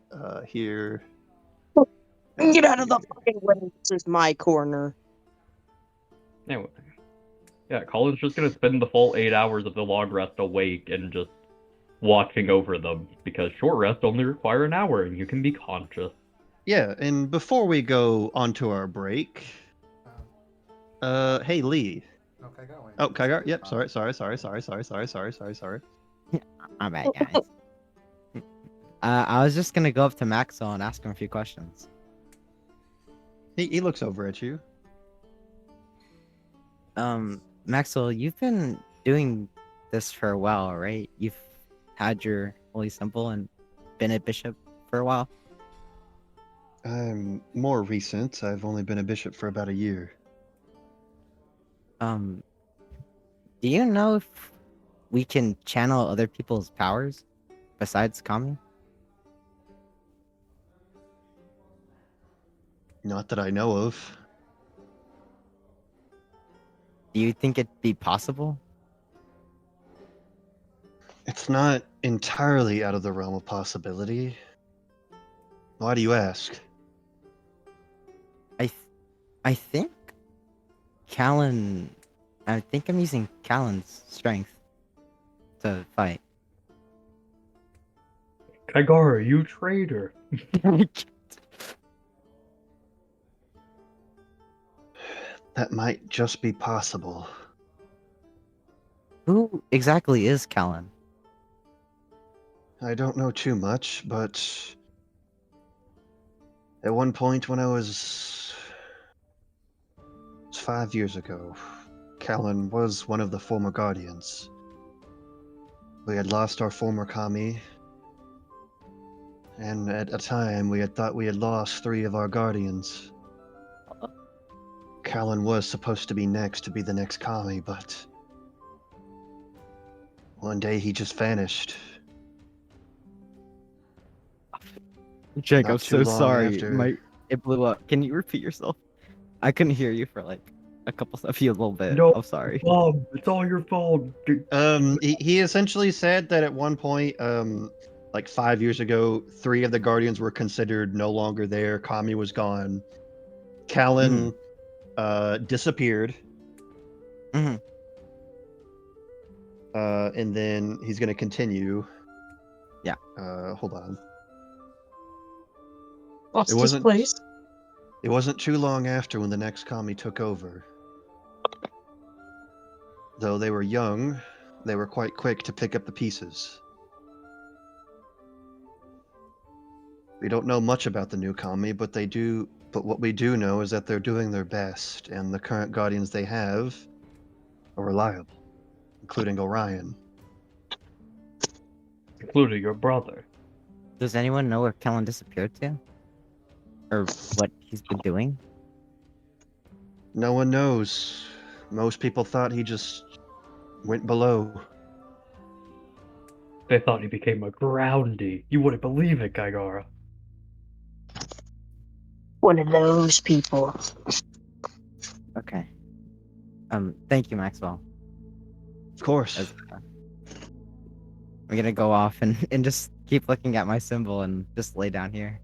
B: Here.
E: Get out of the fucking way. This is my corner.
C: Anyway. Yeah, Colin's just gonna spend the full 8 hours of the long rest awake and just watching over them, because short rest only require an hour and you can be conscious.
B: Yeah, and before we go on to our break, hey Lee.
A: Okay, go away.
B: Oh, Kygar. Yep. Sorry.
D: My bad, guys. I was just gonna go up to Maxwell and ask him a few questions.
B: He looks over at you.
D: Maxwell, you've been doing this for a while, right? You've had your holy symbol and been a bishop for a while.
B: More recent. I've only been a bishop for about a year.
D: Do you know if we can channel other people's powers besides Kami?
B: Not that I know of.
D: Do you think it'd be possible?
B: It's not entirely out of the realm of possibility. Why do you ask?
D: I think Callan. I think I'm using Callan's strength to fight.
C: Kagara, you traitor.
B: That might just be possible.
D: Who exactly is Callan?
B: I don't know too much, but at one point when I was 5 years ago, Callan was one of the former guardians. We had lost our former Kami, and at a time we had thought we had lost 3 of our guardians. Callan was supposed to be next to be the next Kami, but one day he just vanished.
D: Jake,
B: Not
D: I'm
B: too
D: so
B: long
D: sorry.
B: after-
D: It blew up. Can you repeat yourself? I couldn't hear you for like a few little bit.
C: No.
D: I'm sorry.
C: Mom, it's all your fault.
B: He essentially said that at one point, like 5 years ago, 3 of the guardians were considered no longer there. Kami was gone. Callan disappeared.
D: Mhm.
B: And then he's going to continue.
D: Yeah.
B: Hold on.
E: Lost
B: It
E: his
B: wasn't-
E: place.
B: It wasn't too long after when the next Kami took over. Though they were young, they were quite quick to pick up the pieces. We don't know much about the new Kami, but what we do know is that they're doing their best, and the current guardians they have are reliable, including Orion.
C: Including your brother.
D: Does anyone know where Kellen disappeared to? Or what he's been doing?
B: No one knows. Most people thought he just went below.
C: They thought he became a groundie. You wouldn't believe it, Kaigara.
E: One of those people.
D: Okay. Thank you, Maxwell.
B: Of course.
D: As- I'm gonna go off and just keep looking at my symbol and just lay down here.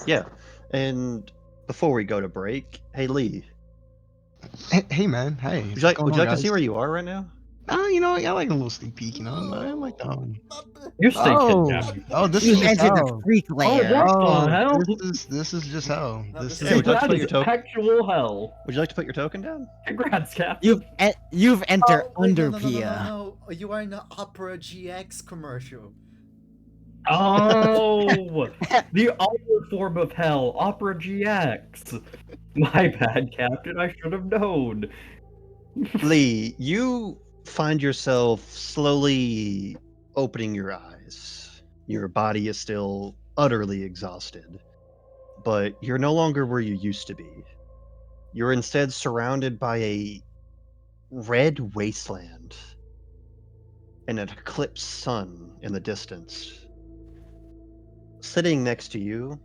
B: Yeah. And before we go to break, hey Lee,
F: Hey man, hey.
B: would you like,
F: What's going on,
B: to see
F: guys?
B: where you are right now?
F: You know, I like a little sneak peek, you know. I like that one.
C: You stay
F: Oh,
C: kidnapped.
F: oh, this
D: You've
F: is just
D: entered the
F: hell.
D: freak lair.
C: what the hell?
F: This is just hell.
A: No,
F: This
A: this
B: Hey,
F: is
B: would you like to
C: That
B: put
C: is
B: your token?
C: actual hell.
B: Would you like to put your token down?
C: Congrats, Captain.
D: You've entered
A: Oh, wait,
D: under
A: no,
D: Pia.
A: no. You are in the Opera GX commercial.
C: Oh, the other form of hell, Opera GX. My bad, Captain. I should have known.
B: Lee, you find yourself slowly opening your eyes. Your body is still utterly exhausted, but you're no longer where you used to be. You're instead surrounded by a red wasteland and an eclipsed sun in the distance. Sitting next to you,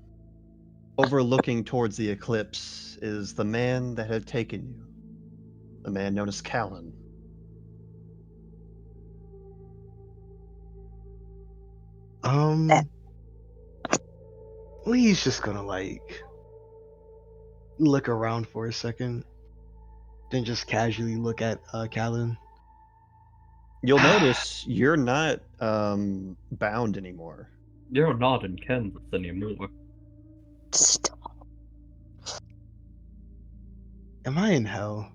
B: overlooking towards the eclipse, is the man that had taken you, the man known as Callan.
F: Lee's just gonna like look around for a second, then just casually look at Callan.
B: You'll notice you're not bound anymore.
C: You're not in Kansas anymore.
E: Stop.
F: Am I in hell?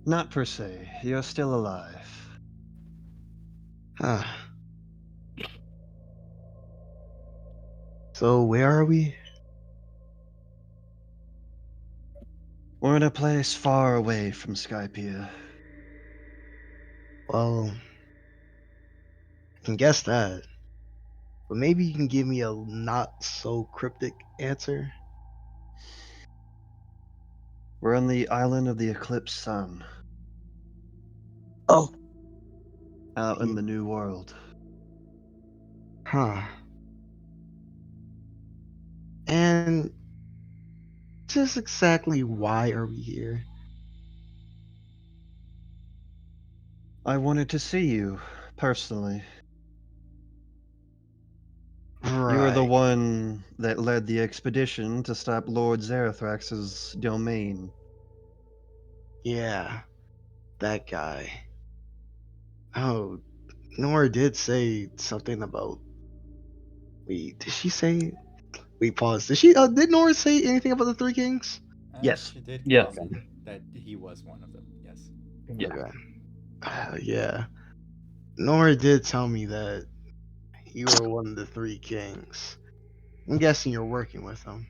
B: Not per se. You're still alive.
F: Huh. So where are we?
B: We're in a place far away from Skypiea.
F: Well, I can guess that. But maybe you can give me a not so cryptic answer.
B: We're on the island of the eclipsed sun,
E: Oh,
B: out in the new world.
F: Huh. And just exactly why are we here?
B: I wanted to see you, personally.
F: Right.
B: You were the one that led the expedition to stop Lord Zarathrax's domain.
F: Yeah, that guy. Oh, Nora did say something about. Wait, did she say? We paused. Did she? Did Nora say anything about the Three Kings?
B: Yes.
A: She did
C: Yes.
A: tell me that he was one of them. Yes.
C: Yeah.
F: Okay. Yeah. Nora did tell me that you were one of the Three Kings. I'm guessing you're working with them.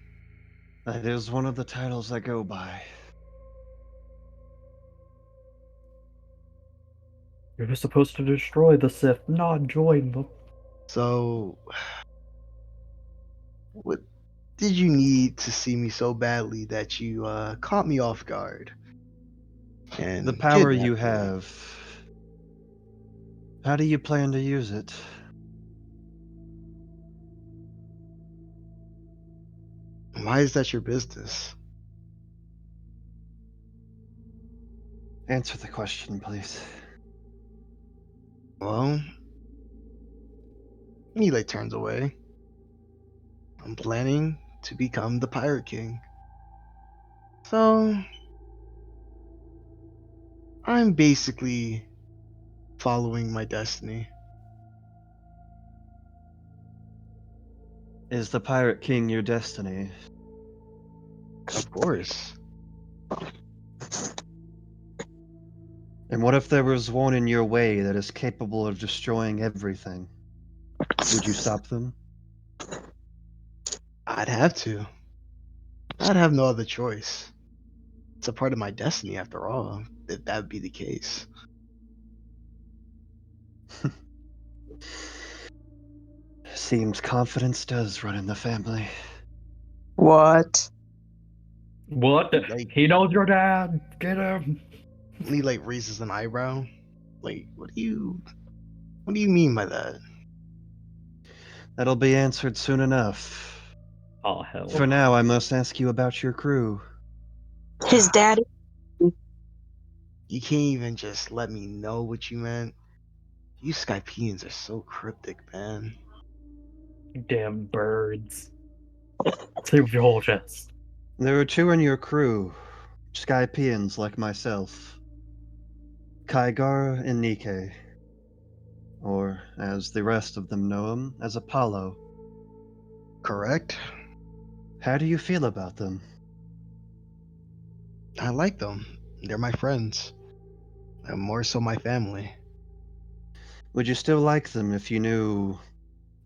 B: That is one of the titles I go by.
C: You were supposed to destroy the Sith, not join them.
F: So, what did you need to see me so badly that you caught me off guard? And
B: The power
F: kidnapped
B: you
F: me?
B: have. How do you plan to use it?
F: Why is that your business?
B: Answer the question, please.
F: Well, Melee turns away. I'm planning to become the Pirate King. So, I'm basically following my destiny.
B: Is the Pirate King your destiny?
F: Of course.
B: And what if there was one in your way that is capable of destroying everything? Would you stop them?
F: I'd have to. I'd have no other choice. It's a part of my destiny, after all, if that would be the case.
B: Seems confidence does run in the family.
E: What?
C: What?
F: Like,
C: He knows your dad. Get him.
F: Lee like raises an eyebrow. Like, what do you mean by that?
B: That'll be answered soon enough.
C: Oh hell.
B: For now, I must ask you about your crew.
E: His daddy?
F: You can't even just let me know what you meant. You Skypeans are so cryptic, man.
C: Damn birds. Say with your whole chest.
B: There are 2 in your crew, Skypeans like myself. Kaigara and Nikke. Or, as the rest of them know him, as Apollo.
F: Correct?
B: How do you feel about them?
F: I like them. They're my friends. And more so my family.
B: Would you still like them if you knew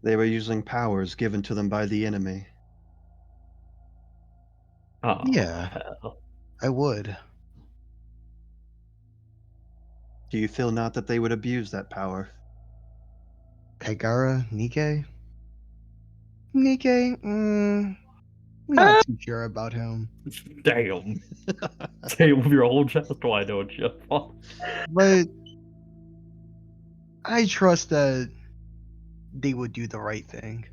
B: they were using powers given to them by the enemy?
C: Oh
F: Yeah.
C: hell.
F: I would.
B: Do you feel not that they would abuse that power?
F: Kaigara, Nikke? Nikke, not too sure about him.
C: Damn. Say with your whole chest, why don't you? Fuck.
F: But I trust that they would do the right thing.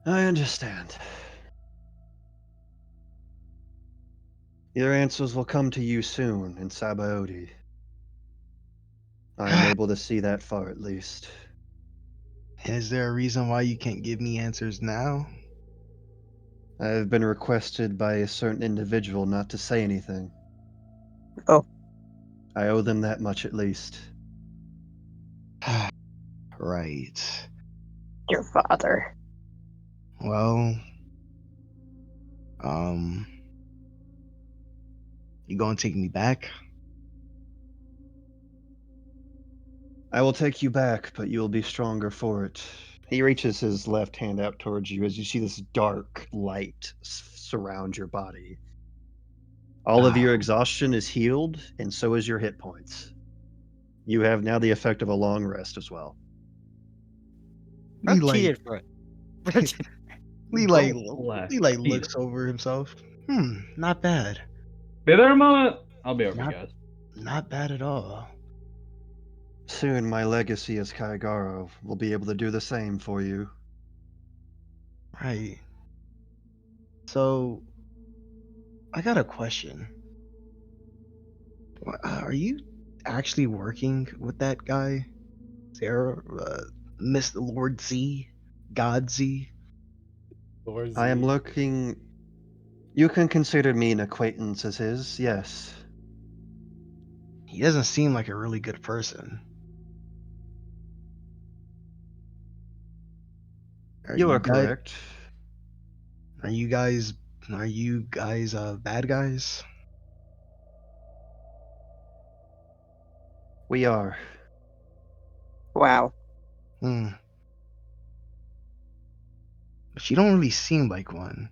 B: I understand. Your answers will come to you soon in Sabaody. I am able to see that far at least.
F: Is there a reason why you can't give me answers now?
B: I have been requested by a certain individual not to say anything.
E: Oh.
B: I owe them that much at least.
F: Right.
E: Your father.
F: Well, you gonna take me back?
B: I will take you back, but you will be stronger for it. He reaches his left hand out towards you as you see this dark light surround your body. All of your exhaustion is healed, and so is your hit points. You have now the effect of a long rest as well.
F: Lee
D: I'm
F: like,
D: cheated for it.
F: Lee like,
C: Don't
F: Lee like
C: cheat.
F: looks over himself. Not bad.
C: Be there a moment. I'll be over,
F: Not-
C: guys.
F: Not bad at all.
B: Soon, my legacy as Kaigaro will be able to do the same for you.
F: Right. So, I got a question. Are you actually working with that guy, Sarah, Mr. Lord Z, God Z?
A: Lord
B: I am
A: Z.
B: looking. You can consider me an acquaintance as his, yes.
F: He doesn't seem like a really good person.
B: You are
F: guys-
B: correct.
F: Are you guys bad guys?
B: We are.
E: Wow.
F: But you don't really seem like one.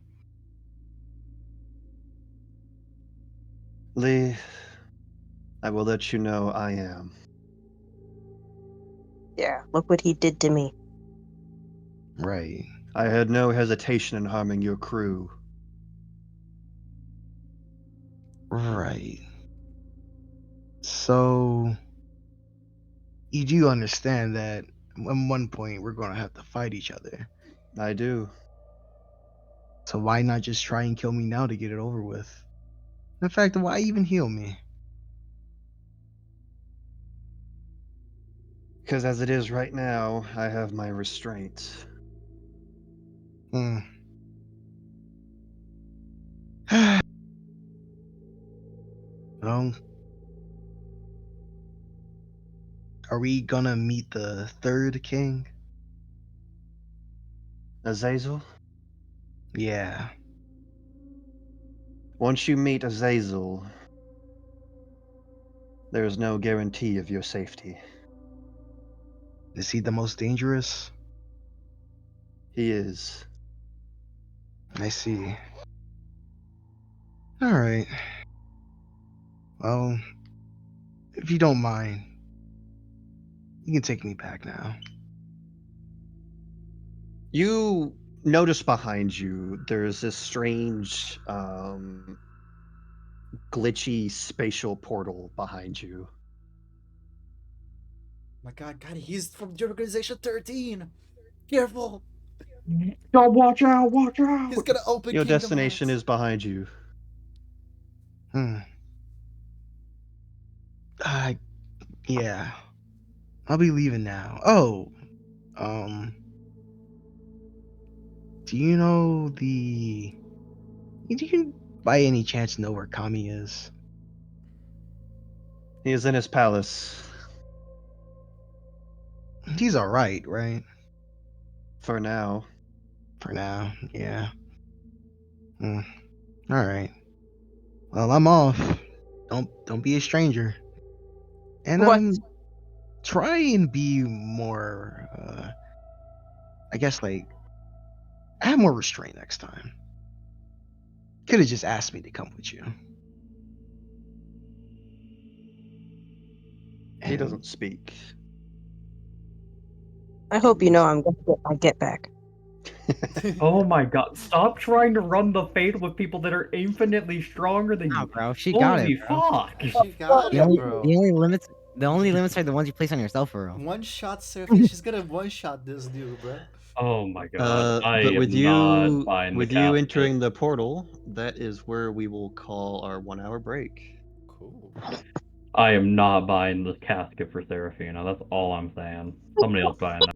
B: Lee, I will let you know I am.
E: Yeah, look what he did to me.
F: Right.
B: I had no hesitation in harming your crew.
F: Right. So you do understand that at one point we're gonna have to fight each other.
B: I do.
F: So why not just try and kill me now to get it over with? In fact, why even heal me?
B: Because as it is right now, I have my restraints.
F: Well, are we gonna meet the third king?
B: Azazel?
F: Yeah.
B: Once you meet Azazel, There is no guarantee of your safety.
F: Is he the most dangerous?
B: He is.
F: I see. All right. Well, if you don't mind, you can take me back now.
B: You notice behind you there's this strange, glitchy spatial portal behind you.
A: My God, he's from the Organization 13. Careful.
C: Oh, watch out! Watch out!
A: He's gonna open
B: Your
A: Kingdom
B: destination
A: Hearts.
B: is behind you.
F: Yeah. I'll be leaving now. Oh, do you know do you by any chance know where Kami is?
B: He is in his palace
F: He's alright, right?
B: for now.
F: For now, yeah. Alright. Well, I'm off. Don't be a stranger. And
E: What?
F: try and be more I guess like have more restraint next time. Could have just asked me to come with you.
B: He
F: And
B: doesn't speak.
E: I hope you know I'm gonna get my get back.
C: Oh my god! Stop trying to run the Fate with people that are infinitely stronger than
D: Nah,
C: you.
D: bro, she got
C: Holy
D: it, bro.
C: fuck!
A: She got
D: The
A: it,
D: only,
A: bro.
D: the only limits are the ones you place on yourself, for real.
A: One shot Seraphine. She's gonna one shot this dude, bro.
C: Oh my god! I
B: But
C: am
B: with
C: not
B: you,
C: buying
B: with
C: the
B: you
C: casket.
B: entering the portal, that is where we will call our 1 hour break.
A: Cool.
C: I am not buying the casket for Seraphina. That's all I'm saying. Somebody else buying that.